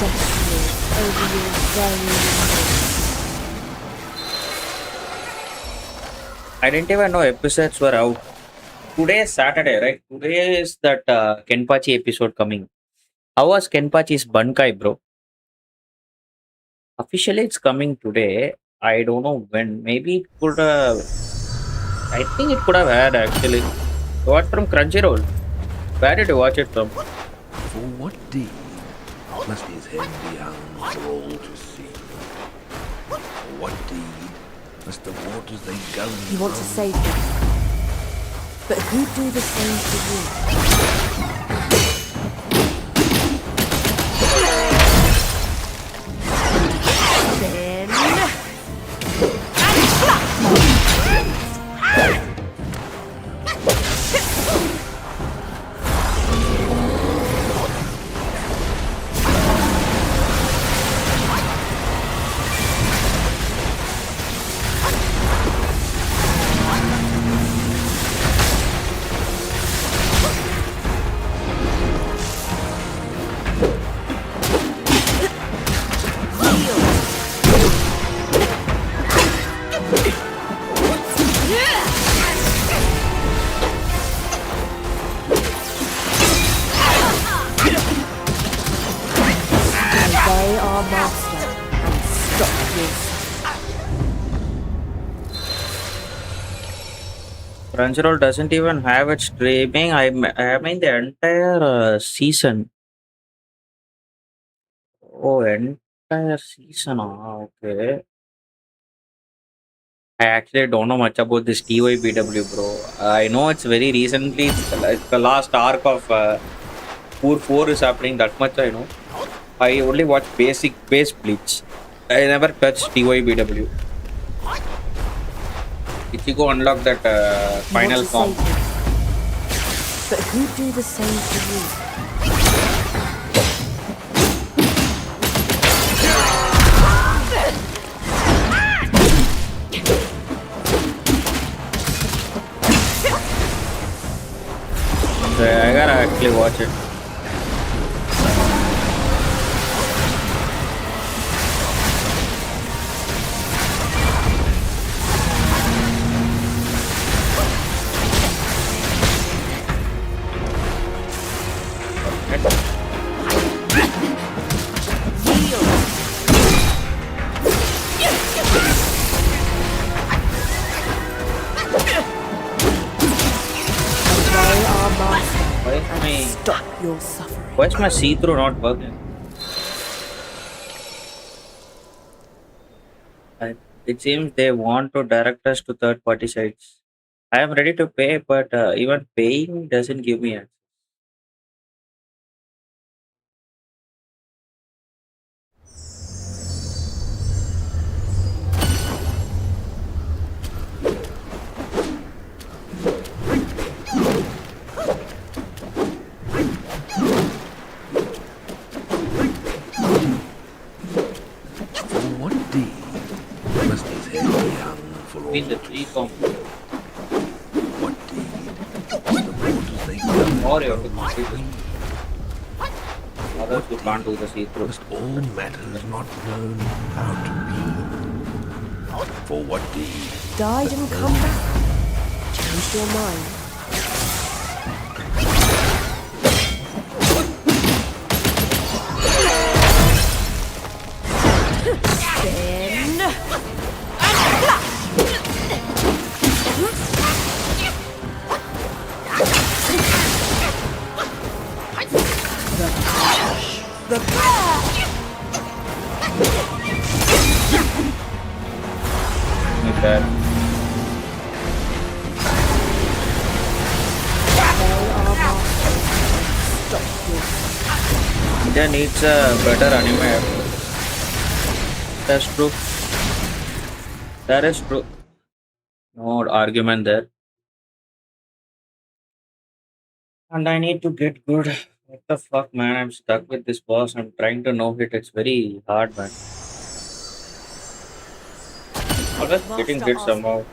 destiny over your very life. I didn't even know episodes were out. Today is Saturday, right? Today is that Kenpachi episode coming. How was Kenpachi's Bankai, bro? Officially, it's coming today. I don't know when. Maybe it could. I think it could have had actually. What from Crunchyroll? Where did you watch it from? For what deed must his head be hung for all to see? For what deed must the waters they govern You want to run save them, but who'd do the same for you? Obey our master and stop your Crunchyroll doesn't even have it streaming. I mean the entire season. Oh, entire season. Ah, okay. I actually don't know much about this TYBW, bro. I know it's very recently. It's the last arc of Poor 4 is happening. That much I know. I only watch base Bleach. I never touched TYBW. Ichigo unlocked that You final want to form. save them, but who'd do the same for you? So I gotta actually watch it. Obey our master Why is and my stop your suffering. why is my see-through not working? It seems they want to direct us to third-party sites. I am ready to pay, but even paying doesn't give me access. For what deed must his head be hung for all Between the to three see? com What deed must the waters they govern or you have to run complete free? it. Others you can't do the see-through. Must all matters not known how to be? For what deed? Died and come back. Changed your mind. Like that. India needs a better anime. That's true. That is true. No argument there. And I need to get good. What the fuck, man? I'm stuck with this boss. I'm trying to know it. It's very hard, man. Always getting hit somehow.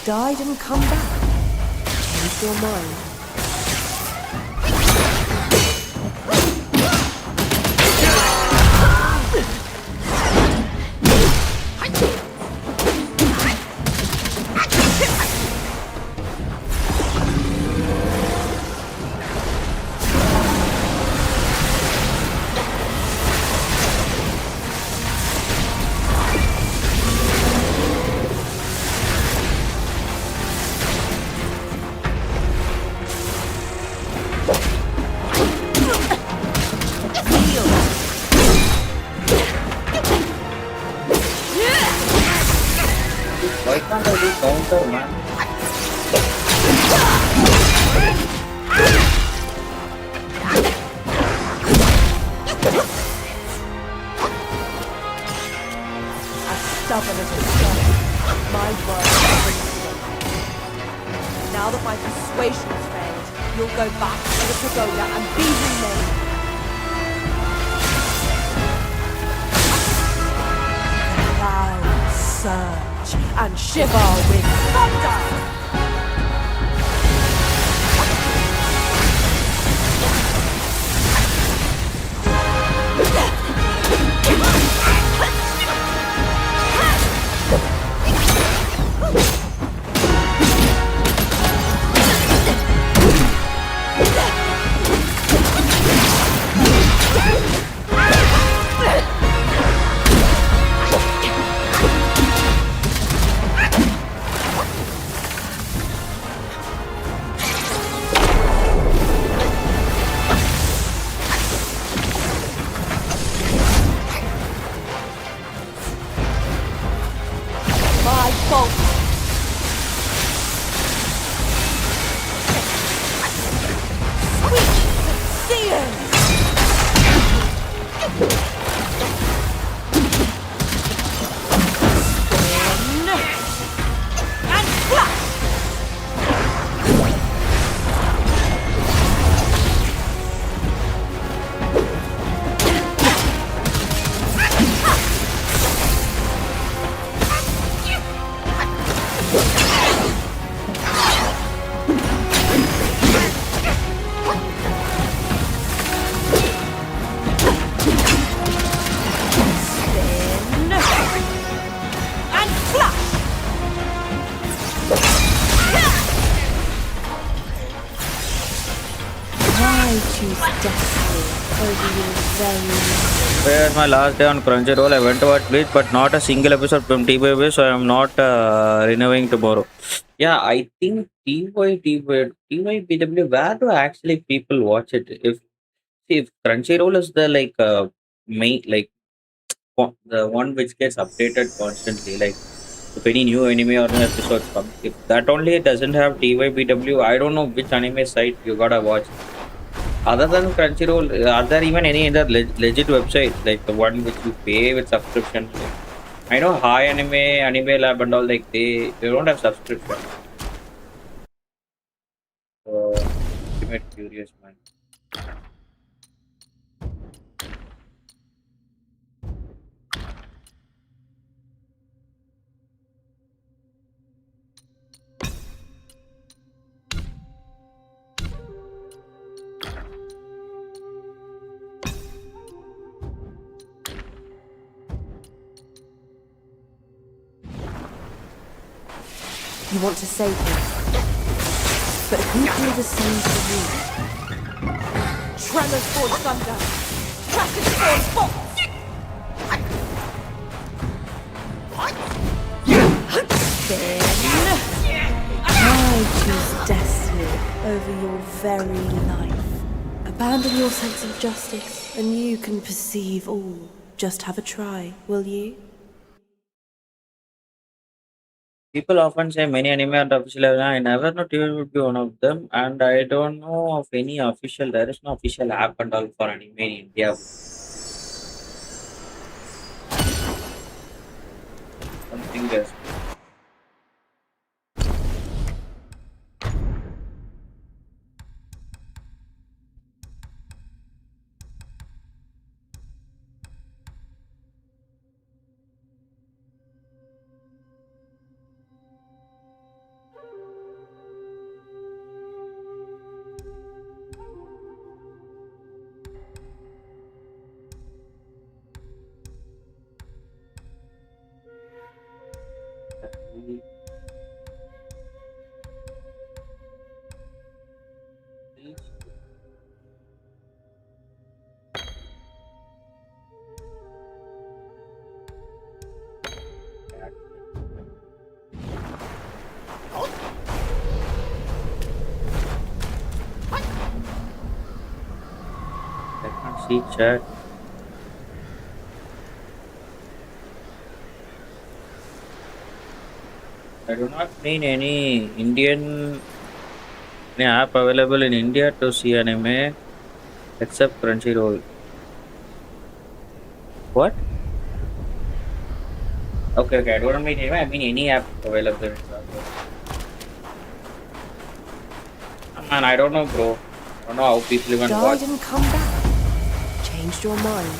died and come back. Changed your mind. Why can't I do counter, man? As stubborn as a stone, my word is now that my persuasion's failed, you'll go back to the pagoda and be remade. Clouds surge and shiver with thunder. My fault. Sweet seeing. Spin and flash. Spin and flash. I choose destiny over your very life. Where's my last day on Crunchyroll? I went to watch Bleach, but not a single episode from TYB, so I am not renewing tomorrow. Yeah, I think TYBW, where do actually people watch it? If Crunchyroll is the like main like the one which gets updated constantly, like if any new anime or new episodes come, if that only doesn't have TYBW, I don't know which anime site you gotta watch. Other than Crunchyroll, are there even any other legit website like the one which you pay with subscription? Like, I know Hi Anime, Anime Lab, and all, like they don't have subscription. So ultimate curious, man. You want to save him, but who do the same for you? Tremors for thunder, crashes for bolts. Spin. I choose destiny over your very life. Abandon your sense of justice, and you can perceive all. Just have a try, will you? People often say many anime are official. I never know TV would be one of them, and I don't know of any official. There is no official app and all for anime in India. Something else. I can't see chat. I do not mean any app available in India to see anime except Crunchyroll. What? Okay, okay. I don't mean anime. I mean any app available in India. Man, I don't know, bro. I don't know how people even watch. Died and come back. Changed your mind.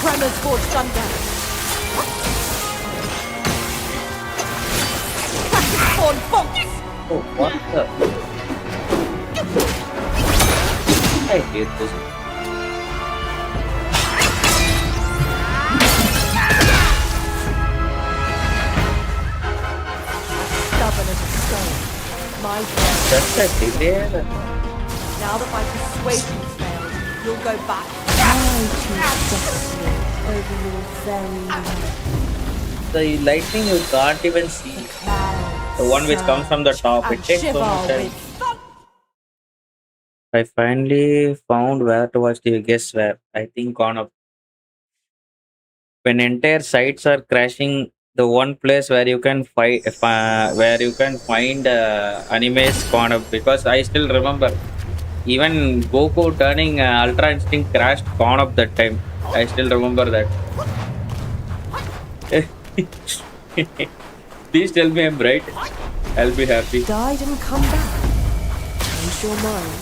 Tremors for sundown. On bolts. Oh, what the? I hate this. Stubborn as a stone. My friend. That's a delay. Now that my persuasion's failed, you'll go back. I choose destiny over your very life. The lightning you can't even see. The one which comes from the top. It takes so much time. I finally found where to watch the guess where. I think on a when entire sites are crashing, the one place where you can find animes spawn up, because I still remember even Goku turning Ultra Instinct crashed spawn up that time. I still remember that. Please tell me I'm right. I'll be happy. Died and come back. Change your mind.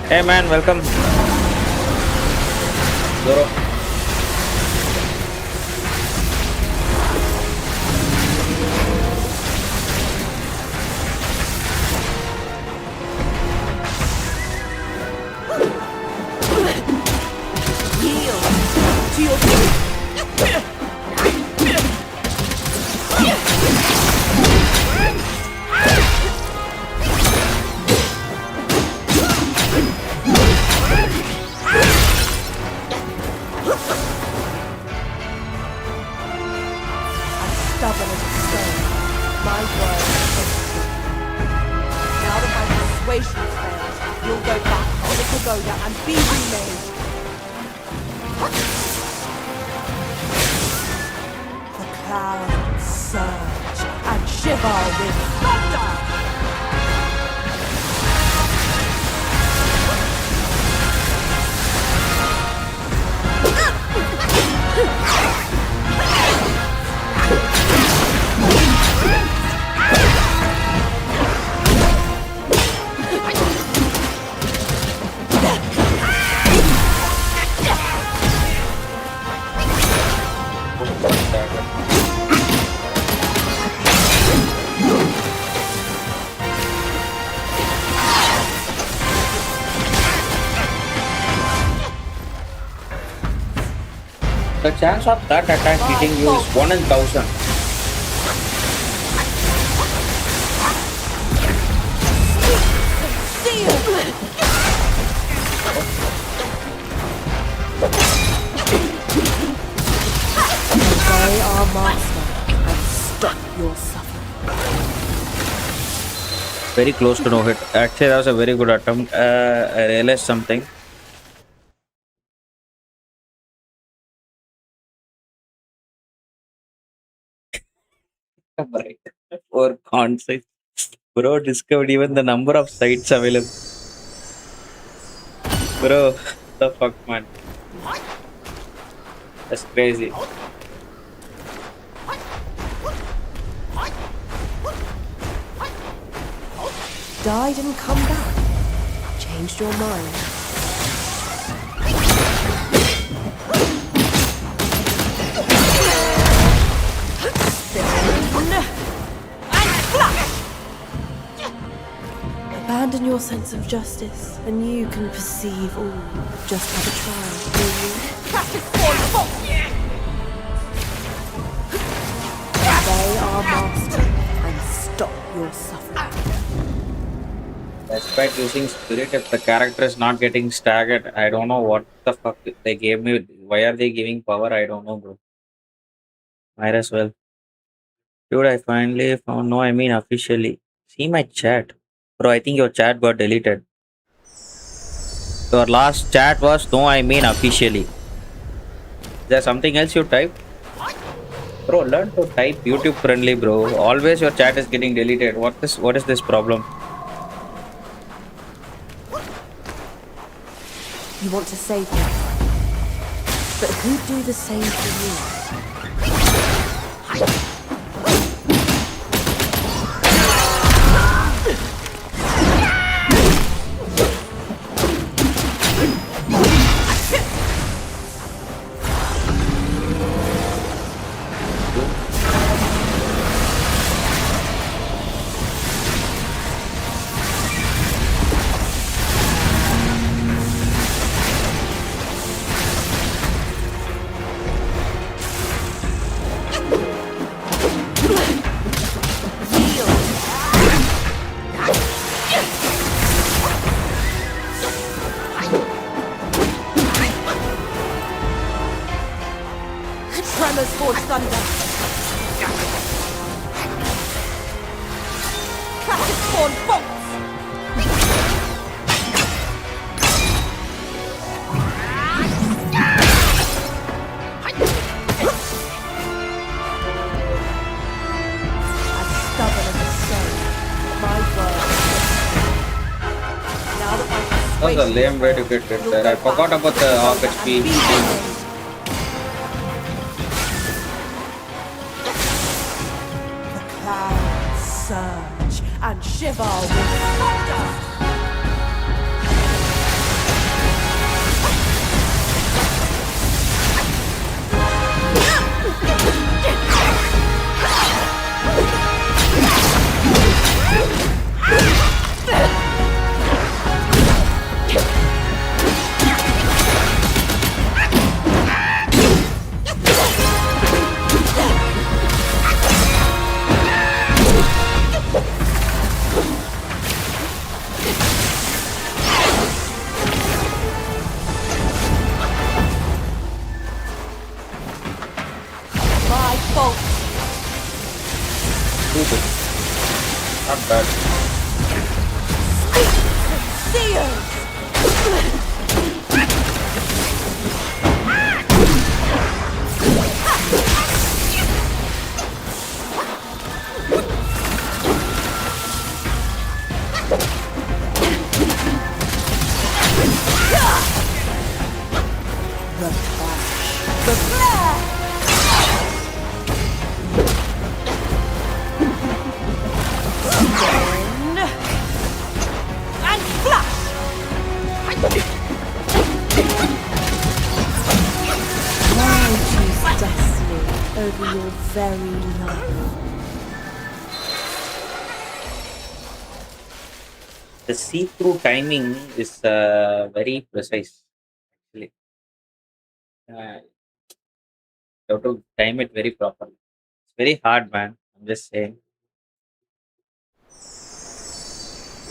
Hey man, welcome. Zoro. Yield to your stubborn as a stone. My word is now that my persuasion fails, you'll go back to the pagoda and be remade. The clouds surge and shiver with thunder. The chance of that attack hitting you is 1 in 1000. Obey our master and stop your suffering. Very close to no hit. Actually, that was a very good attempt. I realized something. Right. For concept. Bro discovered even the number of sites available. Bro, the fuck, man. That's crazy. Died and come back. Changed your mind. Abandon your sense of justice, and you can perceive all. Just have a try, will you? Obey our master and stop your suffering. Despite using spirit, if the character is not getting staggered, I don't know what the fuck they gave me. Why are they giving power? I don't know, bro. Might as well. Dude, I finally found. No, I mean officially. See my chat. Bro, I think your chat got deleted. Your last chat was no, I mean officially. Is there something else you typed? Bro, learn to type YouTube friendly, bro. Always your chat is getting deleted. What is this problem? You want to save me, but who'd do the same for you? Tremors forge thunder. Crashes spawn bolts. As stubborn as a stone, my word is now that That was a lame way to get it there. I forgot about the half HP. clouds surge and shiver with thunder. My fault. Not bad. Seers! The flash. The flare! Spin. And flash! Why choose destiny over your very life? The see-through timing is very precise. Actually, you have to time it very properly. It's very hard, man. I'm just saying.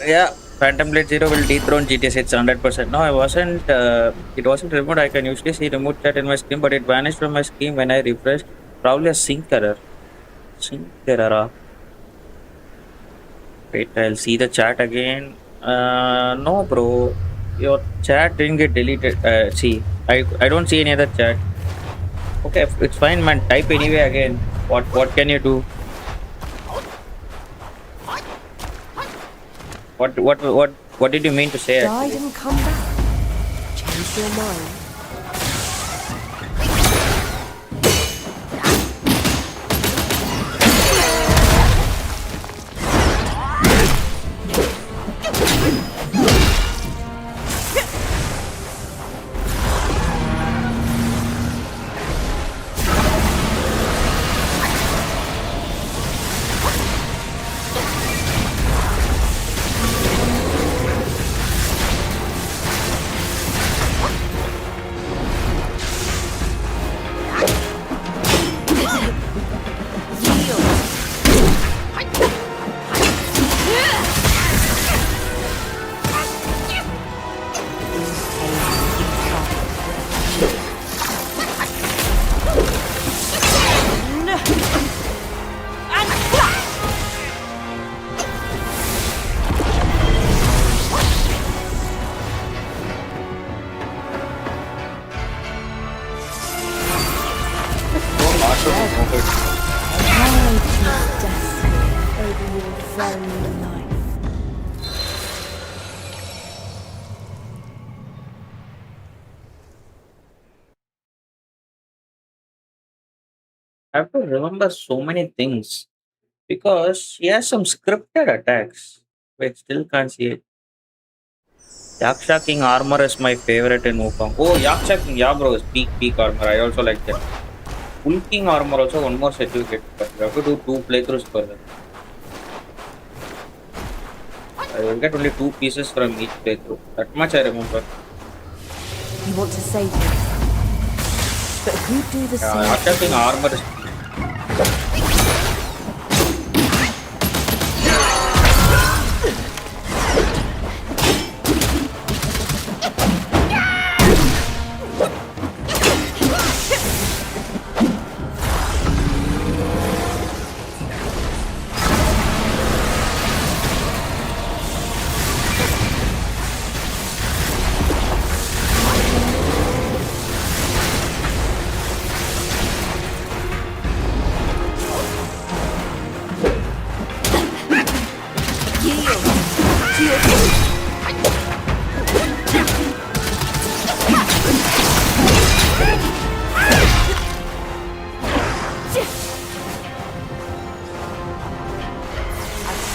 Yeah, Phantom Blade Zero will dethrone GTS. It's 100%. No, I wasn't. It wasn't removed. I can usually see remote chat in my screen, but it vanished from my screen when I refreshed. Probably a sync error. Sync error. Wait, I'll see the chat again. No, bro. Your chat didn't get deleted. See, I don't see any other chat. Okay, it's fine, man. Type anyway again. What can you do? What did you mean to say Died actually? and come back. Changed your mind. I choose destiny over your very life. I have to remember so many things because she has some scripted attacks. Wait, still can't see it. Yaksha King armor is my favorite in Wukong. Oh, Yaksha King, yeah, bro, is peak armor. I also like that. Full King armor also one more set you get, but you have to do 2 playthroughs for that. I will get only 2 pieces from each playthrough. That much I remember. You want to save him, but who do the Yeah, same? Yaksha King armor is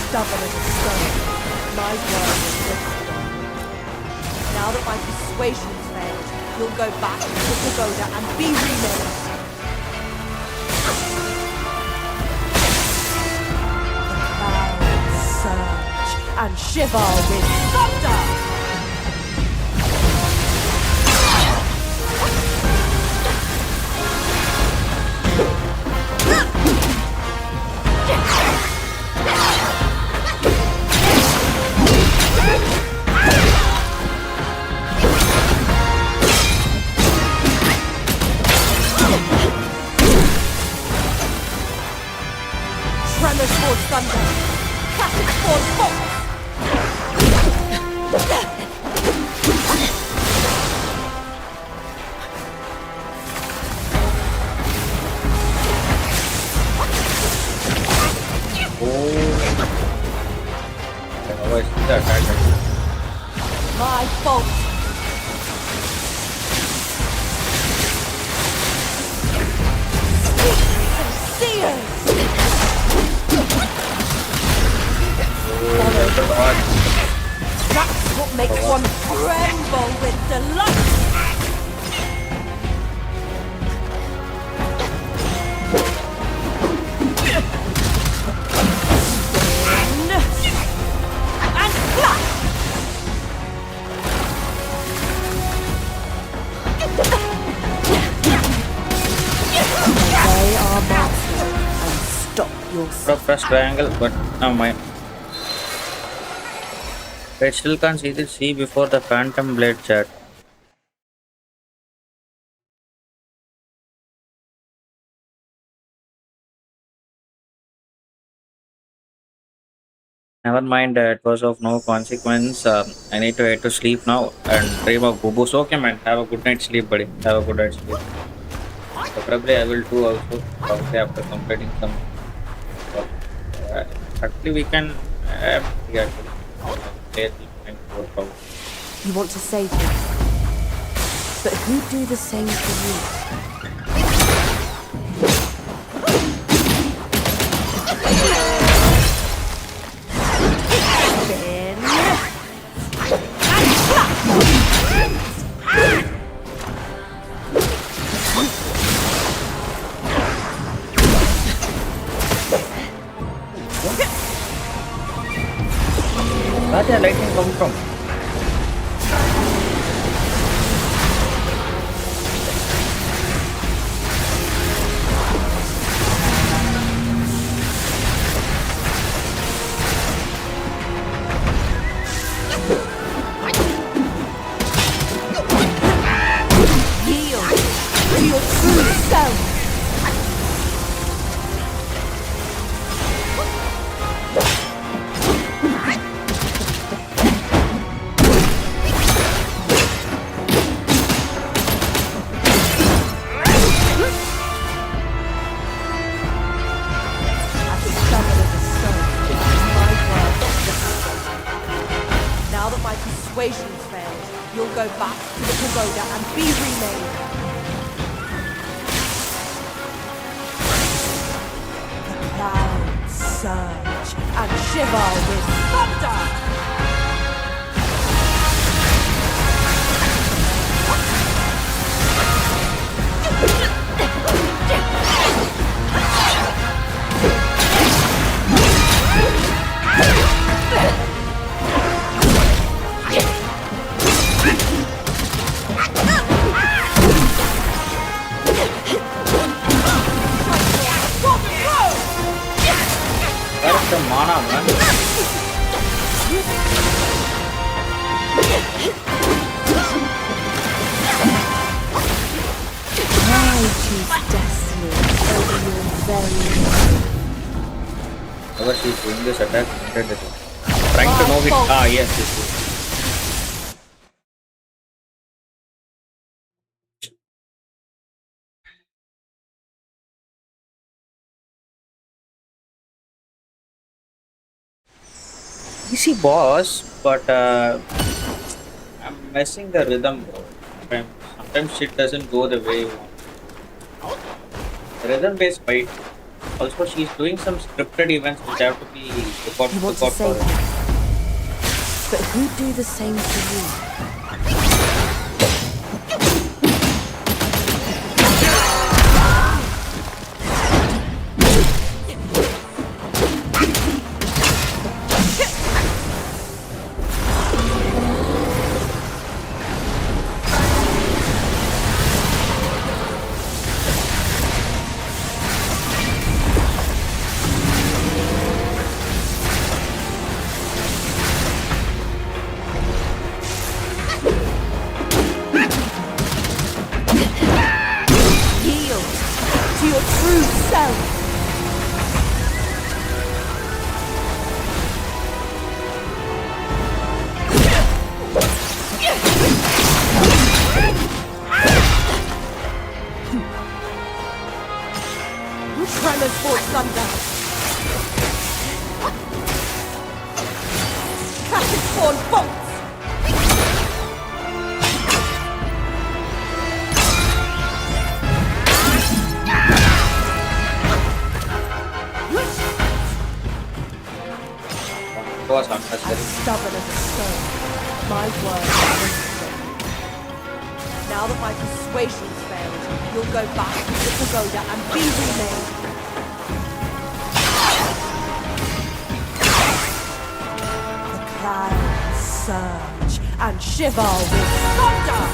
stubborn as a stone. My word is whispered. Now that my persuasion's failed, you'll go back to the pagoda and be remade. The clouds surge and shiver with thunder. Tremors force thunder. Classic force force. always the attack. My fault. Seers! That's what makes one tremble with delight! And flash! They are masters, and stop your Press triangle, but no, my I still can't see the sea before the phantom blade chat. Never mind, it was of no consequence. I need to head to sleep now and dream of boo-boos. Okay, man. Have a good night's sleep, buddy. Have a good night's sleep. Preferably, I will too also. Probably after completing some work. Uh, Actually, we can. Yeah, actually, play till 4 hours. You want to save me, but who'd do the same for you? Where did the lightning come from? Yield to your true self. Now that my persuasion's failed, you'll go back to the pagoda and be remade. The clouds surge and shiver with thunder. Where's the mana, man? I choose destiny over your very life. Whoever she's doing this attack, trying to know it. Ah, yes, yes, yes. Easy boss, but I'm messing the rhythm, bro. Sometimes shit doesn't go the way you want. Rhythm based fight. Also, she's doing some scripted events which have to be You want look to out for. save me, but who'd do the same for you? Yield to your true self. Tremors for thunder. Classic spawn bolts. Was unnecessary. Stubborn as a stone, my word is stone. Now that my persuasion's failed, you'll go back to the pagoda and be remade. The clouds surge and shiver with thunder.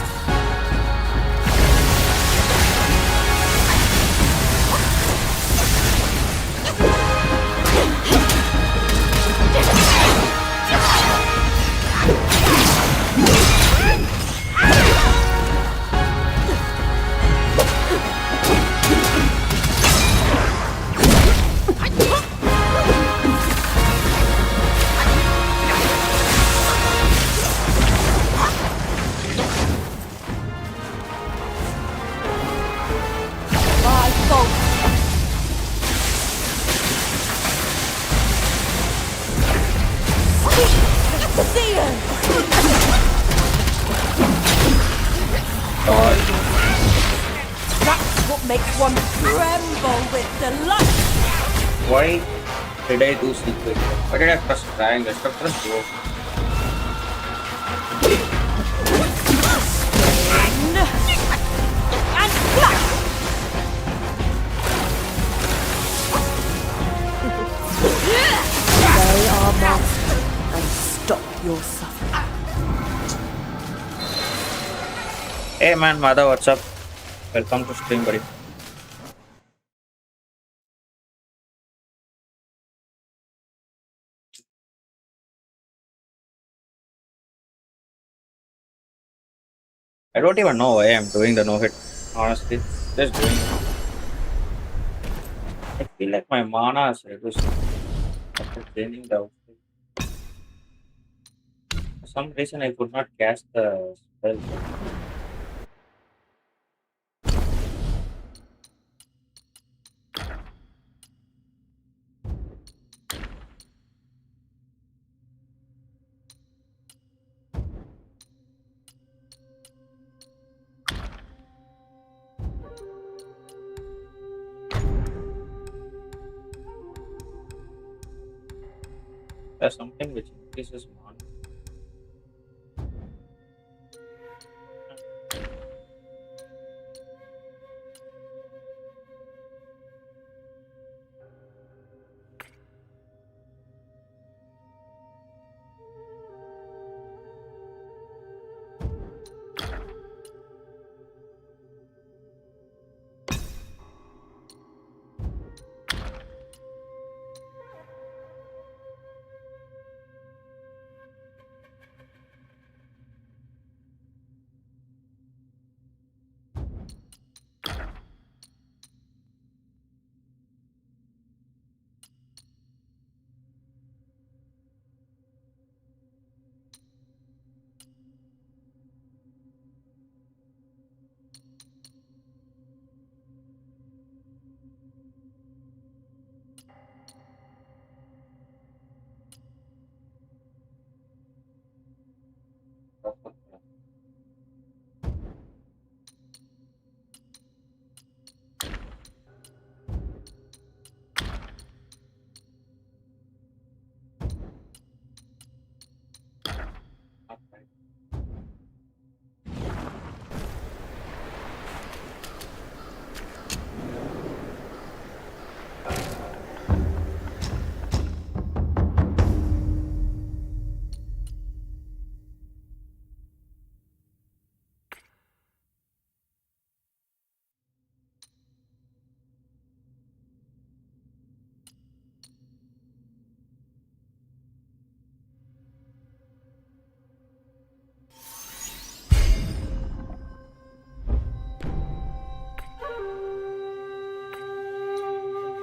makes one tremble with delight. Why did I do secret? Why did I press triangle? I should have pressed O. And flash! They are mastered, and stop your suffering. Hey man, mother, what's up? Welcome to stream, buddy. I don't even know why I'm doing the no hit. Honestly, just doing it. I feel like my mana is reduced after changing the outfit. For some reason, I could not cast the spell. There's something which increases mana.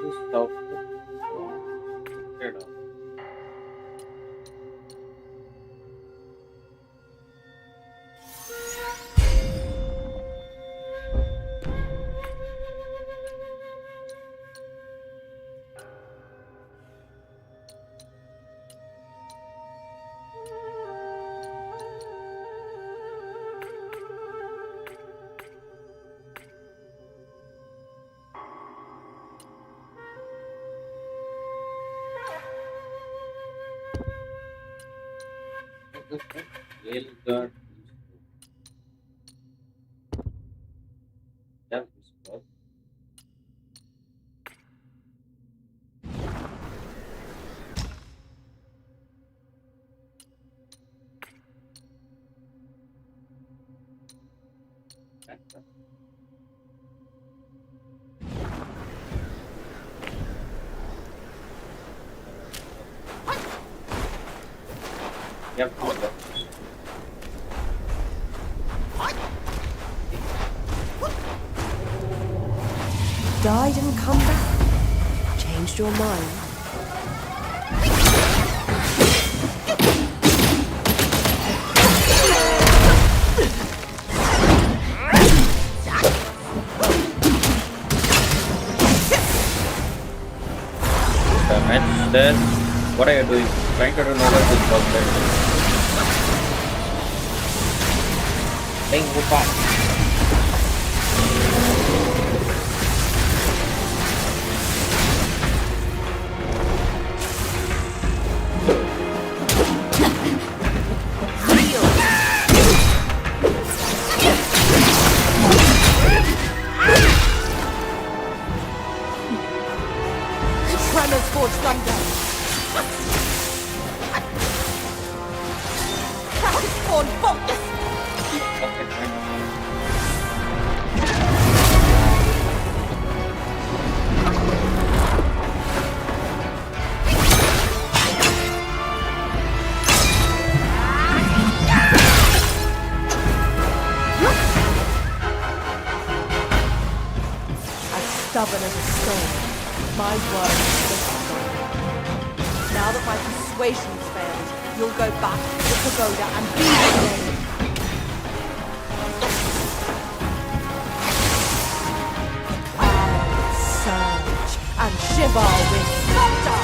This outfit. Get out. Really good. That was good. Yep. Died and come back? Changed your mind? Damage there. What are you doing? Trying to do novel with Soulslike. Playing Wukong. stubborn as a stone. My word is fixed. Now that my persuasion's failed, you'll go back to the pagoda and be the slave. I'll surge and shiver with thunder.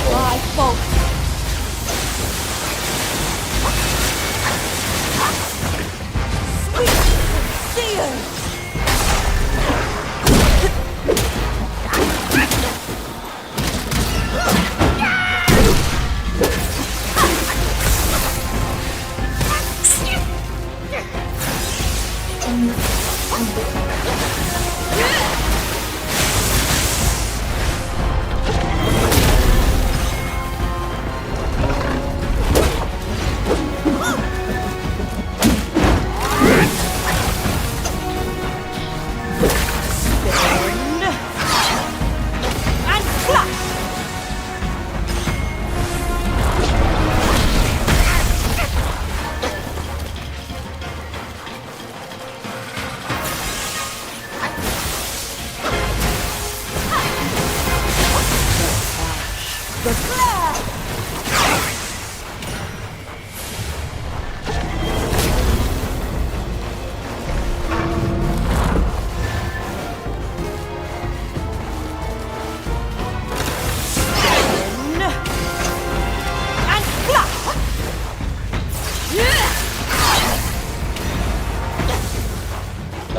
My fault. Sweet seers.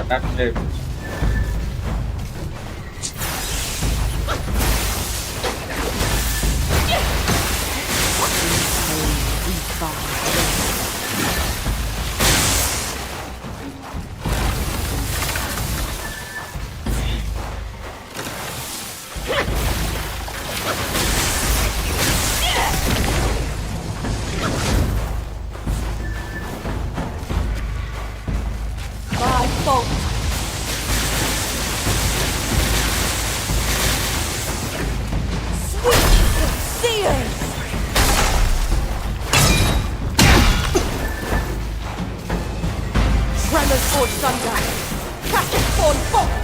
That's it. My fault. Sweet seers. Tremors for thunder. Crashes for bolts.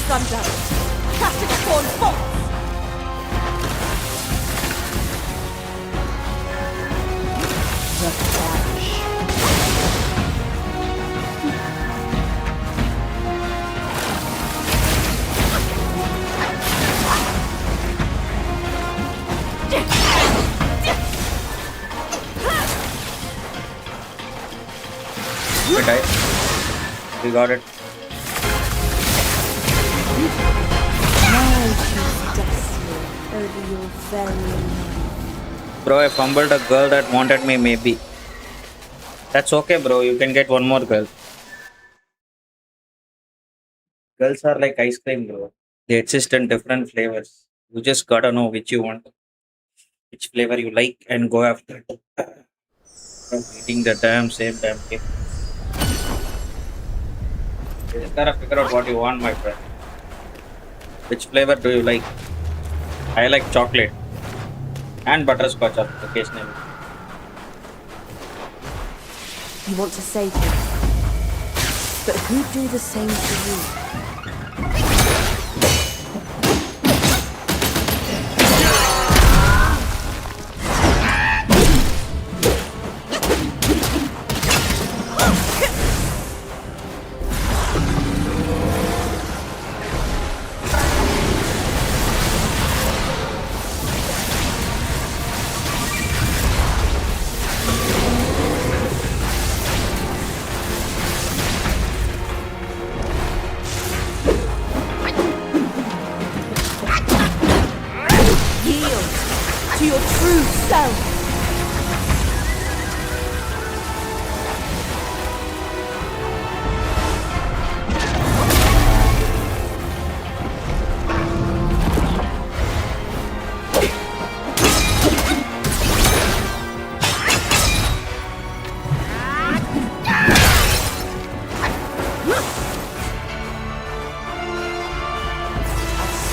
Thunder! Casting spawn bolts! The flash. We got it. Over your very life. Bro, I fumbled a girl that wanted me, maybe. That's okay, bro. You can get one more girl. Girls are like ice cream, bro. They exist in different flavors. You just gotta know which you want, which flavor you like, and go after it. Eating the same damn thing. You just gotta figure out what you want, my friend. Which flavor do you like? I like chocolate and butterscotch occasionally. You want to save him, but who'd do the same for you? into your true self.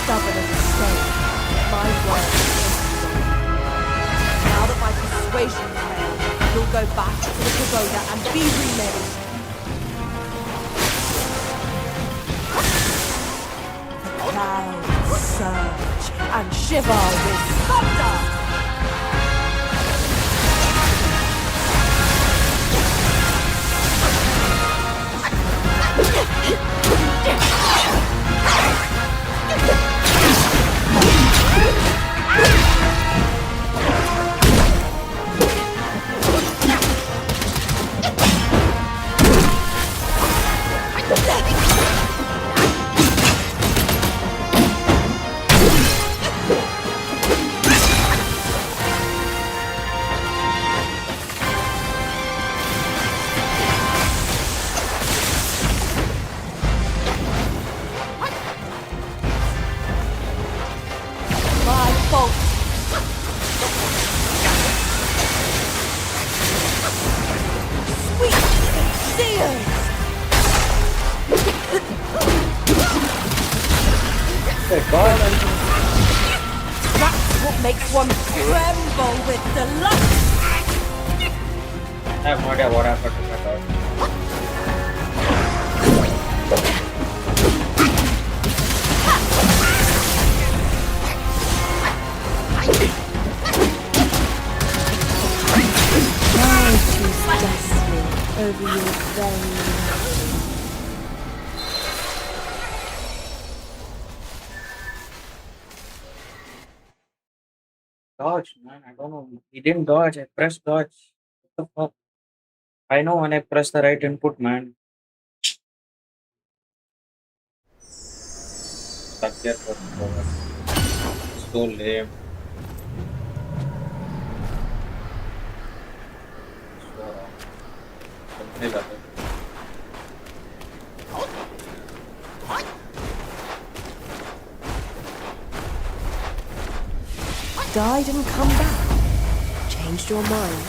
Stubborn as a stone, my word is strong. Now that my persuasion failed, you'll go back to the pagoda and be remade. The clouds surge and shiver with thunder. My fault. Sweet seers. That's what makes one tremble with delight. I have no idea what happened to that dog. I choose destiny over your very life. Dodge, man. I don't know. He didn't dodge. I pressed dodge. What the fuck? I know when I press the right input, man. Stuck there for forever. So lame. So wrong. Something like that. Died and come back. Changed your mind.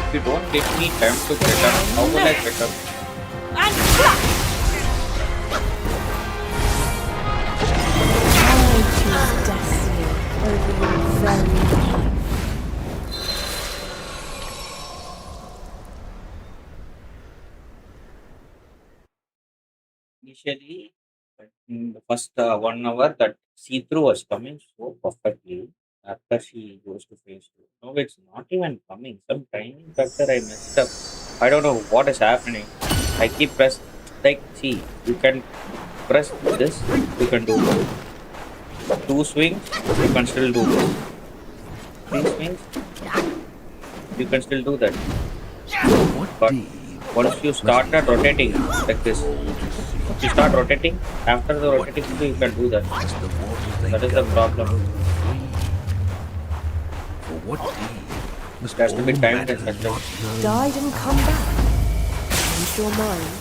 If you don't give me time to get up, how will I get up? And flash! I choose destiny over your very life. Initially, in the first 1 hour, that see-through was coming so perfectly. After she goes to phase two, no, it's not even coming. Some timing factor I messed up. I don't know what is happening. I keep press like see, you can press this, you can do this. Two swings, you can still do this. Three swings, you can still do that. What But deed once you started rotating like this, you start rotating. After the rotating, you can do that. must the waters they That is the govern problem. run free? For what deed must It has to be all timed matters and such. not known? Died and come back. Changed your mind.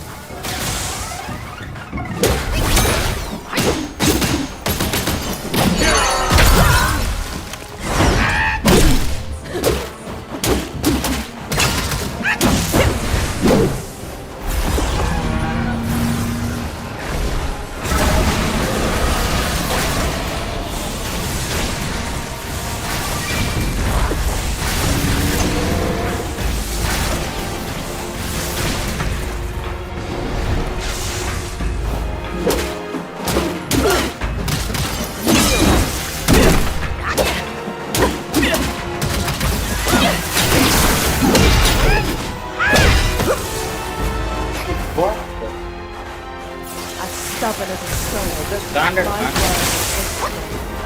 Just standard, My man. world is today.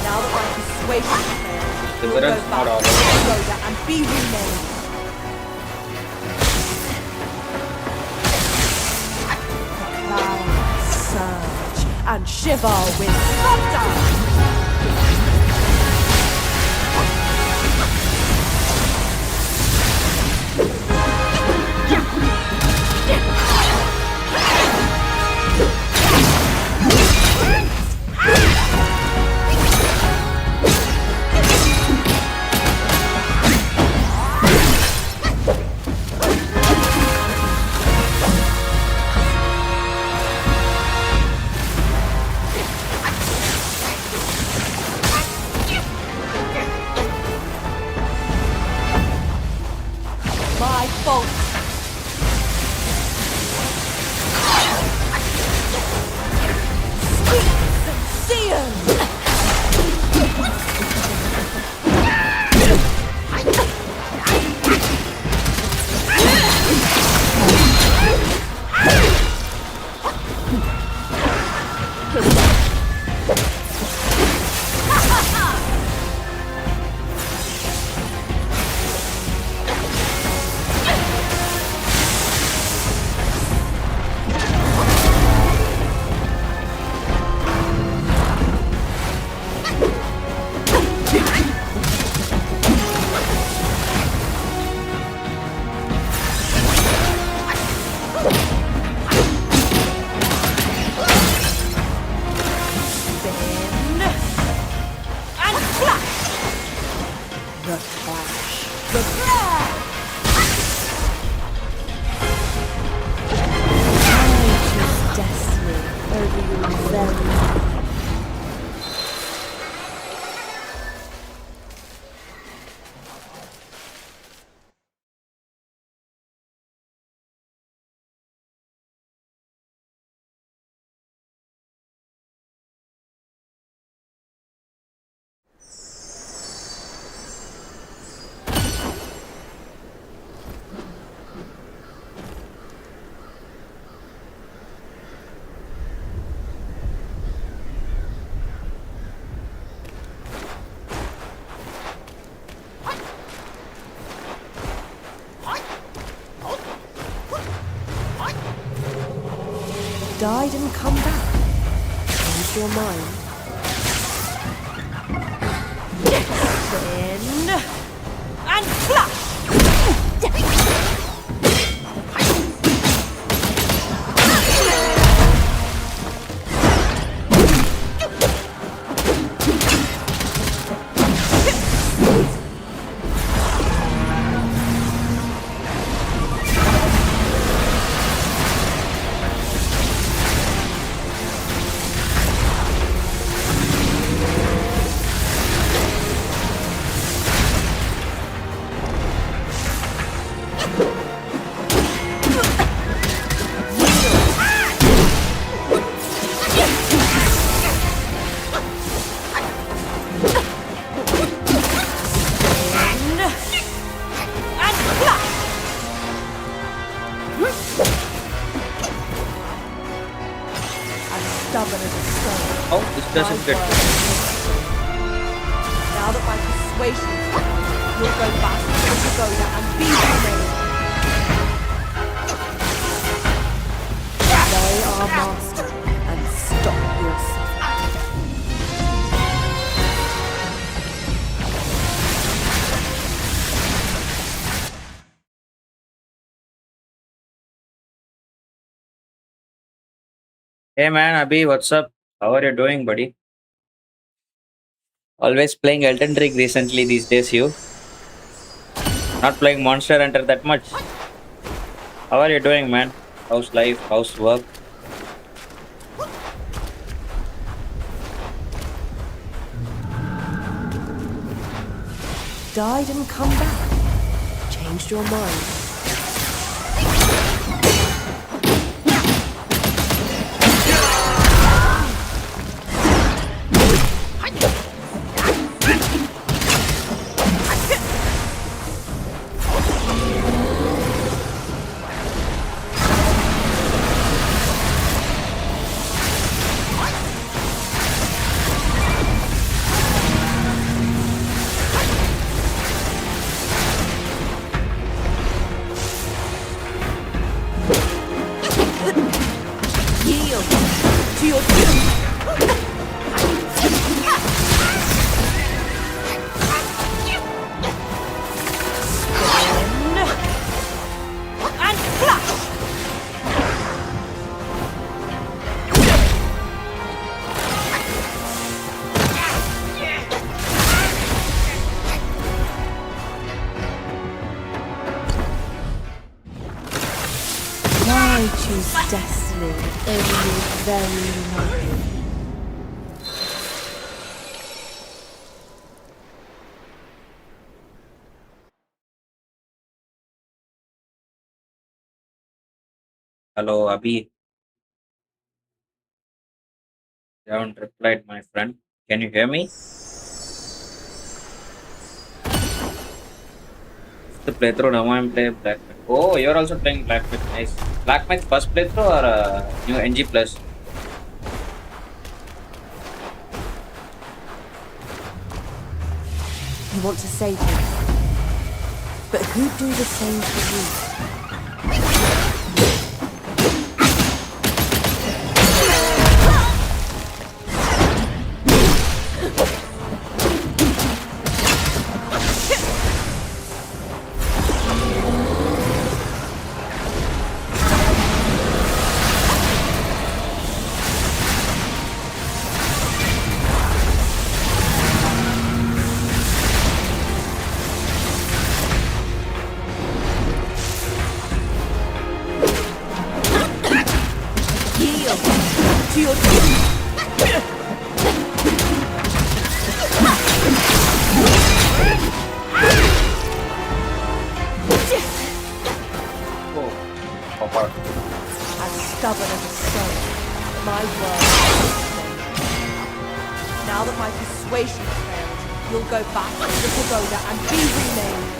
Now that my persuasion has failed, you'll go Deliverance back not to already. Yoda and be remade. Clouds surge and shiver with thunder. My fault. Speak, Sion! Spin and flash. The clash. The flare. I choose destiny over your very life. Died and come back. Change your mind. Spin and flash. Stubborn as a stone. Oh, this doesn't My get. word is stone. Now that my persuasion is failed, you'll go back to Pagoda and be remade. They are master and stop your suffering. Hey man, Abhi, what's up? How are you doing, buddy? Always playing Elden Ring recently these days, you? Not playing Monster Hunter that much. How are you doing, man? How's life? How's work? Died and come back. Changed your mind. choose destiny over your very life. Hello, Abhi. You haven't replied, my friend. Can you hear me? The playthrough, now I'm playing Black Myth. Oh, you're also playing Black Myth. Nice. Black Myth first playthrough or new NG plus? You want to save him, but who'd do the same for you? To your Oh, Papa. as stubborn as a stone, my word. Now that my persuasion failed, you'll go back to the pagoda and be renamed.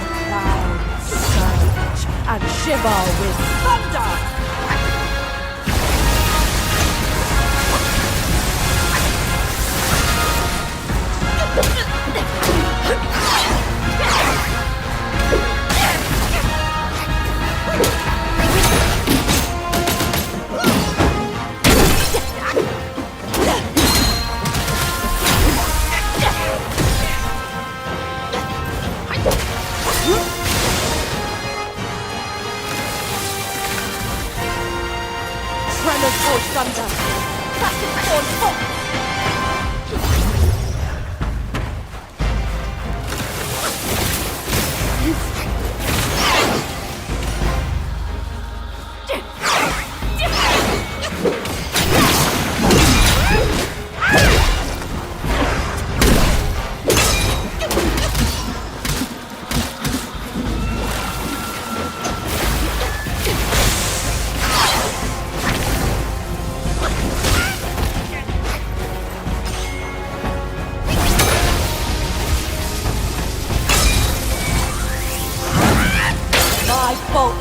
The clouds surge and shiver with thunder. Tremors for thunder, crashing for foot. My bolt.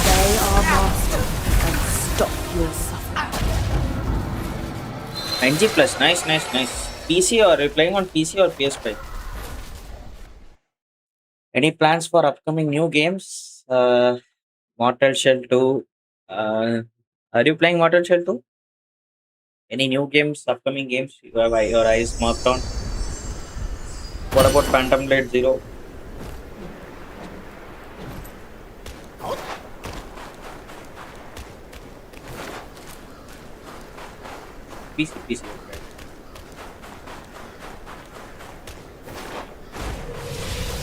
They are master and stop your suffering. NG plus. Nice, nice, nice. PC or are you playing on PC or PS5? Any plans for upcoming new games? Mortal Shell 2. Are you playing Mortal Shell 2? Any new games, upcoming games you have your eyes marked on? What about Phantom Blade Zero? PC, PC. Okay.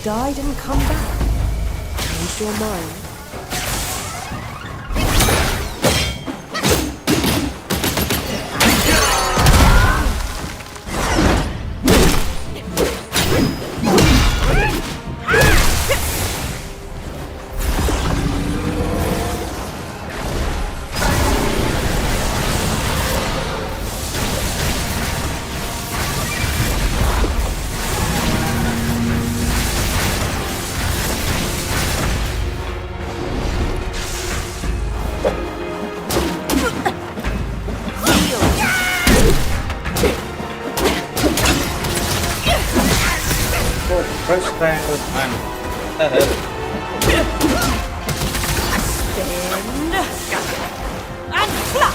Died and come back. Changed your mind. Oh, first triangle, man. What the hell? Spin. And clap!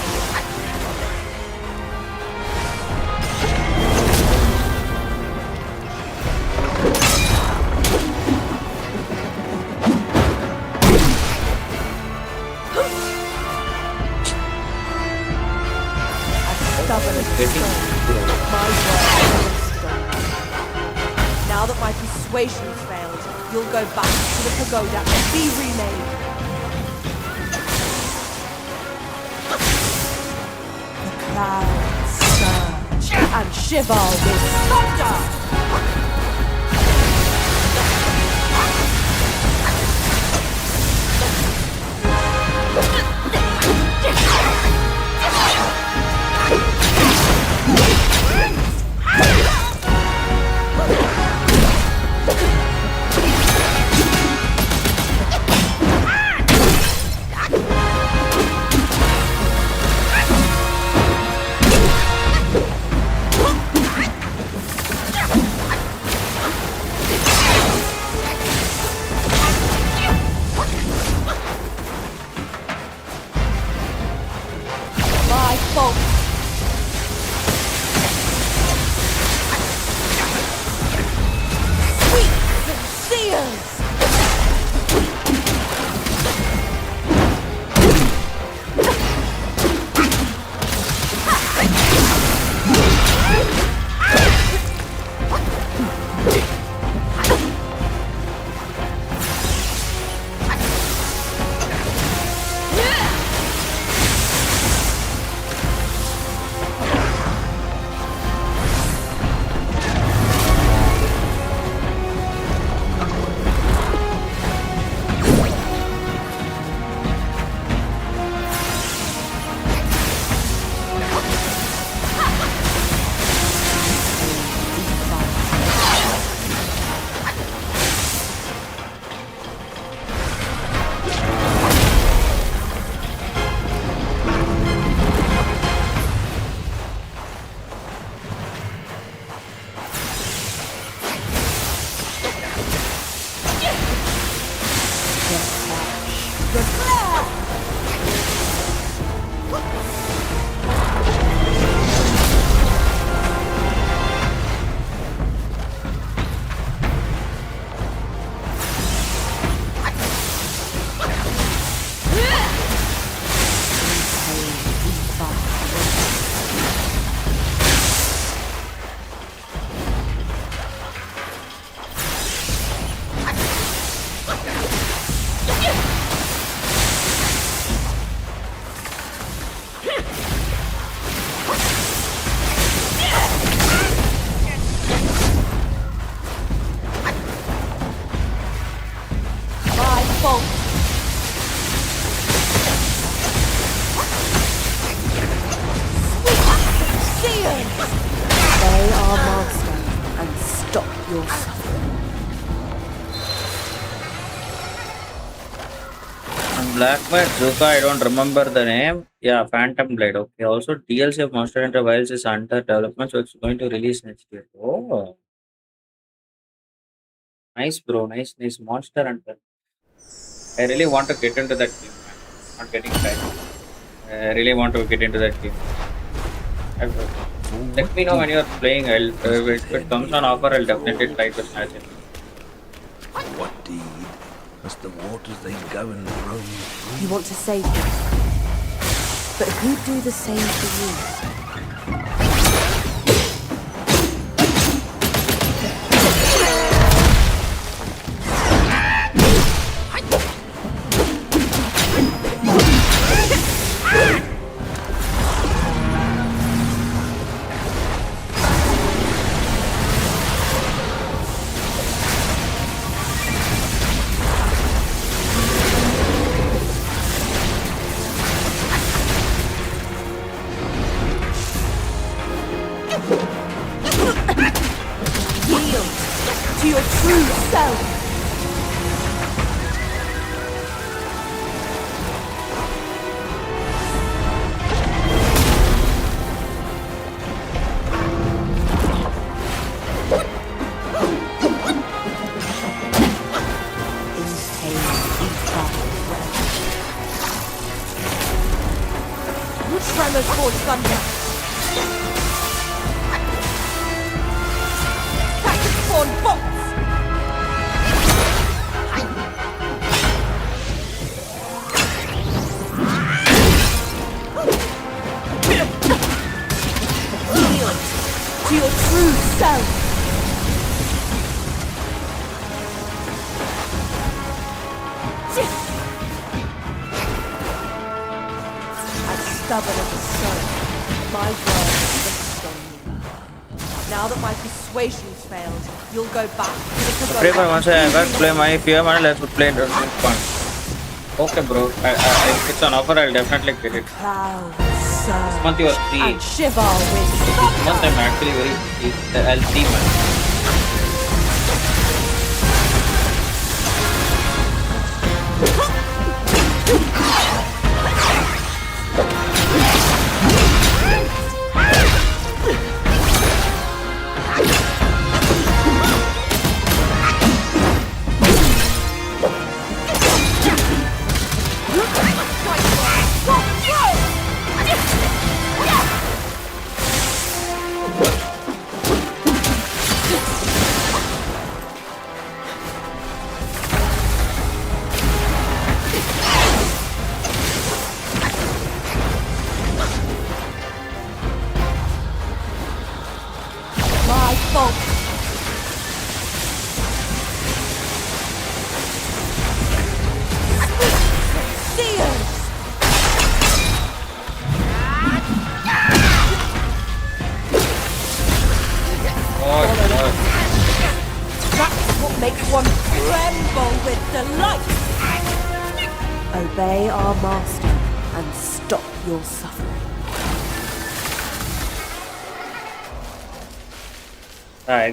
Stubborn as stone, my word is stone. Now that my persuasion's failed, you'll go back to the pagoda and be remade. The clouds surge and shiver with thunder. My fault. Sweet seers. Black Myth Wukong, I don't remember the name. Yeah, Phantom Blade. Okay. Also, DLC of Monster Hunter Wilds is under development, so it's going to release next year. Oh, nice, bro. Nice, nice. Monster Hunter. I really want to get into that game, man. Not getting time. I really want to get into that game. Let me know when you're playing. If it comes on offer, I'll definitely try to snatch it. What deed must the waters they govern roam through? You want to save him. But who'd do the same for you? To your true self. Inhale deep breath. forge thunder. Kraken spawn bolts. Yield to your true self. Stubborn as a stone, my word rests on you. Now that my persuasion's failed, you'll go back to the Play by once I got play my fear man, let's play the one. Okay bro, if it's an offer I'll definitely get it. clouds This surge month you are free. and shiver with This month I'm actually very free. I'll see man. my fault. Seers! That's what makes one tremble with delight. Obey our master and stop your suffering. I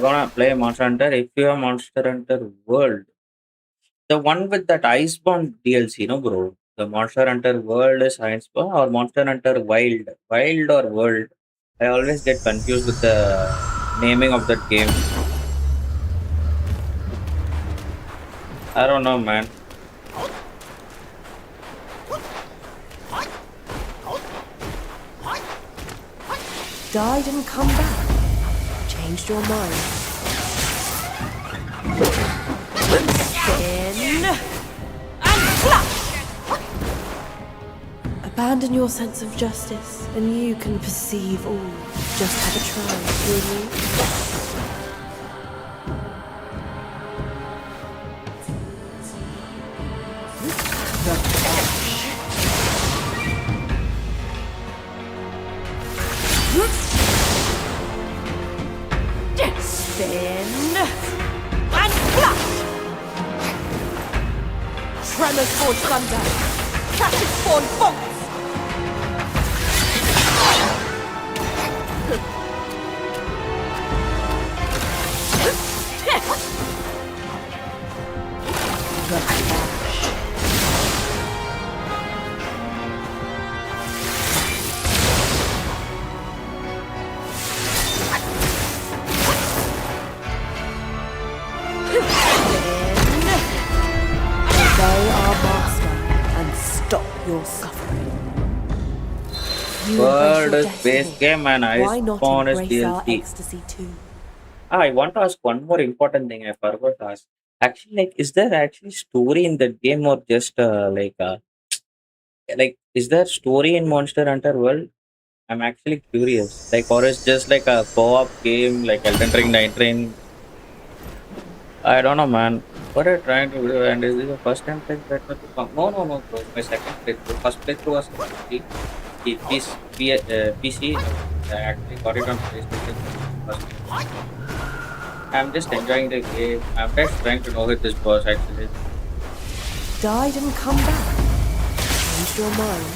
gonna play Monster Hunter. If you have Monster Hunter World, the one with that Iceborne DLC, no bro. The Monster Hunter World is Iceborne or Monster Hunter Wild, Wild or World. I always get confused with the naming of that game. I don't know, man. Died and come back. Changed your mind. Spin and flash. Abandon your sense of justice, and you can perceive all. Just have a try, will you? The flash. Spin and flash. Tremors forge thunder. Crashes spawn bolts. The flash. Obey our master and stop your suffering. You World embrace is your base destiny. game and Why not Iceborne is embrace our DLC. ecstasy too? I want to ask one more important thing I forgot to ask. Actually, like, is there actually story in that game or just like, is there story in Monster Hunter World? I'm actually curious. Like, or is just like a co-op game like Elden Ring, Night Rain? I don't know, man. What are you trying to do? And is this your first time playing Black Myth Wukong? No, no, no, bro. It's my second playthrough. First playthrough was actually PC. I actually got it on PlayStation. First. I'm just enjoying the game. I'm just trying to know who this boss actually. Died and come back. Changed your mind.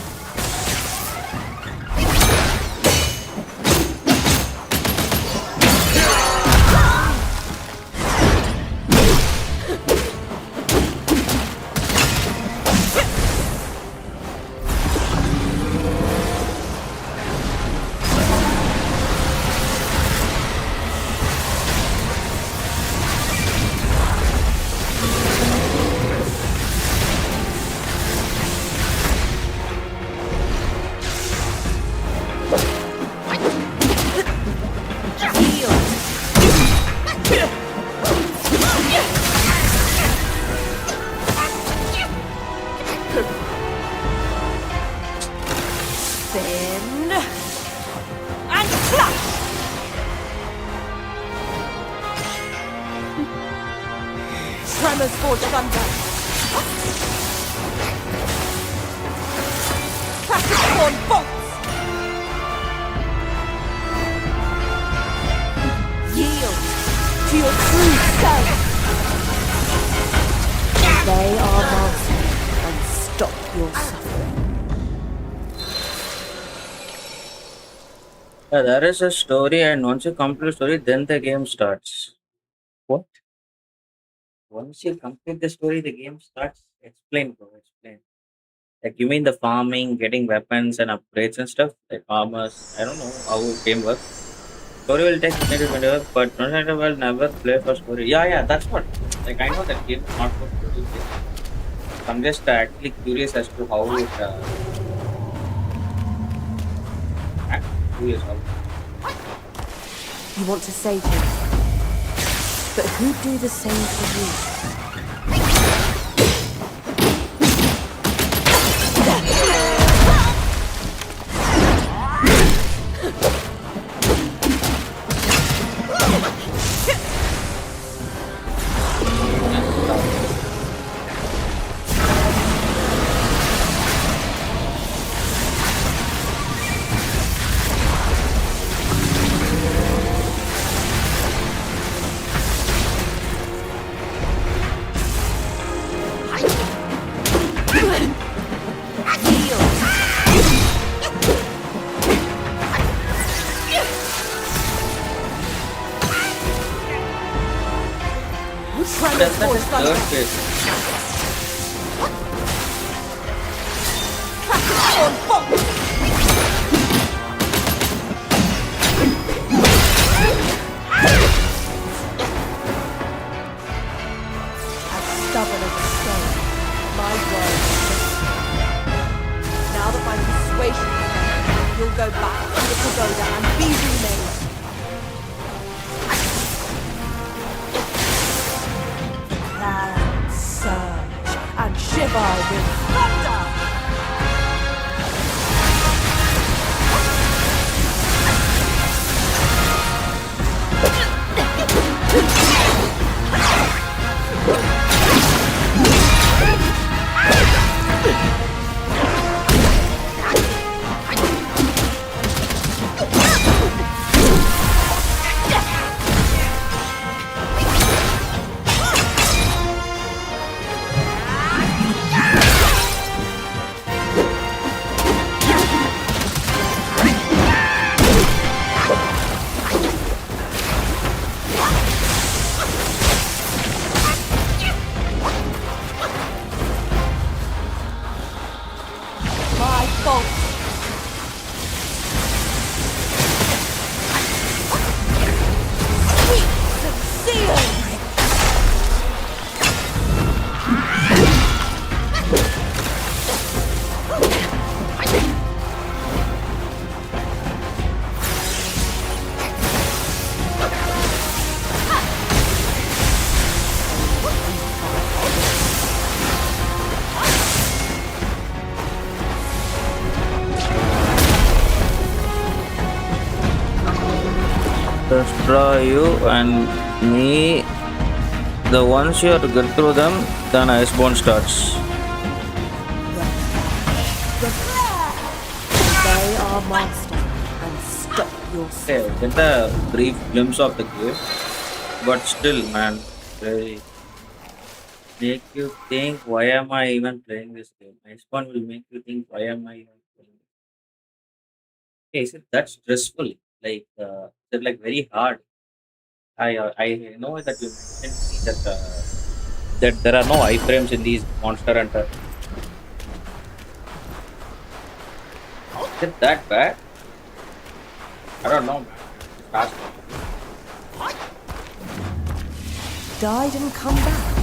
Tremors forge thunder. Capricorn bolts. Yield to your true self. They are masters and stop your suffering. Yeah, there is a story, and once you complete the story, then the game starts. What? Once you complete the story, the game starts? Explain, bro. Explain. Like, you mean the farming, getting weapons and upgrades and stuff? Like armors. I don't know how game works. Story will take 15 to 20 hours, but not will never play for story. Yeah, yeah, that's what. Like, I know that game is not for story based. I'm just actually curious as to how it. Actually curious how. You want to save him, but who'd do the same for you? That's the third phase. As stubborn as a stone, my word is fixed. Now that my persuasion is gone, you'll go back to the pagoda and be remade. Clouds surge and shiver with thunder. My fault. Sweet and sealed. Destroy you and me. The once you have to get through them, then Iceborne starts. They are master and stop your Okay, get a brief glimpse of the game, but still, man, they make you think, why am I even playing this game? Iceborne will make you think, why am I even playing it? Okay, is it that stressful? Like, is it like very hard? I know that you mentioned to me that there are no iframes in these Monster Hunter. Is it that bad? I don't know, man. Just ask me. died and come back.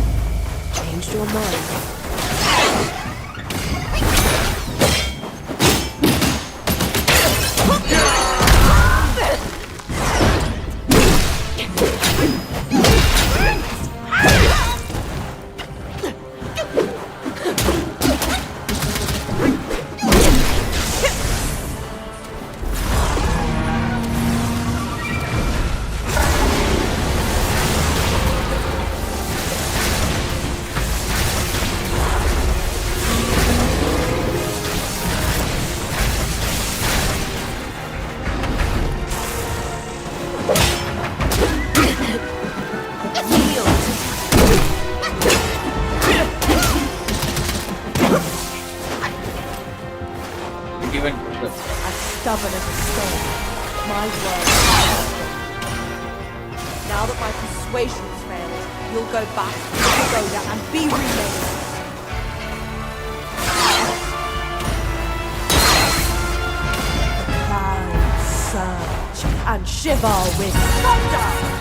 Changed your mind. stubborn as a stone. My word. Now that my persuasion's failed, you'll go back to the pagoda and be remade. The clouds surge and shiver with thunder.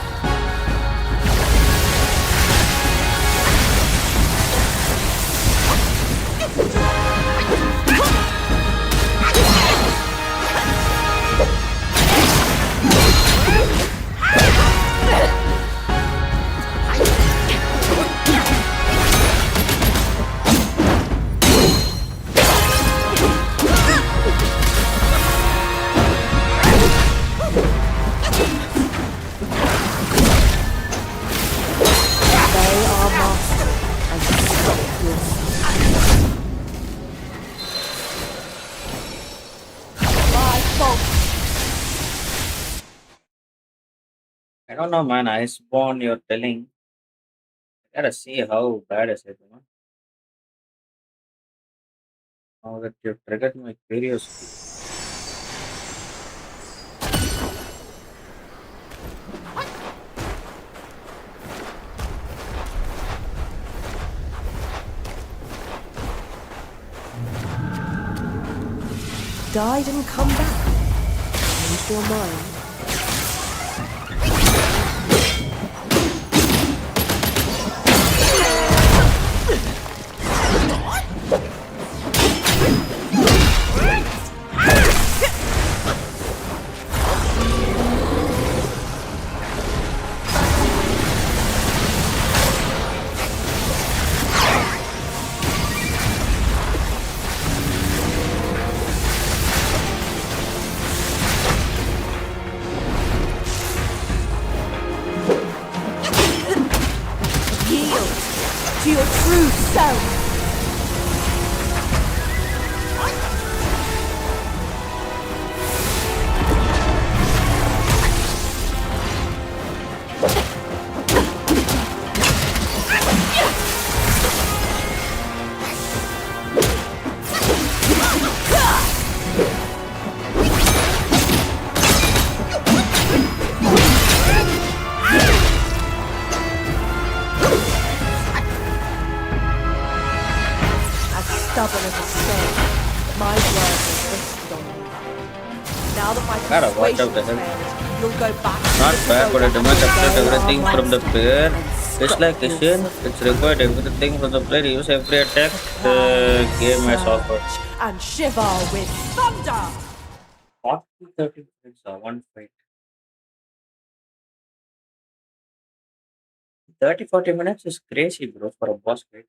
I don't know, man. Iceborne, you're telling. I gotta see how bad is it, you know? Now that you've triggered my curiosity. Died and come back. Changed your mind. To your true self. Stubborn as a stone, my word is rested on you. Now that my Gotta watch out persuasion the hell. failed, you'll go back to Not the bad, but it pagoda demands and upset they are everything from the master player. and Just stop like your Asian, suffering. it's required everything from the player. Use every attack the game has offered. And shiver with thunder. 40 30 minutes of one fight. 30 40 minutes is crazy, bro, for a boss fight.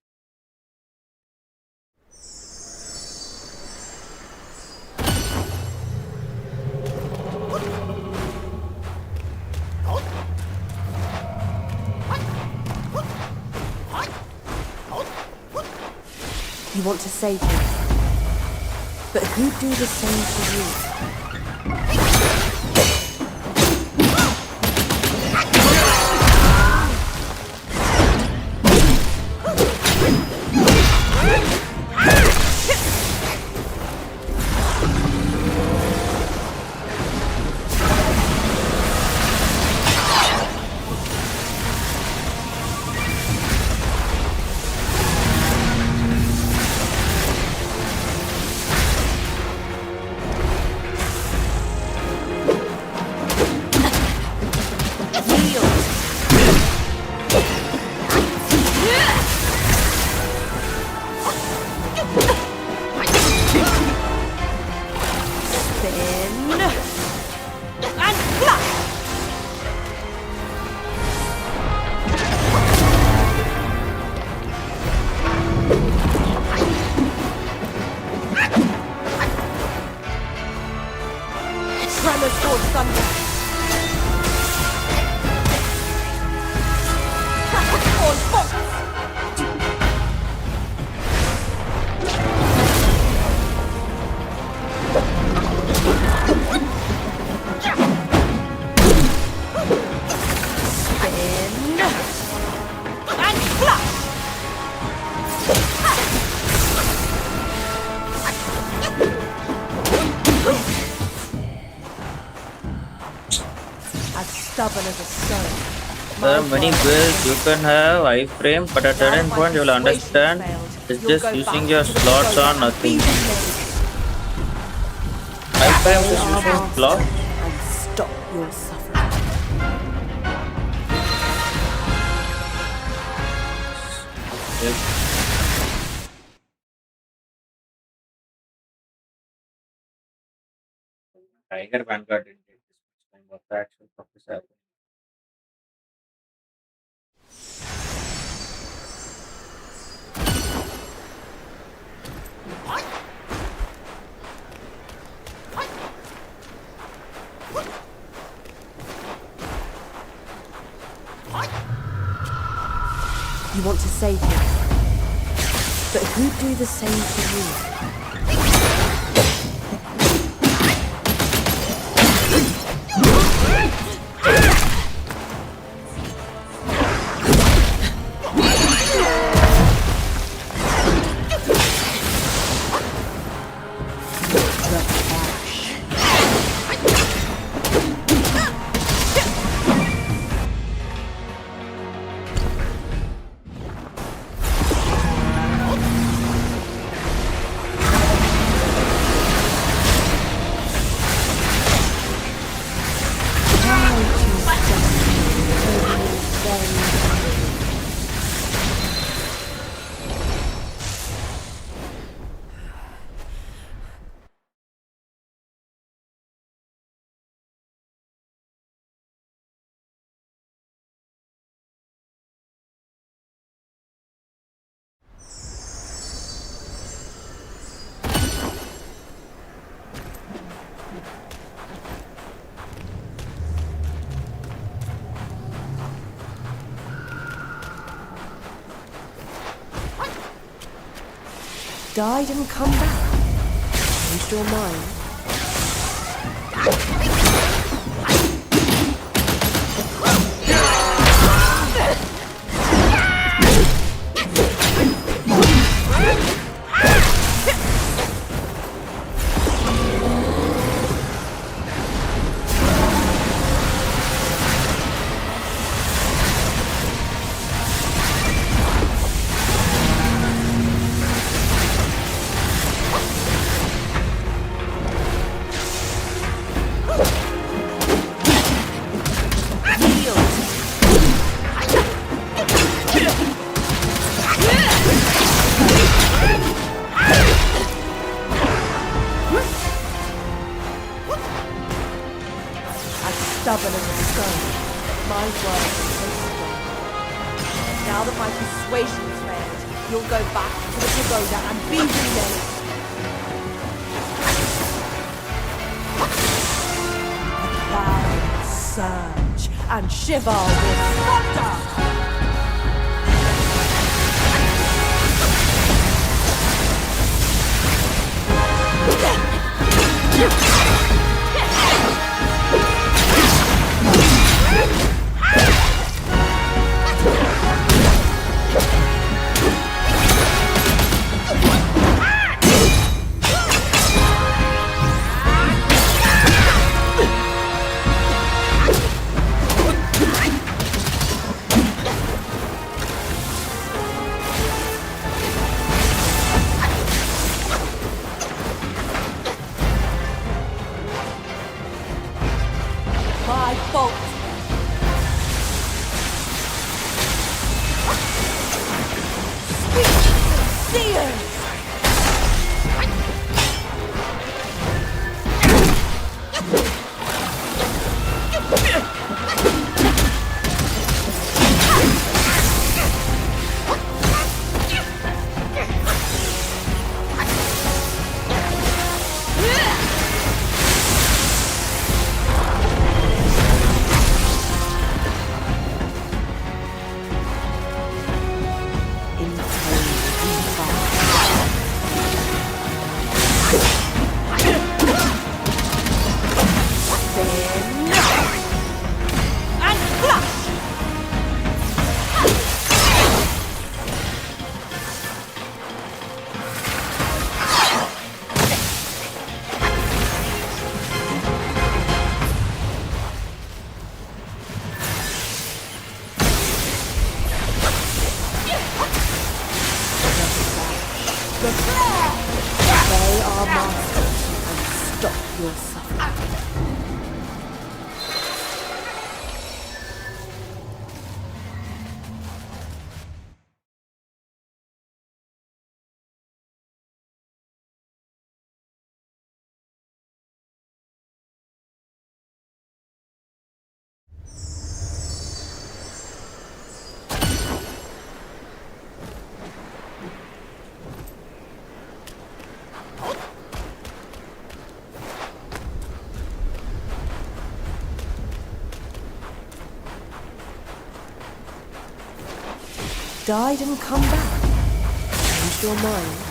You want to save him, but who'd do the same for you? stubborn as a stone. There are many builds you can have iframe, but at a certain point you will understand it's just using your slots or nothing. Iframes is using slots. And stop your suffering. Yes. Tiger Vanguard didn't take this much time. What the actual fuck is happening? You want to save me. But who'd do the same for you? Died and come back. Changed your mind. Stubborn as a stone, my words are so strong. Now that my persuasion's failed, you'll go back to the pagoda and be remade. The clouds surge and shiver with thunder. your suffering. Died and come back. Changed your mind.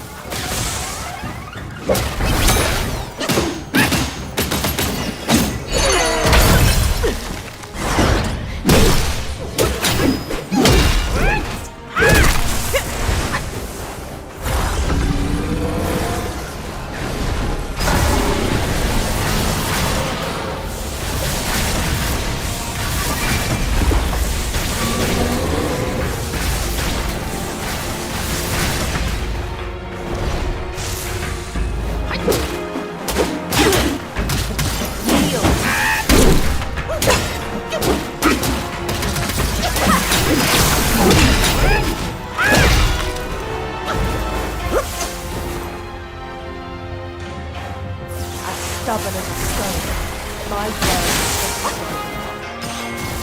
Stubborn as a stone, my word is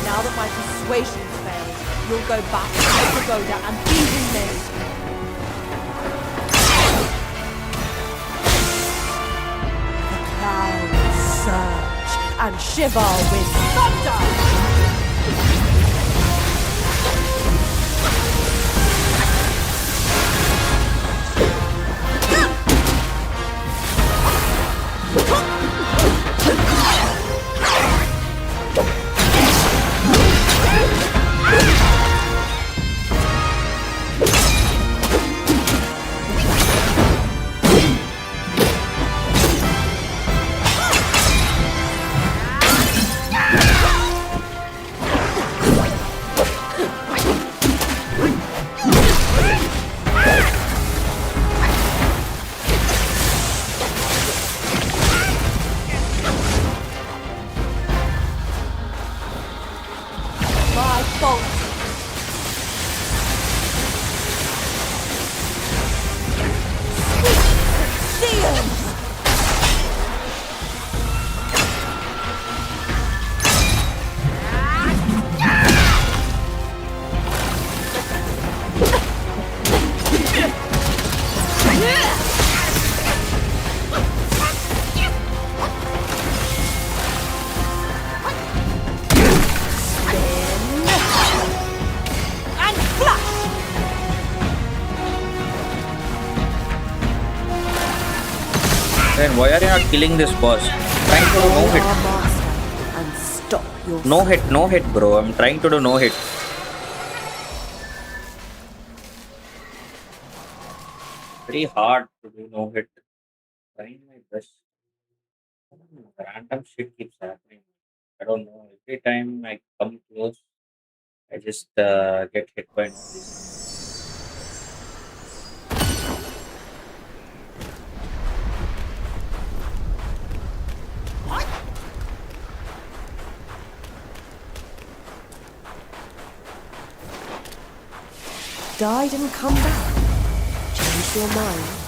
now that my persuasion failed, you'll go back to the pagoda and be remade. The clouds surge and shiver with thunder. My fault. Seals! Then why are you not killing this boss? Trying to do no hit. And stop your No hit, bro. I'm trying to do no hit. Very hard to do no hit. Trying my best. Random shit keeps happening. I don't know. Every time I come close, I just get hit by noise. died and come back. Change your mind.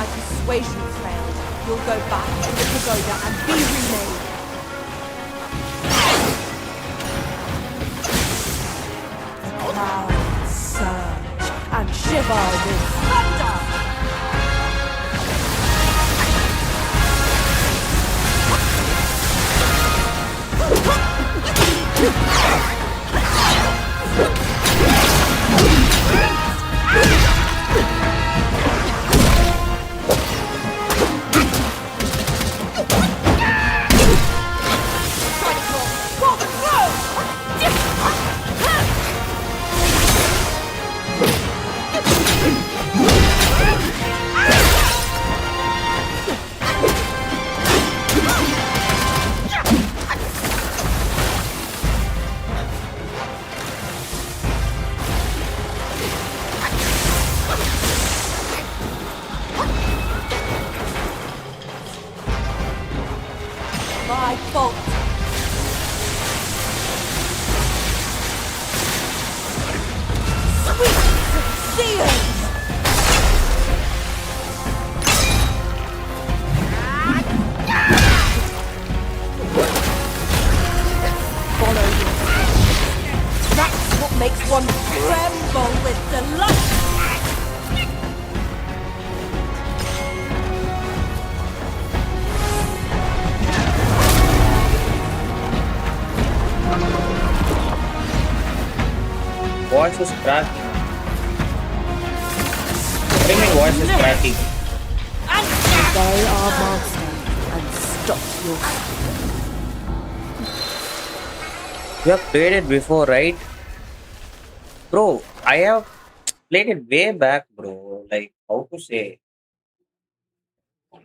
my persuasion failed, you'll go back to the pagoda and be remade. The clouds surge and shiver with thunder. My fault. Sweet seers! Follow your passion. That's what makes one tremble with delight. Voice is cracking. What do you mean voice is cracking? They are master and stop your. You have played it before, right? Bro, I have played it way back, bro. Like, how to say?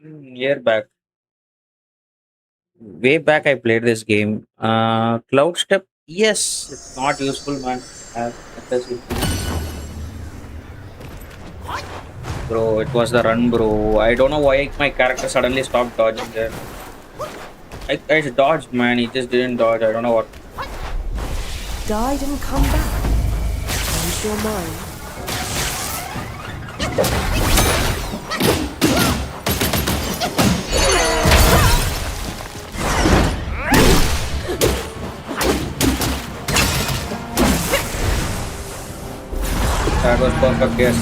Year back. Way back, I played this game. Cloud Step, yes, it's not useful, man. As much as you think. Bro, it was the run, bro. I don't know why my character suddenly stopped dodging there. I dodged, man. He just didn't dodge. I don't know what. Died and come back. Change your mind. That was perfect, yes.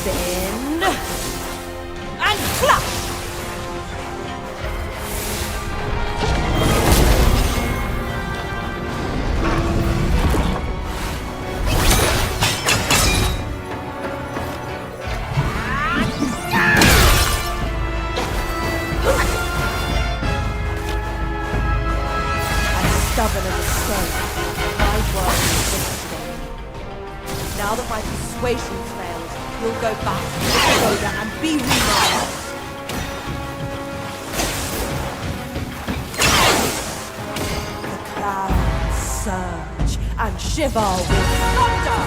Spin and flush. As stubborn as a stone, my word is stone. Now that my persuasion's failed, you'll go back to the pagoda and be remade. The clouds surge and shiver with thunder.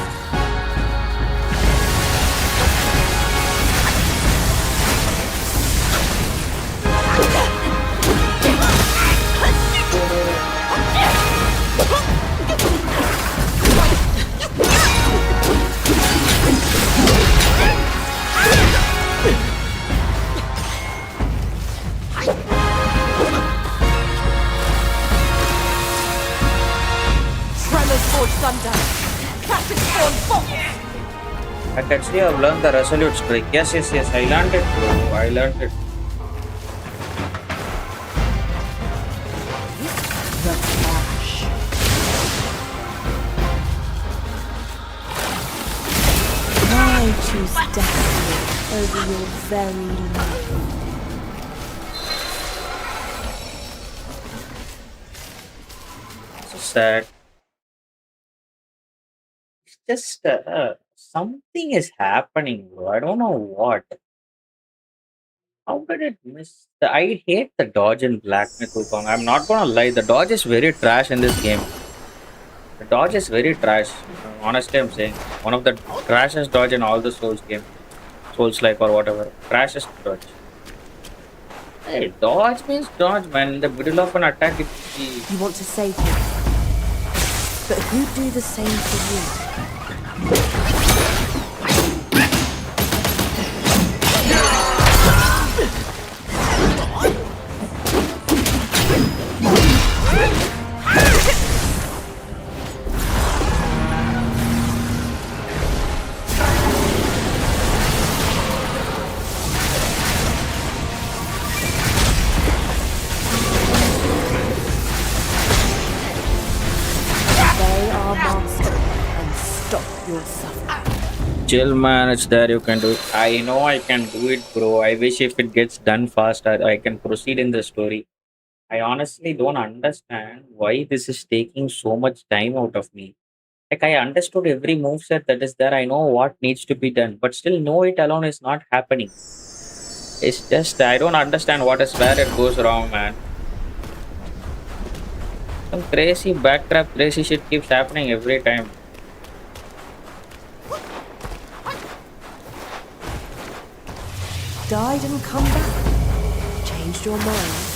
Tremors forge thunder. Crashes spawn bolt. I can see I've learned the resolute strike. Yes, yes, yes. I learned it, bro. I learned it. The flash. I choose destiny over your very life. So sad. It's just something is happening, bro. I don't know what. How did it miss? I hate the dodge in Black Myth Wukong. I'm not gonna lie, the dodge is very trash in this game. The dodge is very trash. Honestly, I'm saying one of the trashest dodge in all the Souls game, Souls like or whatever. Trashest dodge. Hey, dodge means dodge, man. In the middle of an attack, it should be. You want to save him, but who'd do the same for you? They are master, and stop your suffering. Chill, man. It's there. You can do it. I know I can do it, bro. I wish if it gets done faster, I can proceed in the story. I honestly don't understand why this is taking so much time out of me. Like I understood every move set that is there. I know what needs to be done, but still know it alone is not happening. It's just I don't understand what is where it goes wrong, man. Some crazy backtrap, crazy shit keeps happening every time. Died and come back. Changed your mind.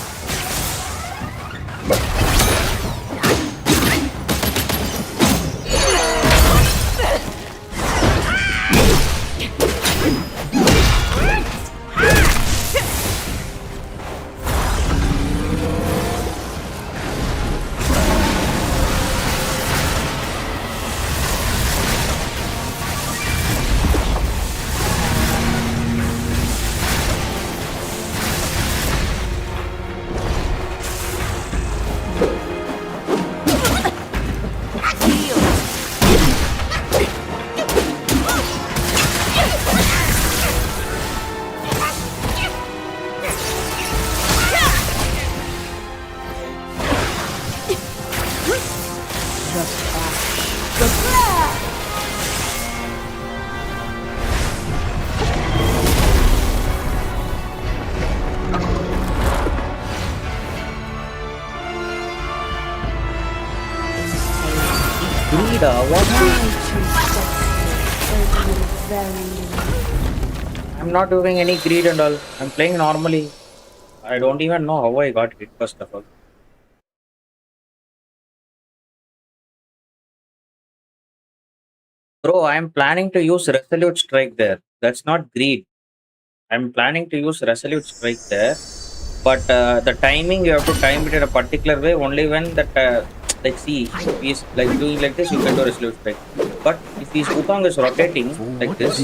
Greed, what? I'm not doing any greed and all. I'm playing normally. I don't even know how I got hit first of all. Bro, I'm planning to use Resolute Strike there. That's not greed. I'm planning to use Resolute Strike there. But the timing, you have to time it in a particular way only when that, like, see, if he's like doing like this, you can do Resolute Strike. But if his Wukong is rotating like this,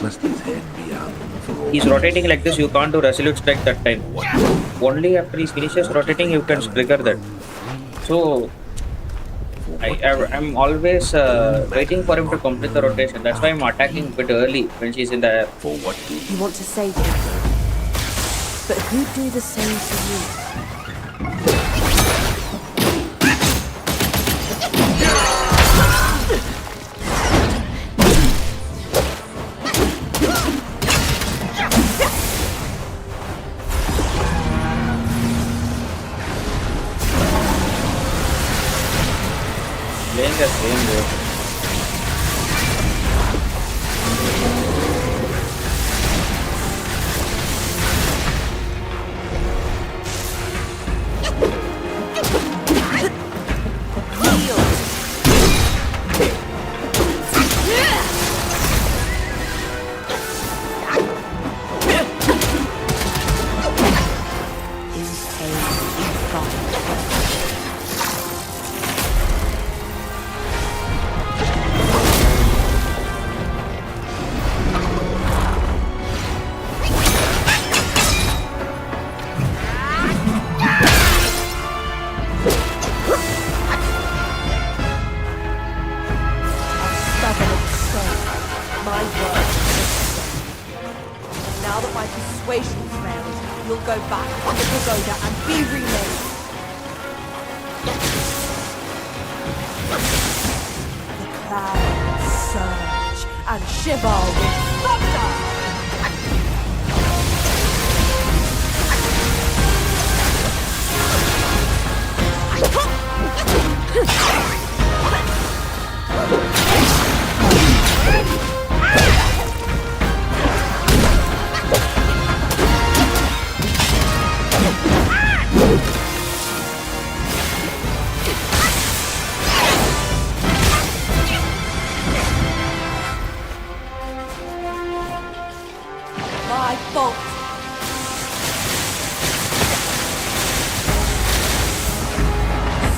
Must his head be hung for all he's rotating like this, you can't do Resolute Strike that time. Only after he finishes rotating, you can trigger that. So, I'm always waiting for him to complete the rotation. That's why I'm attacking a bit early when she's in the air. for what do You want to save him, but who'd do the same for you? Playing the same way. My word. Now that my persuasion's failed, you'll go back on the pagoda and be remade. The clouds surge and shiver with thunder. My fault.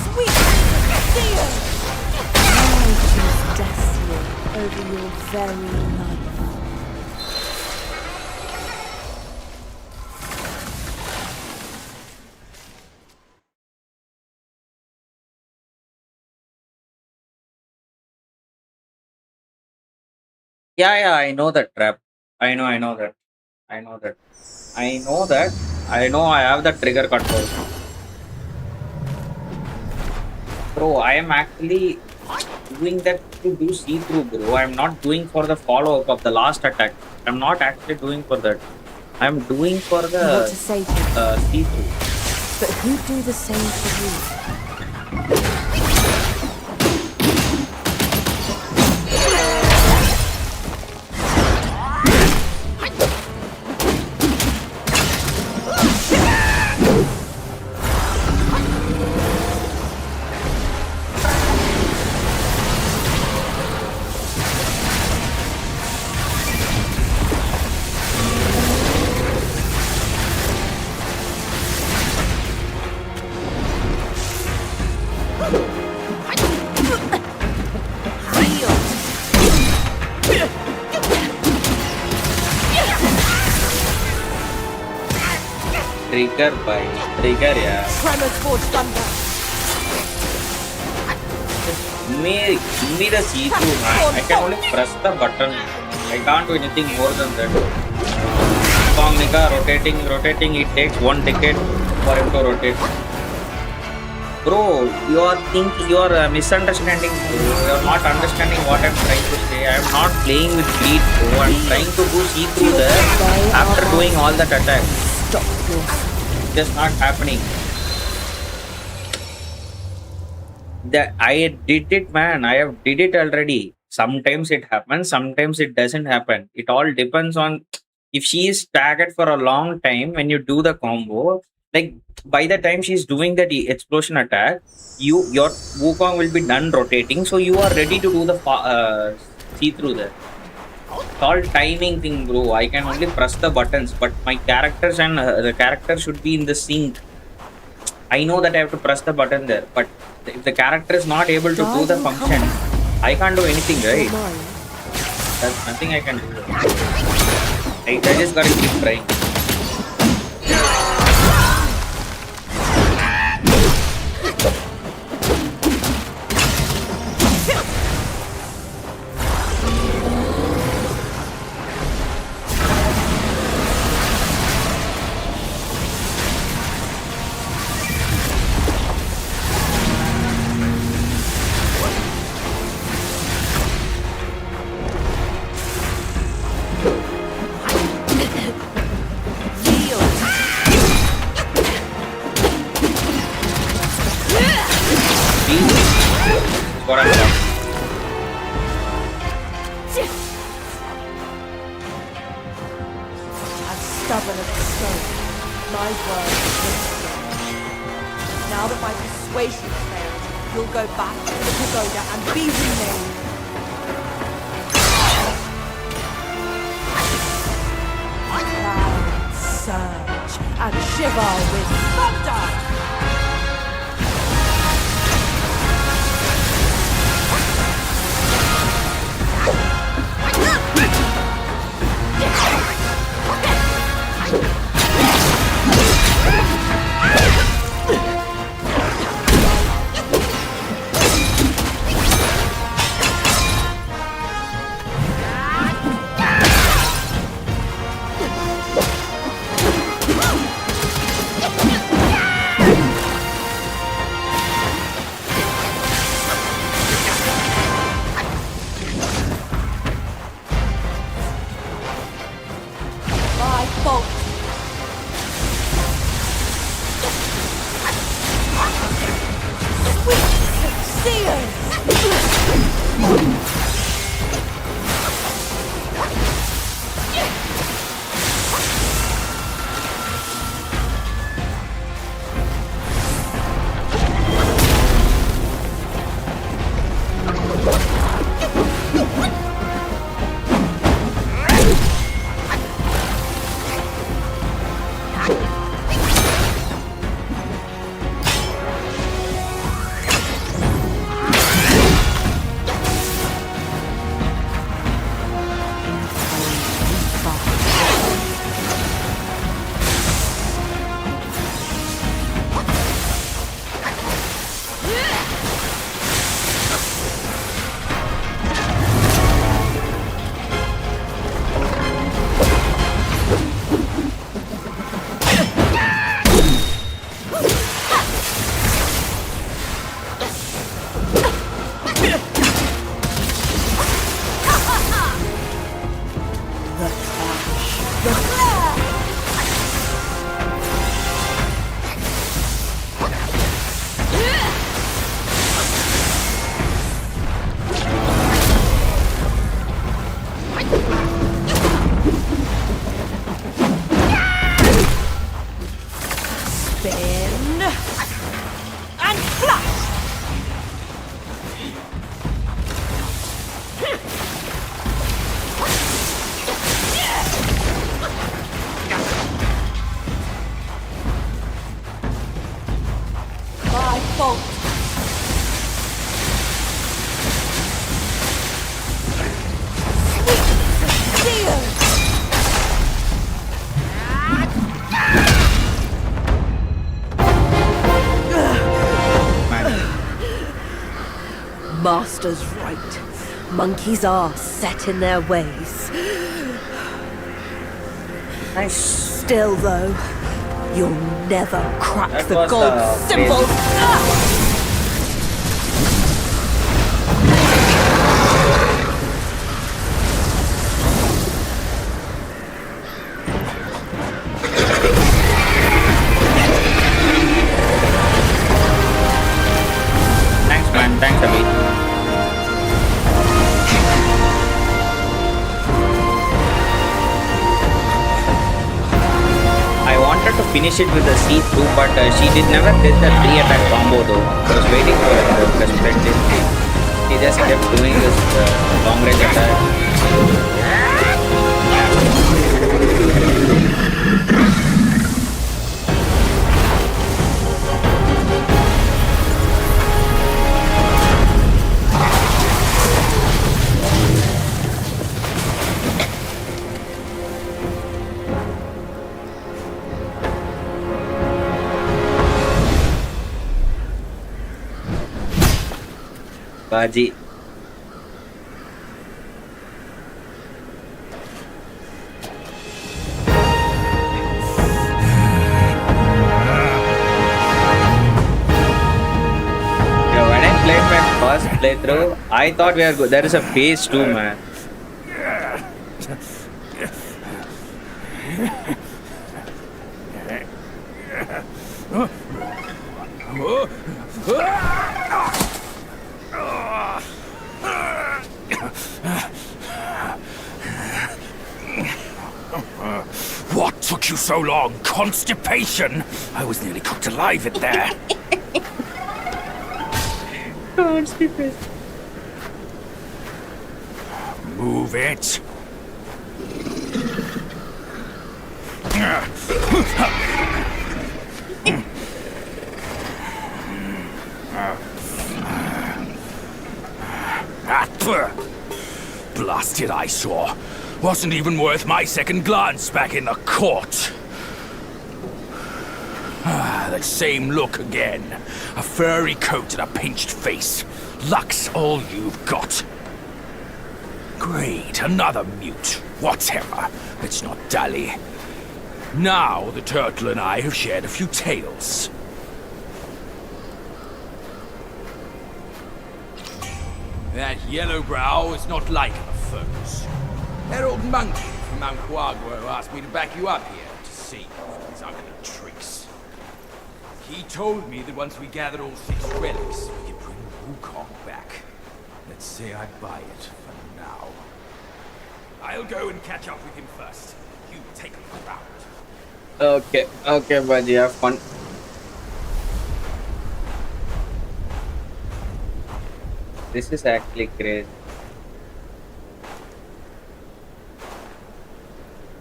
Sweet seer! I choose destiny over your very life. Yeah, yeah, I know that trap. I know that. I know that. I know that. I know I have the trigger control. Bro, I am actually doing that to do see-through, bro. I'm not doing for the follow-up of the last attack. I'm not actually doing for that. I'm doing for You want the to save him, see-through. but who'd do the same for you? Trigger by trigger, yeah. Tremors forge thunder. Give me the see-through, man. I can only press the button. I can't do anything more than that. Mega rotating. It takes 1 decade for him to rotate. Bro, you are misunderstanding. You are not understanding what I'm trying to say. I'm not playing with greed, bro. I'm trying to do see-through there after doing all that attack. Stop your It's just not happening. That I did it, man. I have did it already. Sometimes it happens, sometimes it doesn't happen. It all depends on if she is staggered for a long time when you do the combo. Like by the time she's doing that explosion attack, your Wukong will be done rotating, so you are ready to do the see through there. It's all timing thing, bro. I can only press the buttons, but my characters and the character should be in the sync. I know that I have to press the button there, but if the character is not able to do the function, I can't do anything, right? There's nothing I can do. I just gotta keep trying. What I'm talking. As stubborn as the stone, my word is written. Now that my persuasion failed, you'll go back to the pagoda and be renamed. Clouds surge and shiver with thunder. My fault. Sweet seers! Spin and flash. My fault. Sweet dear. Master's right. Monkeys are set in their ways. Nice. Still, though, you'll never crack That the was, gold symbol. crazy. Thanks, man. Thanks, Abhi. I wanted to finish it with a C2, but she never did the 3-attack combo though. I was waiting for it because Fred did it. She just kept doing this long range attack. Baji. Yeah, when I played my first playthrough, I thought we are good. There is a phase 2, man. What took you so long? Constipation? I was nearly cooked alive in there. Move it. Blasted eyesore. Wasn't even worth my second glance back in the court. That same look again. A furry coat and a pinched face. Luck's all you've got. Great, another mute. Whatever. Let's not dally. Now the turtle and I have shared a few tales. That yellow brow is not like the foes. That old monkey from Mount Huaguo asked me to back you up here to see his ugly tricks. He told me that once we gathered all 6 relics, we could bring Wukong back. Let's say I buy it for now. I'll go and catch up with him first. You take a look around. Okay, Baji, have fun. This is actually crazy.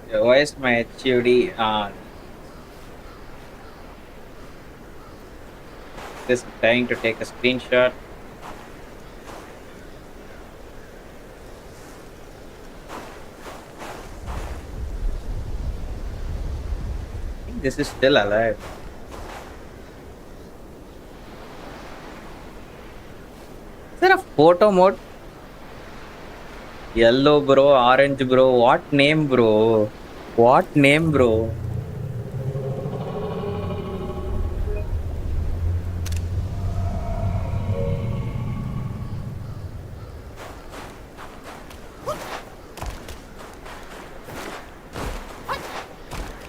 Yeah, why is my HUD on? this, trying to take a screenshot. I think this is still alive. Is there a photo mode? Yellow bro, orange bro. What name bro? What name bro?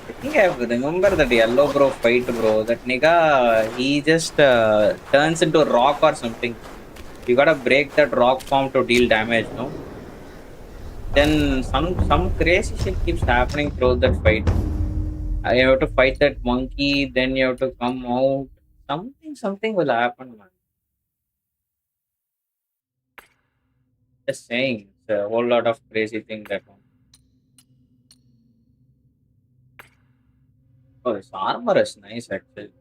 I think I remember that yellow bro fight bro. That nigga, he just turns into a rock or something. You gotta break that rock form to deal damage, no? Then some crazy shit keeps happening throughout that fight. You have to fight that monkey, then you have to come out. Something will happen, man. Just saying, it's a whole lot of crazy thing that one. Oh, this armor is nice actually.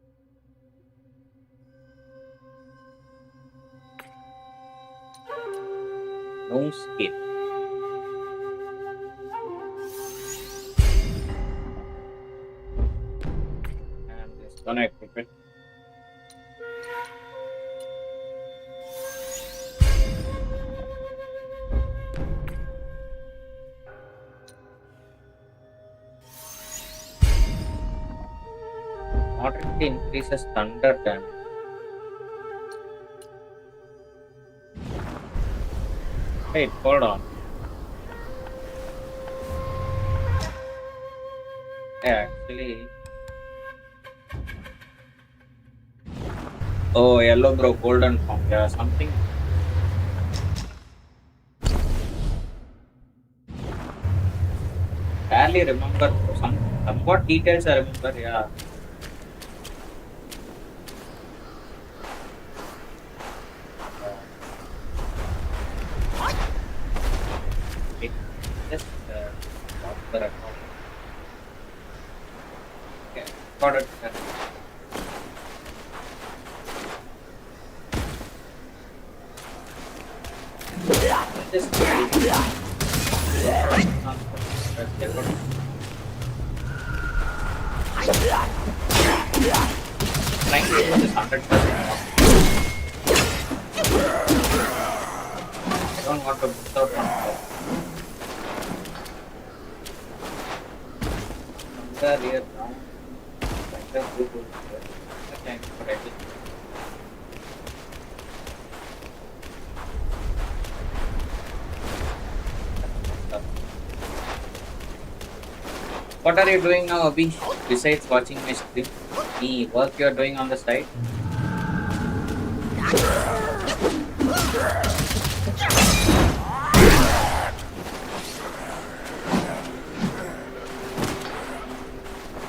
No skin. I'm just gonna equip it. Moderately increases thunder damage. Wait, hold on. Yeah, actually. Oh, yellow bro, golden form. Yeah, something. Barely remember. Somewhat details I remember. Yeah. It just got the record. Okay, got it. Just trying to do this 100%. I don't want to miss out on that. Somewhere here now. Better go to there. Okay, but I just. What are you doing now, Abhi? Besides watching my stream, any work you are doing on the side?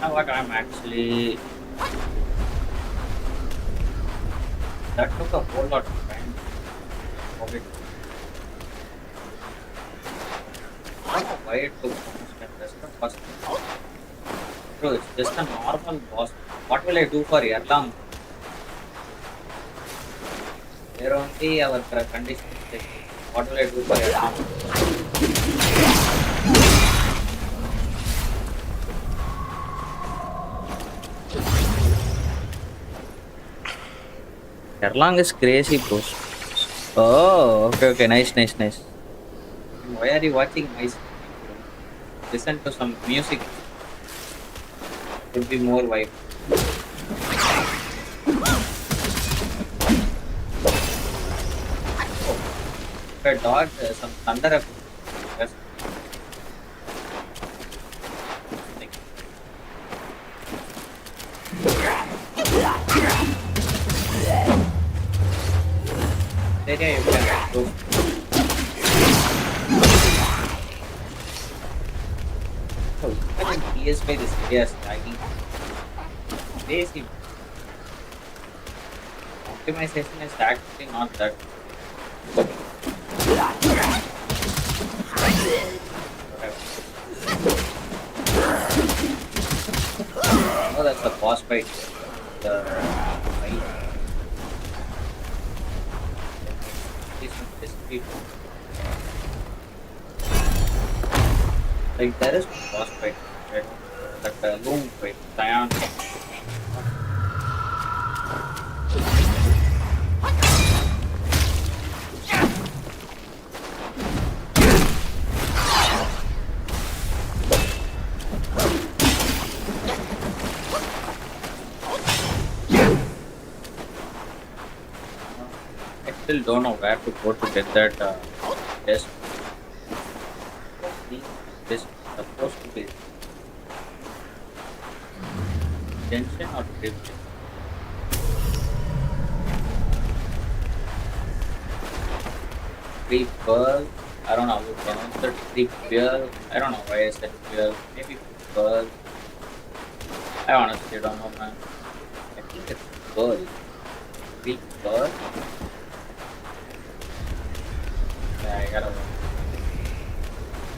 Now what I'm actually... That took a whole lot of time for it. I don't know why it took so much time. That's the first thing. Bro, it's just a normal boss. What will I do for Erlang? There only our condition is like, what will I do for Erlang? Erlang is crazy, bro. Oh, okay, nice. Why are you watching my stream? Listen to some music. Would be more vibe. Oh, I dodged some thunder. Yes. Area you can go. Oh, I think PS5 this area is lagging. Crazy. Optimization is actually not that. Oh, that's the boss fight. The fight. Discrete. Like there is no boss fight, right? But loom fight, Cyan. I still don't know where to go to get that test. This is supposed to be tension or grip. Grip pearl. I don't know how to pronounce it. Grip pearl. I don't know why I said pearl. Maybe pearl. I honestly don't know, man. I think it's pearl. Grip pearl. Yeah, I gotta.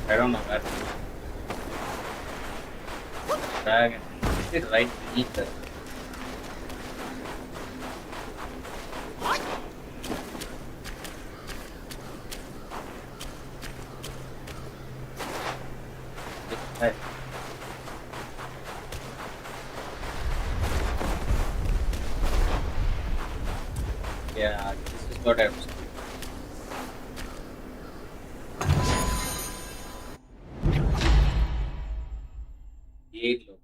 I don't know where. Dragon. Is it right beneath it? Right. Yeah, this is what I was. Eight look.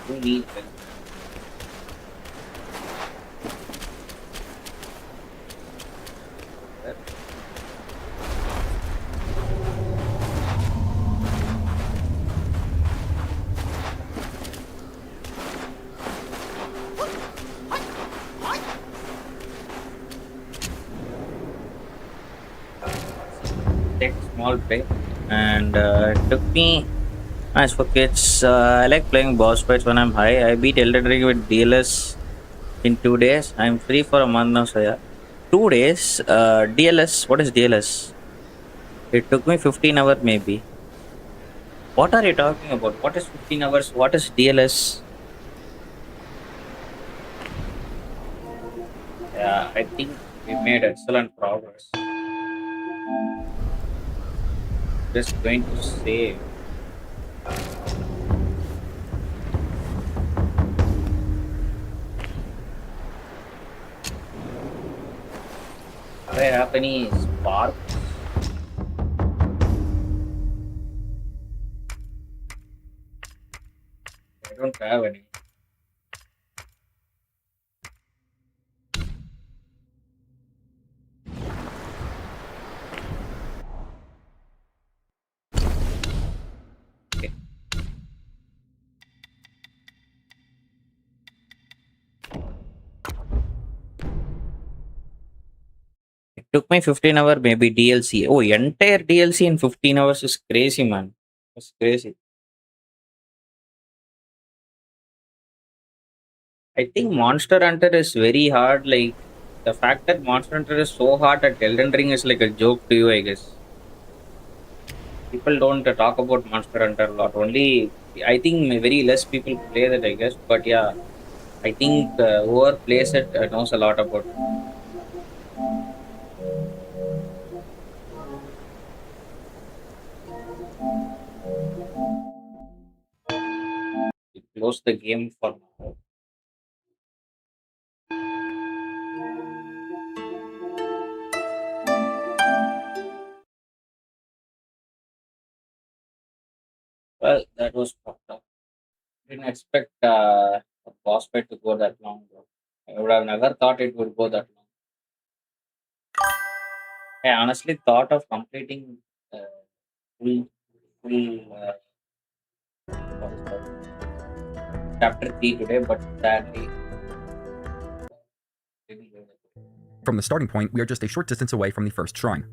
Who needs it? Take a small break, and it took me. As for kids, I like playing boss fights when I'm high. I beat Elden Ring with DLS in 2 days. I'm free for a month now, so yeah. 2 days. DLS. What is DLS? It took me 15 hours maybe. What are you talking about? What is 15 hours? What is DLS? Yeah, I think we made excellent progress. Just going to save. Do I have any spark? I don't have any. Okay. It took me 15 hours, maybe DLC. Oh, entire DLC in 15 hours is crazy, man. That's crazy. I think Monster Hunter is very hard. Like, the fact that Monster Hunter is so hard at Elden Ring is like a joke to you, I guess. People don't talk about Monster Hunter a lot. Only, I think very less people play that, I guess. But yeah, I think whoever plays it knows a lot about it. Close the game for now. Well, that was fucked up. Didn't expect a boss fight to go that long, bro. I would have never thought it would go that long. I honestly thought of completing uh, full, full what is that? Chapter 3 today, but sadly, didn't do that. From the starting point, we are just a short distance away from the first shrine.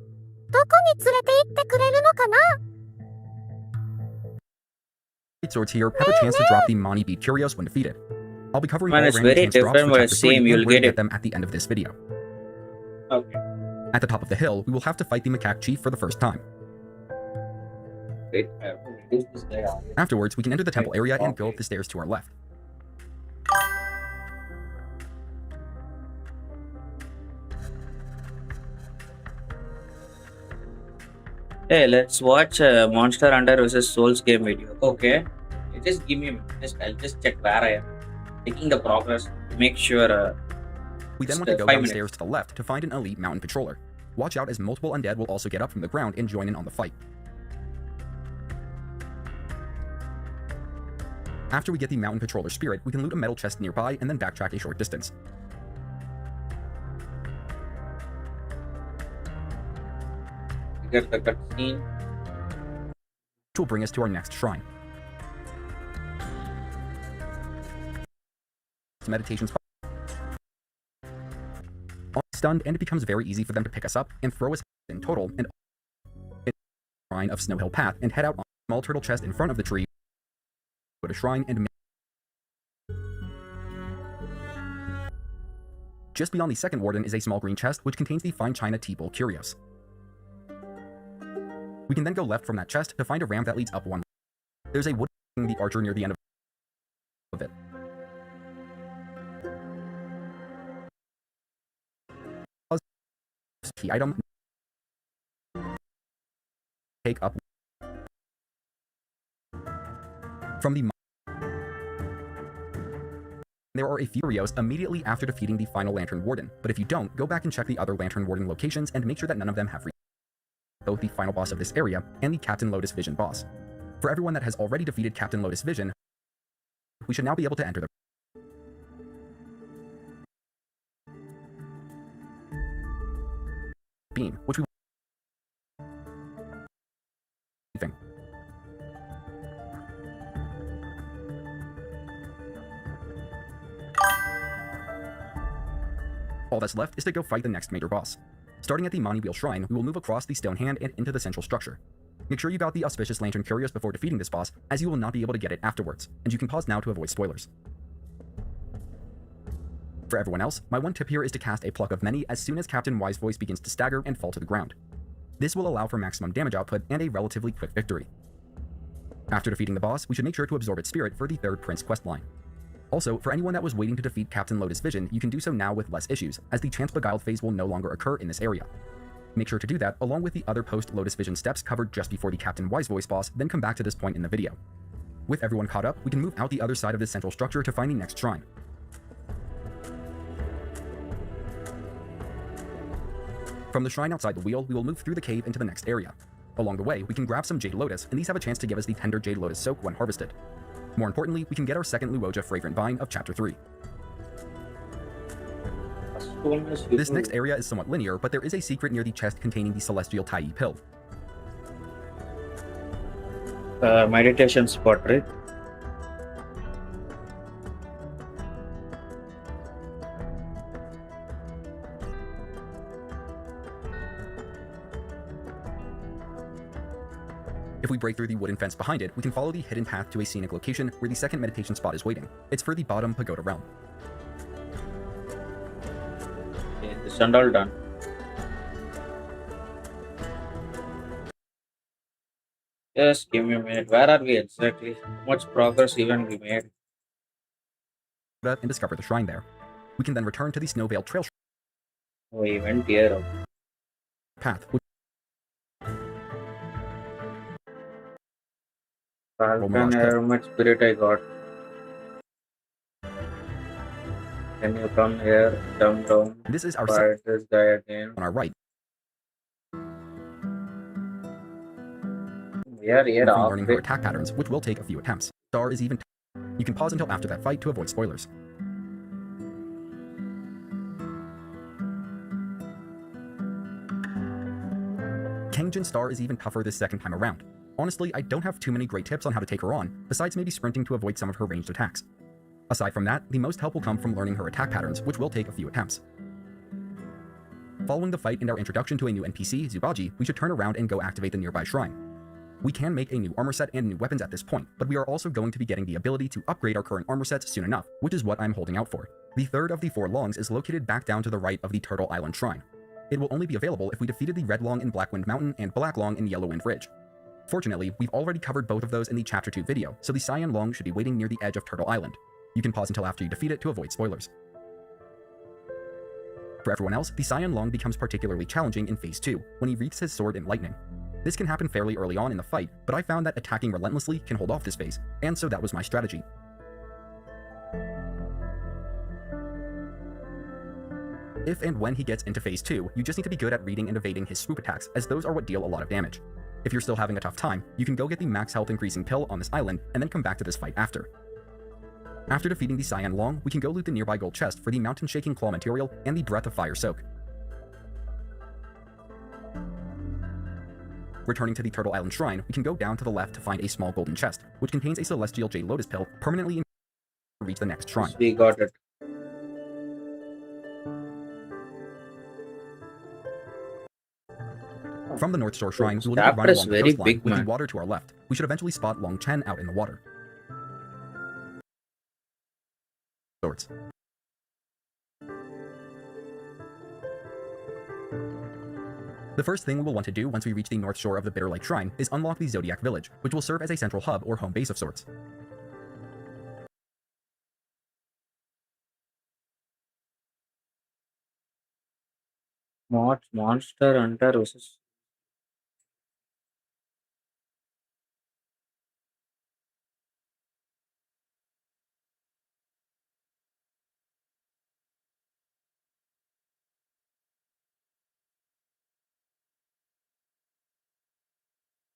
Swords here have a chance to drop the Mani Beat Curios when defeated. I'll be covering Man, all it's random very chance drops different, for but Chapter it's 3 same. You'll and where to get it. get them at the end of this video. Okay. At the top of the hill, we will have to fight the Macaque Chief for the first time. Wait, I have to reduce this guy on. Afterwards, we can enter the temple area and go up the stairs to our left. Hey, let's watch Monster Hunter versus Souls game video. Okay. You just give me a minute. I'll just check where I am. Taking the progress. Make sure. We then Just want to go 5 down the minutes. stairs to the left to find an elite mountain patroller. Watch out as multiple undead will also get up from the ground and join in on the fight. After we get the mountain patroller spirit, we can loot a metal chest nearby and then backtrack a short distance. You get the cutscene. Which will bring us to our next shrine. Meditation spot. Stunned, and it becomes very easy for them to pick us up and throw us in total and shrine of Snow Hill Path and head out on a small turtle chest in front of the tree. Go to shrine and just beyond the second warden is a small green chest which contains the fine china tea bowl curios. We can then go left from that chest to find a ramp that leads up one. There's a wood the archer near the end of it. Key item. Take up from the. There are a few curios immediately after defeating the final Lantern Warden, but if you don't, go back and check the other Lantern Warden locations and make sure that none of them have both the final boss of this area and the Captain Lotus Vision boss. For everyone that has already defeated Captain Lotus Vision, we should now be able to enter the beam, which we all that's left is to go fight the next major boss. Starting at the Mani Wheel Shrine, we will move across the stone hand and into the central structure. Make sure you got the Auspicious Lantern Curios before defeating this boss, as you will not be able to get it afterwards, and you can pause now to avoid spoilers. For everyone else, my one tip here is to cast a Pluck of Many as soon as Captain Wisevoice begins to stagger and fall to the ground. This will allow for maximum damage output and a relatively quick victory. After defeating the boss, we should make sure to absorb its spirit for the third Prince questline. Also, for anyone that was waiting to defeat Captain Lotus Vision, you can do so now with less issues, as the Chance Beguiled phase will no longer occur in this area. Make sure to do that along with the other post-Lotus Vision steps covered just before the Captain Wisevoice boss, then come back to this point in the video. With everyone caught up, we can move out the other side of this central structure to find the next shrine. From the shrine outside the wheel, we will move through the cave into the next area. Along the way, we can grab some Jade Lotus, and these have a chance to give us the tender Jade Lotus soak when harvested. More importantly, we can get our second Luoja Fragrant Vine of Chapter 3. This next area is somewhat linear, but there is a secret near the chest containing the Celestial Taiyi Pill. Meditation spot, right? If we break through the wooden fence behind it, we can follow the hidden path to a scenic location where the second meditation spot is waiting. It's for the bottom pagoda realm. Okay, this and all done. Just give me a minute. Where are we exactly? How much progress even we made? And discover the shrine there. We can then return to the Snowveil Trail We went here. path, Falcon, how much spirit I got? Can you come here? Jump down. this is our Fight this guy again. on our right. We are here From learning her halfway. attack patterns, which will take a few attempts. Star is even. You can pause until after that fight to avoid spoilers. Kengjin Star is even tougher this second time around. Honestly, I don't have too many great tips on how to take her on, besides maybe sprinting to avoid some of her ranged attacks. Aside from that, the most help will come from learning her attack patterns, which will take a few attempts. Following the fight and our introduction to a new NPC, Zubaji, we should turn around and go activate the nearby shrine. We can make a new armor set and new weapons at this point, but we are also going to be getting the ability to upgrade our current armor sets soon enough, which is what I'm holding out for. The third of the 4 longs is located back down to the right of the Turtle Island Shrine. It will only be available if we defeated the Red Long in Blackwind Mountain and Black Long in Yellowwind Ridge. Fortunately, we've already covered both of those in the Chapter 2 video, so the Cyan Long should be waiting near the edge of Turtle Island. You can pause until after you defeat it to avoid spoilers. For everyone else, the Cyan Long becomes particularly challenging in Phase 2, when he wreathes his sword in lightning. This can happen fairly early on in the fight, but I found that attacking relentlessly can hold off this phase, and so that was my strategy. If and when he gets into phase 2, you just need to be good at reading and evading his swoop attacks, as those are what deal a lot of damage. If you're still having a tough time, you can go get the max health increasing pill on this island, and then come back to this fight after. After defeating the Cyan Long, we can go loot the nearby gold chest for the Mountain Shaking Claw material and the Breath of Fire Soak. Returning to the Turtle Island Shrine, we can go down to the left to find a small golden chest, which contains a Celestial Jade Lotus pill permanently to reach the next shrine. We got it. From the North Shore Shrine, we will need to Chapter run is along the very coastline big, with the man. water to our left. We should eventually spot Long Chen out in the water. Sorts. The first thing we will want to do once we reach the north shore of the Bitter Lake Shrine is unlock the Zodiac Village, which will serve as a central hub or home base of sorts. Monster Hunter versus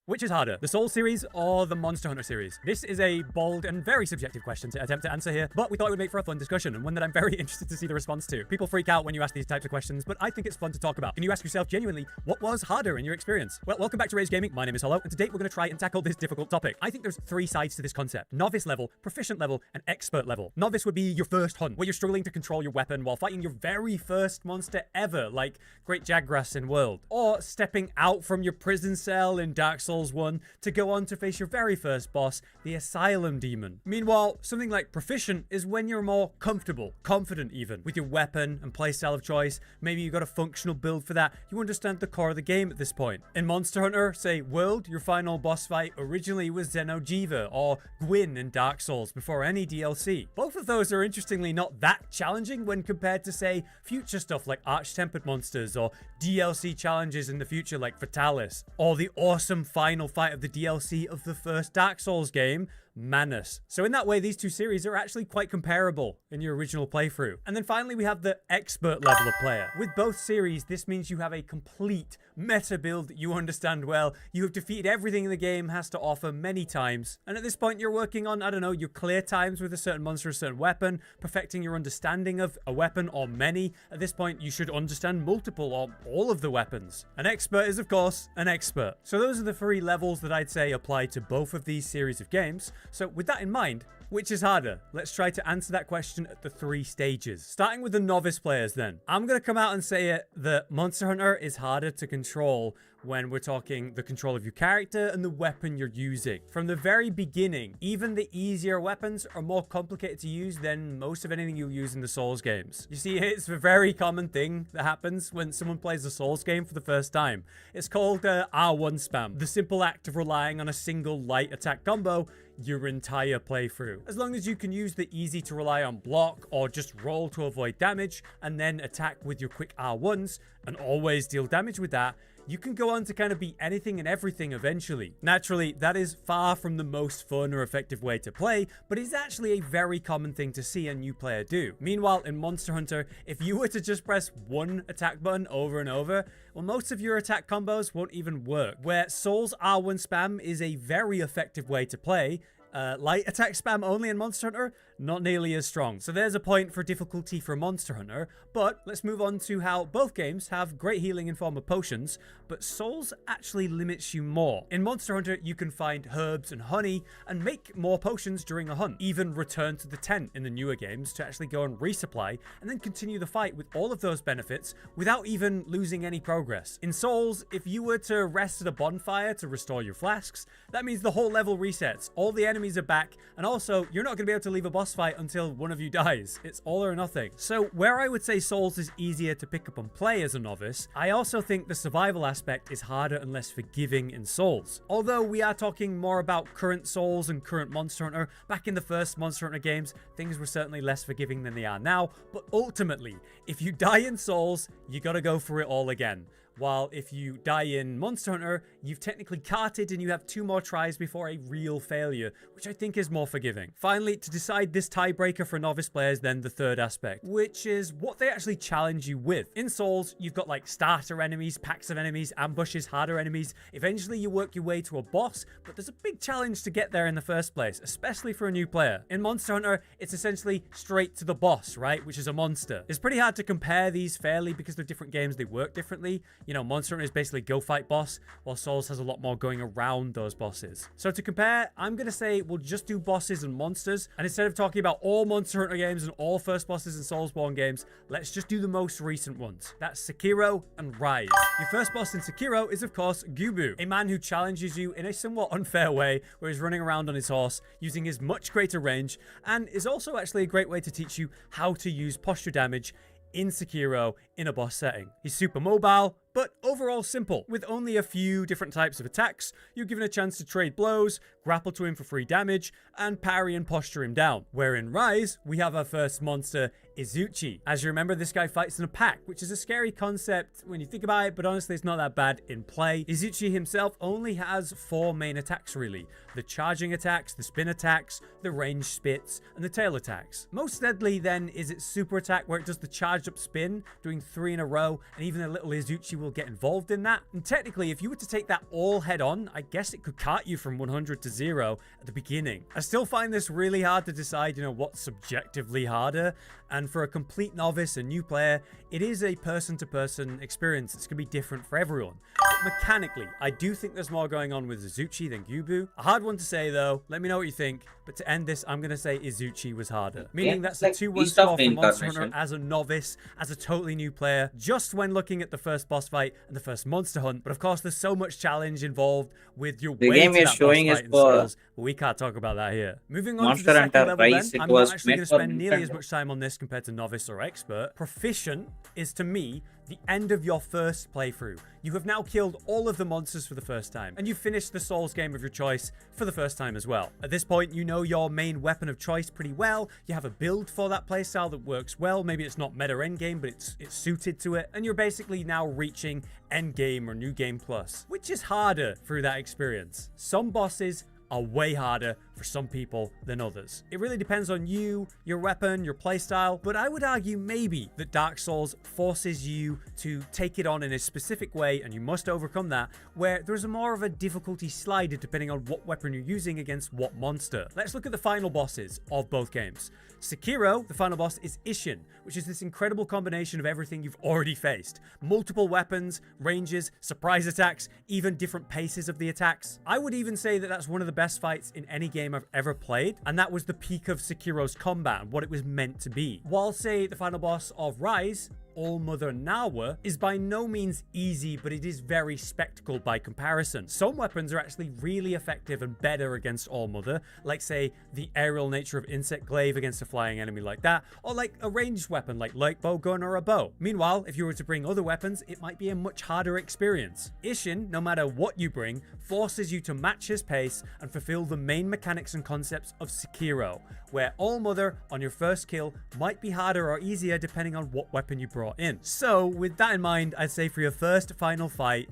Which is harder, the Souls series or the Monster Hunter series? This is a bold and very subjective question to attempt to answer here, but we thought it would make for a fun discussion and one that I'm very interested to see the response to. People freak out when you ask these types of questions, but I think it's fun to talk about. Can you ask yourself genuinely, what was harder in your experience? Well, welcome back to Rage Gaming. My name is Hollow, and today we're going to try and tackle this difficult topic. I think there's three sides to this concept: novice level, proficient level, and expert level. Novice would be your first hunt, where you're struggling to control your weapon while fighting your very first monster ever, like Great Jagras in World. Or stepping out from your prison cell in Dark Souls 1 to go on to face your very first boss, the Asylum Demon. Meanwhile, something like proficient is when you're more comfortable, confident even, with your weapon and playstyle of choice. Maybe you got a functional build for that. You understand the core of the game at this point. In Monster Hunter, say World, your final boss fight originally was Xeno'jiva or Gwyn in Dark Souls before any DLC. Both of those are interestingly not that challenging when compared to, say, future stuff like Arch-Tempered monsters or DLC challenges in the future like Fatalis, or the awesome final fight of the DLC of the first Dark Souls game, Manus. So in that way, these two series are actually quite comparable in your original playthrough. And then finally, we have the expert level of player. With both series, this means you have a complete meta build that you understand well. You have defeated everything the game has to offer many times. And at this point, you're working on, I don't know, your clear times with a certain monster, a certain weapon, perfecting your understanding of a weapon or many. At this point, you should understand multiple or all of the weapons. An expert is, of course, an expert. So those are the three levels that I'd say apply to both of these series of games. So with that in mind, which is harder? Let's try to answer that question at the three stages. Starting with the novice players then. I'm going to come out and say it that Monster Hunter is harder to control when we're talking the control of your character and the weapon you're using. From the very beginning, even the easier weapons are more complicated to use than most of anything you'll use in the Souls games. You see, it's a very common thing that happens when someone plays a Souls game for the first time. It's called R1 spam, the simple act of relying on a single light attack combo your entire playthrough. As long as you can use the easy to rely on block or just roll to avoid damage and then attack with your quick R1s and always deal damage with that, you can go on to kind of beat anything and everything eventually. Naturally, that is far from the most fun or effective way to play, but it's actually a very common thing to see a new player do. Meanwhile, in Monster Hunter, if you were to just press one attack button over and over, well, most of your attack combos won't even work. Where Souls R1 spam is a very effective way to play, light attack spam only in Monster Hunter, not nearly as strong. So there's a point for difficulty for Monster Hunter, but let's move on to how both games have great healing in form of potions, but Souls actually limits you more. In Monster Hunter, you can find herbs and honey and make more potions during a hunt, even return to the tent in the newer games to actually go and resupply, and then continue the fight with all of those benefits without even losing any progress. In Souls, if you were to rest at a bonfire to restore your flasks, that means the whole level resets, all the enemies are back, and also you're not going to be able to leave a boss fight until one of you dies. It's all or nothing. So where I would say Souls is easier to pick up and play as a novice, I also think the survival aspect is harder and less forgiving in Souls. Although we are talking more about current Souls and current Monster Hunter, back in the first Monster Hunter games, things were certainly less forgiving than they are now, but ultimately, if you die in Souls, you gotta go for it all again. While if you die in Monster Hunter, you've technically carted and you have 2 more tries before a real failure, which I think is more forgiving. Finally, to decide this tiebreaker for novice players, then the third aspect, which is what they actually challenge you with. In Souls, you've got like starter enemies, packs of enemies, ambushes, harder enemies. Eventually you work your way to a boss, but there's a big challenge to get there in the first place, especially for a new player. In Monster Hunter, it's essentially straight to the boss, right? Which is a monster. It's pretty hard to compare these fairly because they're different games, they work differently. You know, Monster Hunter is basically go fight boss, while Souls has a lot more going around those bosses. So to compare, I'm gonna say we'll just do bosses and monsters, and instead of talking about all Monster Hunter games and all first bosses and Soulsborne games, let's just do the most recent ones. That's Sekiro and Rise. Your first boss in Sekiro is of course Gubu, a man who challenges you in a somewhat unfair way, where he's running around on his horse using his much greater range, and is also actually a great way to teach you how to use posture damage in Sekiro in a boss setting. He's super mobile, but overall simple. With only a few different types of attacks, you're given a chance to trade blows, grapple to him for free damage, and parry and posture him down. Where in Rise, we have our first monster, Izuchi. As you remember, this guy fights in a pack, which is a scary concept when you think about it, but honestly it's not that bad in play. Izuchi himself only has 4 main attacks really. The charging attacks, the spin attacks, the range spits, and the tail attacks. Most deadly then is its super attack, where it does the charged up spin, doing 3 in a row, and even a little Izuchi will get involved in that. And technically, if you were to take that all head on, I guess it could cart you from 100 to 0 at the beginning. I still find this really hard to decide, what's subjectively harder. And for a complete novice, a new player, it is a person-to-person experience. It's going to be different for everyone. But mechanically, I do think there's more going on with Izuchi than Gubu. A hard one to say, though. Let me know what you think. But to end this, I'm going to say Izuchi was harder. Meaning that's a 2-1 score for Monster Hunter as a novice, as a totally new player, just when looking at the first boss fight and the first monster hunt. But of course, there's so much challenge involved with your way to that boss fight in Souls. But we can't talk about that here. Moving on to the second level then, I'm not actually going to spend nearly as much time on this compared to novice or expert. Proficient is, to me, the end of your first playthrough. You have now killed all of the monsters for the first time, and you've finished the Souls game of your choice for the first time as well. At this point, you know your main weapon of choice pretty well. You have a build for that playstyle that works well. Maybe it's not meta endgame, but it's suited to it, and you're basically now reaching endgame or new game plus, which is harder through that experience. Some bosses are way harder for some people than others. It really depends on you, your weapon, your playstyle, but I would argue maybe that Dark Souls forces you to take it on in a specific way, and you must overcome that, where there's a more of a difficulty slider depending on what weapon you're using against what monster. Let's look at the final bosses of both games. Sekiro, the final boss, is Ishin, which is this incredible combination of everything you've already faced. Multiple weapons, ranges, surprise attacks, even different paces of the attacks. I would even say that that's one of the best fights in any game I've ever played, and that was the peak of Sekiro's combat and what it was meant to be. While, say, the final boss of Rise, All-Mother Nawa, is by no means easy, but it is very spectacle by comparison. Some weapons are actually really effective and better against All-Mother, like say the aerial nature of Insect Glaive against a flying enemy like that, or like a ranged weapon like light bow gun or a bow. Meanwhile, if you were to bring other weapons, it might be a much harder experience. Ishin, no matter what you bring, forces you to match his pace and fulfill the main mechanics and concepts of Sekiro, where All-Mother on your first kill might be harder or easier depending on what weapon you brought in. So with that in mind, I'd say for your first final fight,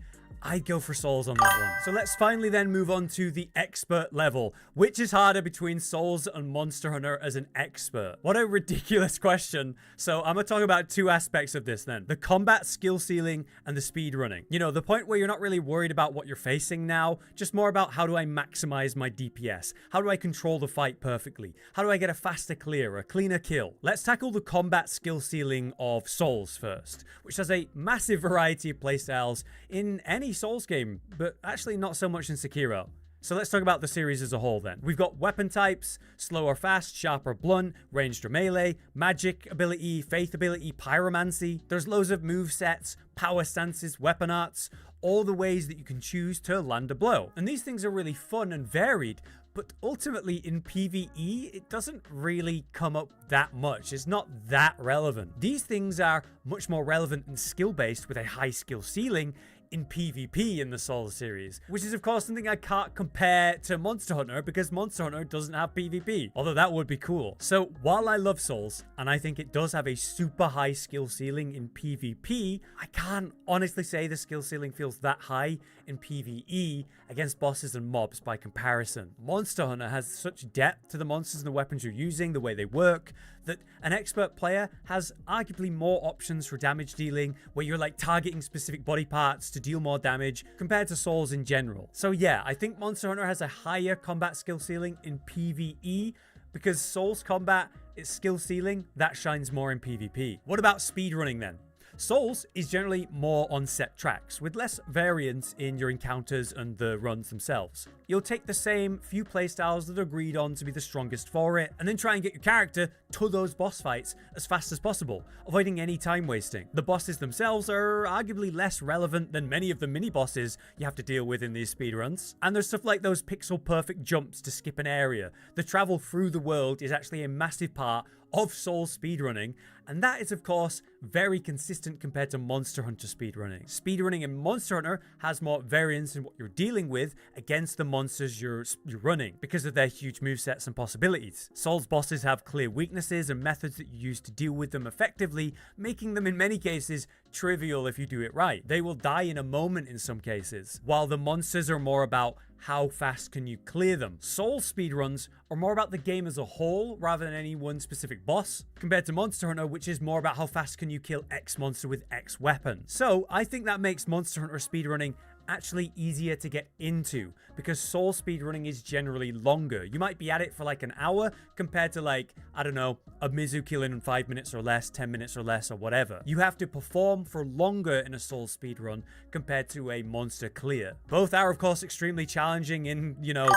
I'd go for Souls on that one. So let's finally then move on to the expert level. Which is harder between Souls and Monster Hunter as an expert? What a ridiculous question. So I'm gonna talk about 2 aspects of this then. The combat skill ceiling and the speed running. The point where you're not really worried about what you're facing now, just more about how do I maximize my DPS? How do I control the fight perfectly? How do I get a faster clear, a cleaner kill? Let's tackle the combat skill ceiling of Souls first, which has a massive variety of playstyles in any Souls game, but actually not so much in Sekiro. So let's talk about the series as a whole then. We've got weapon types: slow or fast, sharp or blunt, ranged or melee, magic ability, faith ability, pyromancy. There's loads of move sets, power stances, weapon arts, all the ways that you can choose to land a blow. And these things are really fun and varied, but ultimately in PvE, it doesn't really come up that much. It's not that relevant. These things are much more relevant and skill-based with a high skill ceiling in PvP in the Souls series, which is of course something I can't compare to Monster Hunter because Monster Hunter doesn't have PvP, although that would be cool. So while I love Souls, and I think it does have a super high skill ceiling in PvP, I can't honestly say the skill ceiling feels that high in PvE against bosses and mobs by comparison. Monster Hunter has such depth to the monsters and the weapons you're using, the way they work, that an expert player has arguably more options for damage dealing, where you're like targeting specific body parts to deal more damage compared to Souls in general. So yeah, I think Monster Hunter has a higher combat skill ceiling in PvE, because Souls combat, its skill ceiling, that shines more in PvP. What about speedrunning then? Souls is generally more on set tracks, with less variance in your encounters and the runs themselves. You'll take the same few playstyles that are agreed on to be the strongest for it, and then try and get your character to those boss fights as fast as possible, avoiding any time wasting. The bosses themselves are arguably less relevant than many of the mini-bosses you have to deal with in these speedruns, and there's stuff like those pixel-perfect jumps to skip an area. The travel through the world is actually a massive part of Souls speedrunning, and that is of course very consistent compared to Monster Hunter speedrunning. Speedrunning in Monster Hunter has more variance in what you're dealing with against the monsters you're running because of their huge movesets and possibilities. Souls bosses have clear weaknesses and methods that you use to deal with them effectively, making them in many cases trivial if you do it right. They will die in a moment in some cases, while the monsters are more about how fast can you clear them. Souls speedruns are more about the game as a whole rather than any one specific boss, compared to Monster Hunter, which is more about how fast can you kill X monster with X weapon. So I think that makes Monster Hunter speedrunning actually easier to get into, because Soul speedrunning is generally longer. You might be at it for like an hour compared to like, I don't know, a Mizu killing in 5 minutes or less, 10 minutes or less, or whatever. You have to perform for longer in a Soul speedrun compared to a monster clear. Both are of course extremely challenging in,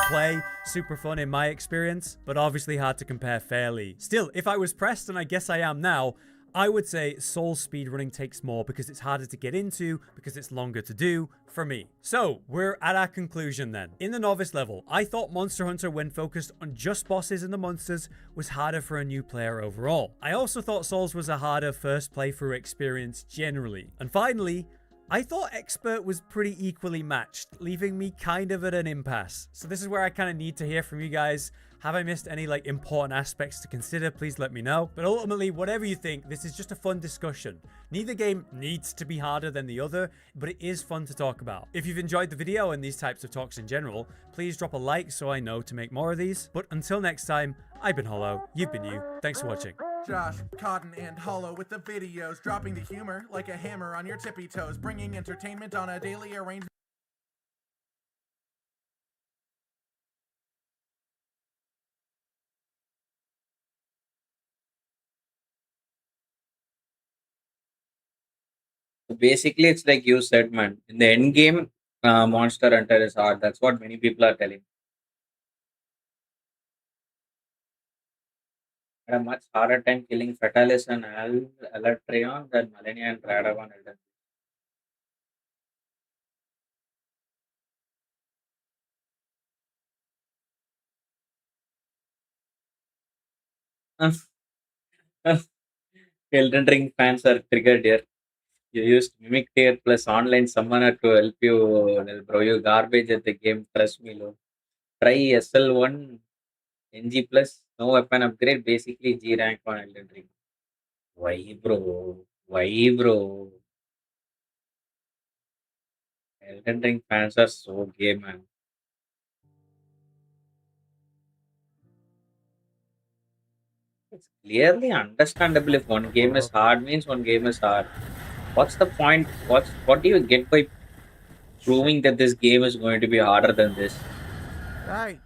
play, super fun in my experience, but obviously hard to compare fairly. Still, if I was pressed, and I guess I am now, I would say Soul speedrunning takes more because it's harder to get into, because it's longer to do, for me. So, we're at our conclusion then. In the novice level, I thought Monster Hunter, when focused on just bosses and the monsters, was harder for a new player overall. I also thought Souls was a harder first playthrough experience generally. And finally, I thought Expert was pretty equally matched, leaving me kind of at an impasse. So this is where I kind of need to hear from you guys. Have I missed any important aspects to consider? Please let me know. But ultimately, whatever you think, this is just a fun discussion. Neither game needs to be harder than the other, but it is fun to talk about. If you've enjoyed the video and these types of talks in general, please drop a like so I know to make more of these. But until next time, I've been Hollow, you've been you. Thanks for watching. Josh, Cotton, and Hollow with the videos, dropping the humor like a hammer on your tippy toes, bringing entertainment on a daily arrangement. So basically, it's like you said, man. In the end game, Monster Hunter is hard. That's what many people are telling. I had a much harder time killing Fatalis and Alatreon than Malenia and Radagon Elden. Elden Ring fans are triggered here. You used Mimic Tier plus online summoner to help you, bro. You garbage at the game. Trust me, lo. Try SL1 NG plus no weapon upgrade. Basically G rank on Elden Ring. Why, bro? Why, bro? Elden Ring fans are so gay, man. It's clearly understandable if one game is hard means one game is hard. What's the point? What do you get by proving that this game is going to be harder than this? Right.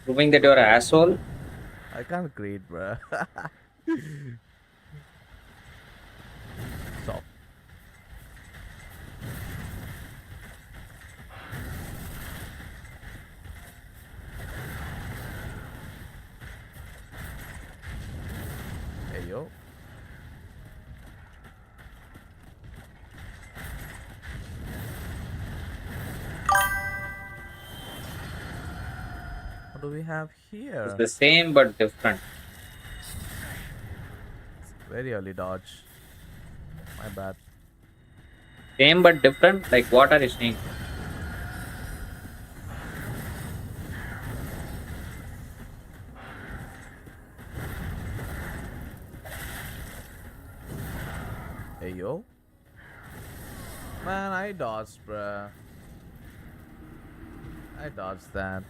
Proving that you're an asshole? I can't create, bruh. Stop. Hey, yo. What do we have here? It's the same but different. Very early dodge. My bad. Same but different? Like, what are you saying? Hey yo. Man, I dodged, bruh. I dodged that.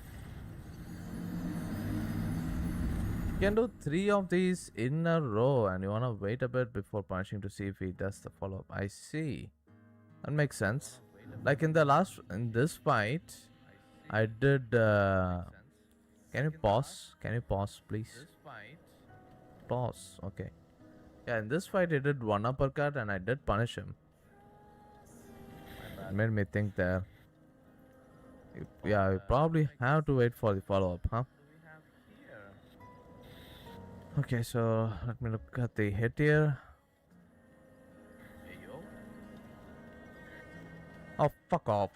You can do 3 of these in a row and you wanna wait a bit before punishing to see if he does the follow-up. I see. That makes sense. Like in this fight, I did, can you pause? Can you pause, please? Pause, okay. Yeah, in this fight, I did 1 uppercut and I did punish him. It made me think there. Yeah, we probably have to wait for the follow-up, huh? Okay, so let me look at the hit here. Oh, fuck off.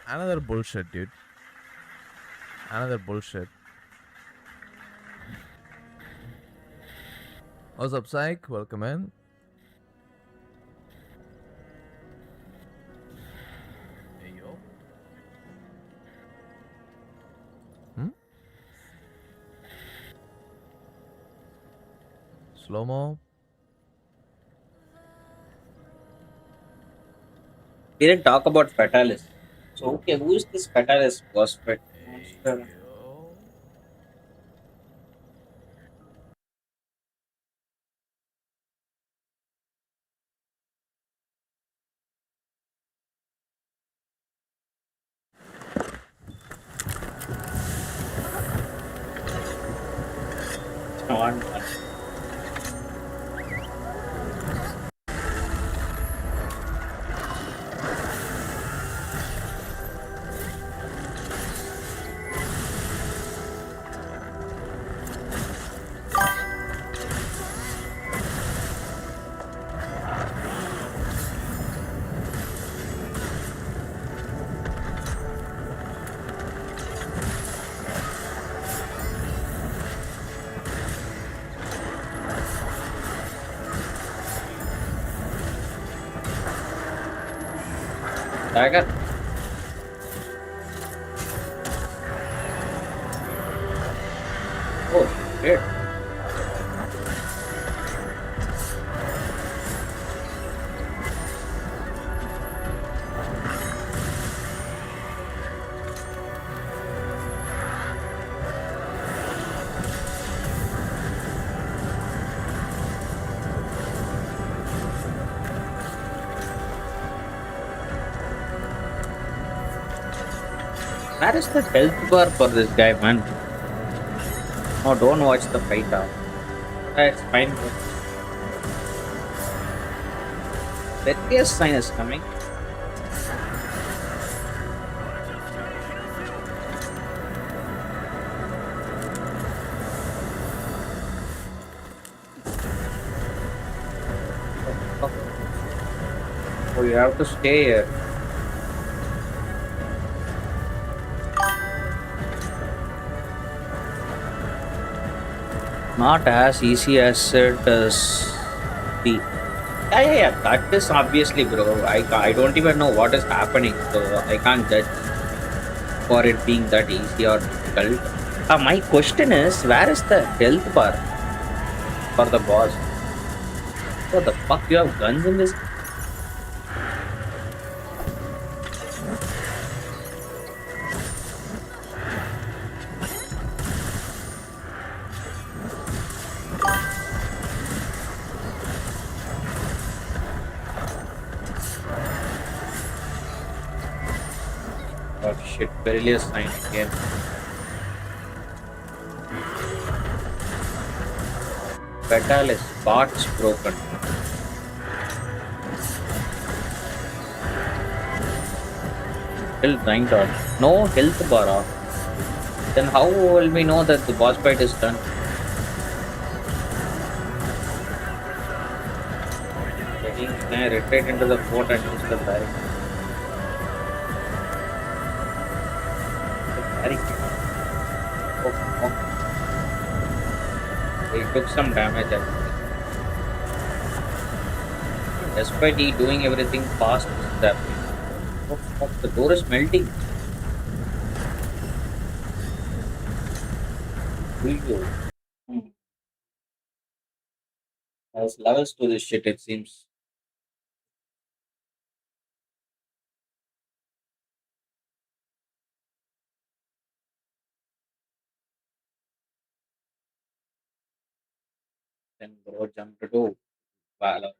Another bullshit, dude. Another bullshit. What's up, Psych? Welcome in. Slow-mo. We didn't talk about Fatalis. So, okay, who is this Fatalis boss fight? Monster. One. Dagger. Oh, shit. Where is the health bar for this guy, man? No, don't watch the fight out. It's fine. The clear sign is coming. Oh, you have to stay here. Not as easy as it is. Yeah. That is obviously, bro. I don't even know what is happening, so I can't judge for it being that easy or difficult. My question is, where is the health bar for the boss? What the fuck? You have guns in this? Oh shit, perilous sign again. Fatalis, parts broken. Still trying to. No health bar off. Then how will we know that the boss fight is done? Can I retreat into the fort and use the barricade? Oh. He took some damage. I think. Despite he doing everything fast, this is happening. What the fuck? The door is melting. Video. Hmm. There's levels to this shit, it seems. Then bro jump to do. Valor.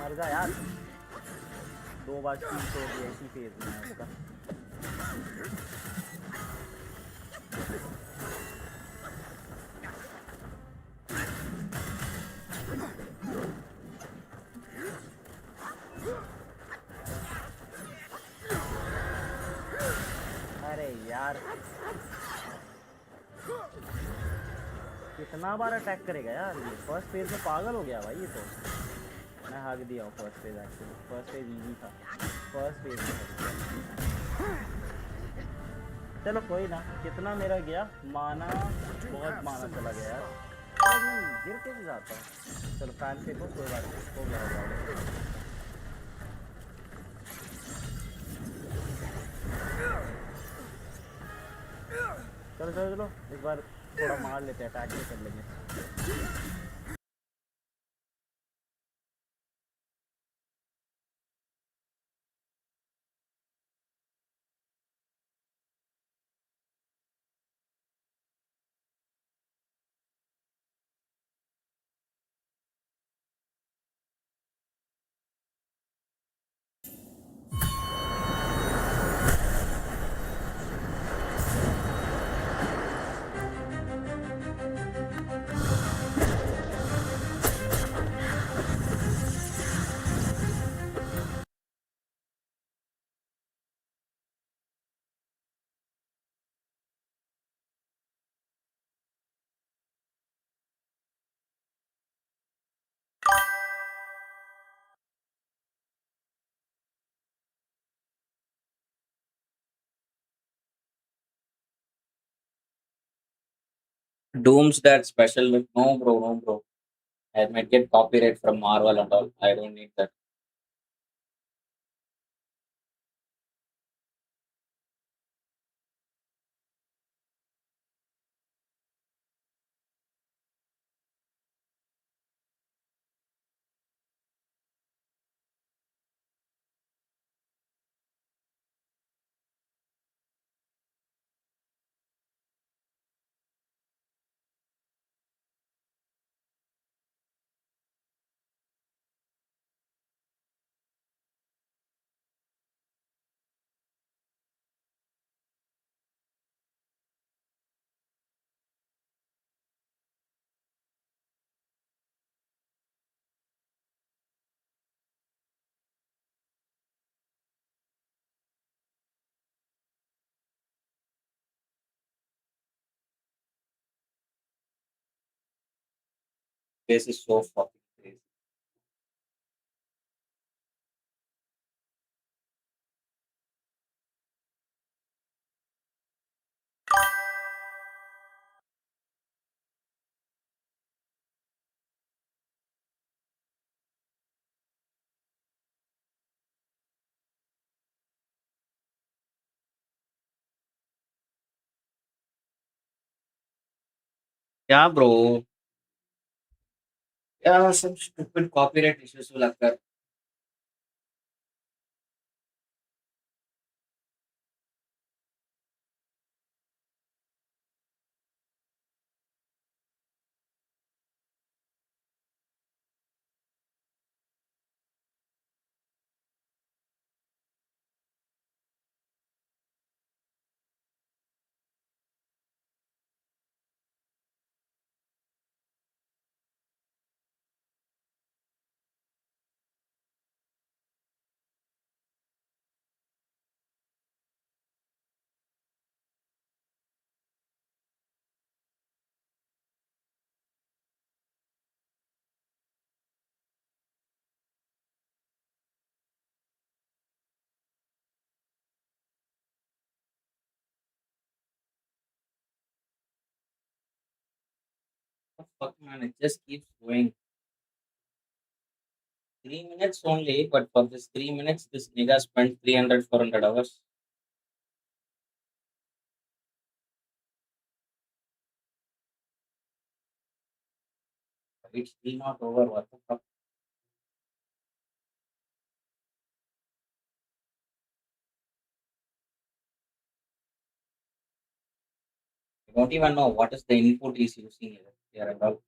मर जा यार 2 बार 3 दिया इसी phase में है उसका अरे यार कितना बार अटैक करेगा यार ये फर्स्ट फेज में पागल हो गया भाई ये तो मैं हाक दिया हूँ first phase actually first phase easy था फर्स्ट फेज में हक दिया चलो कोई ना कितना मेरा गया माना बहुत माना चला गया यार तो मैं गिर कैसे जाता हूँ चलो फैन फेंको कोई बात नहीं हो गया हो गया चलो चलो चलो इस बार थोड़ा मार लेते हैं अटैक भी कर लेंगे Doom's that special with no bro, no bro. I might get copyright from Marvel and all. I don't need that. This is so fucking crazy. Yeah, bro. Yeah, some stupid copyright issues will occur. Fuck man, it just keeps going. 3 minutes only, but for this 3 minutes, this nigga spent 300, 400 hours. It's still not over. What the fuck? I don't even know what is the input he's using here at all.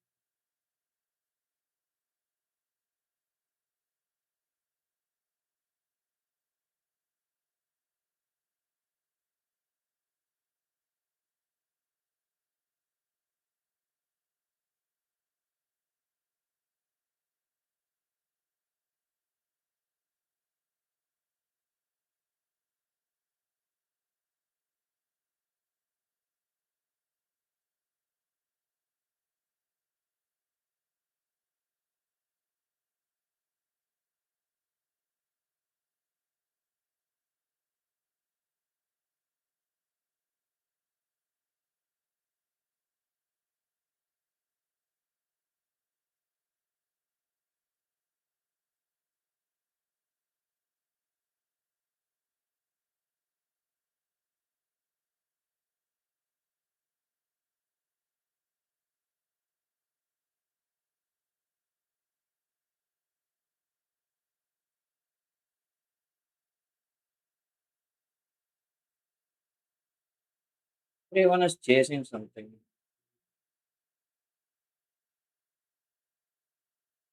Everyone is chasing something.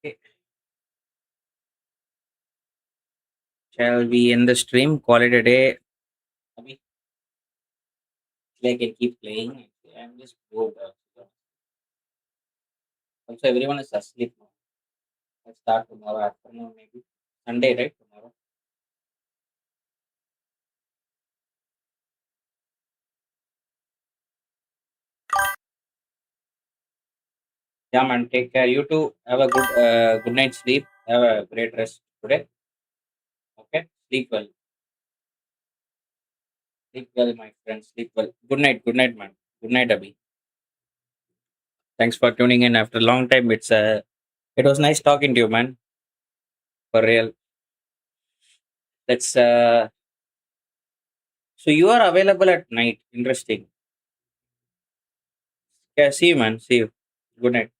Okay. Shall we end the stream? Call it a day. Abhi, like I keep playing. I'm just bored. Also, everyone is asleep now. Let's start tomorrow afternoon, maybe. Sunday, right? Tomorrow. Yeah, man. Take care. You too. Have a good night's sleep. Have a great rest today. Okay. Sleep well. Sleep well, my friend. Sleep well. Good night. Good night, man. Good night, Abhi. Thanks for tuning in after a long time. It was nice talking to you, man. For real. Let's So you are available at night. Interesting. Yeah, see you, man. See you. Good night.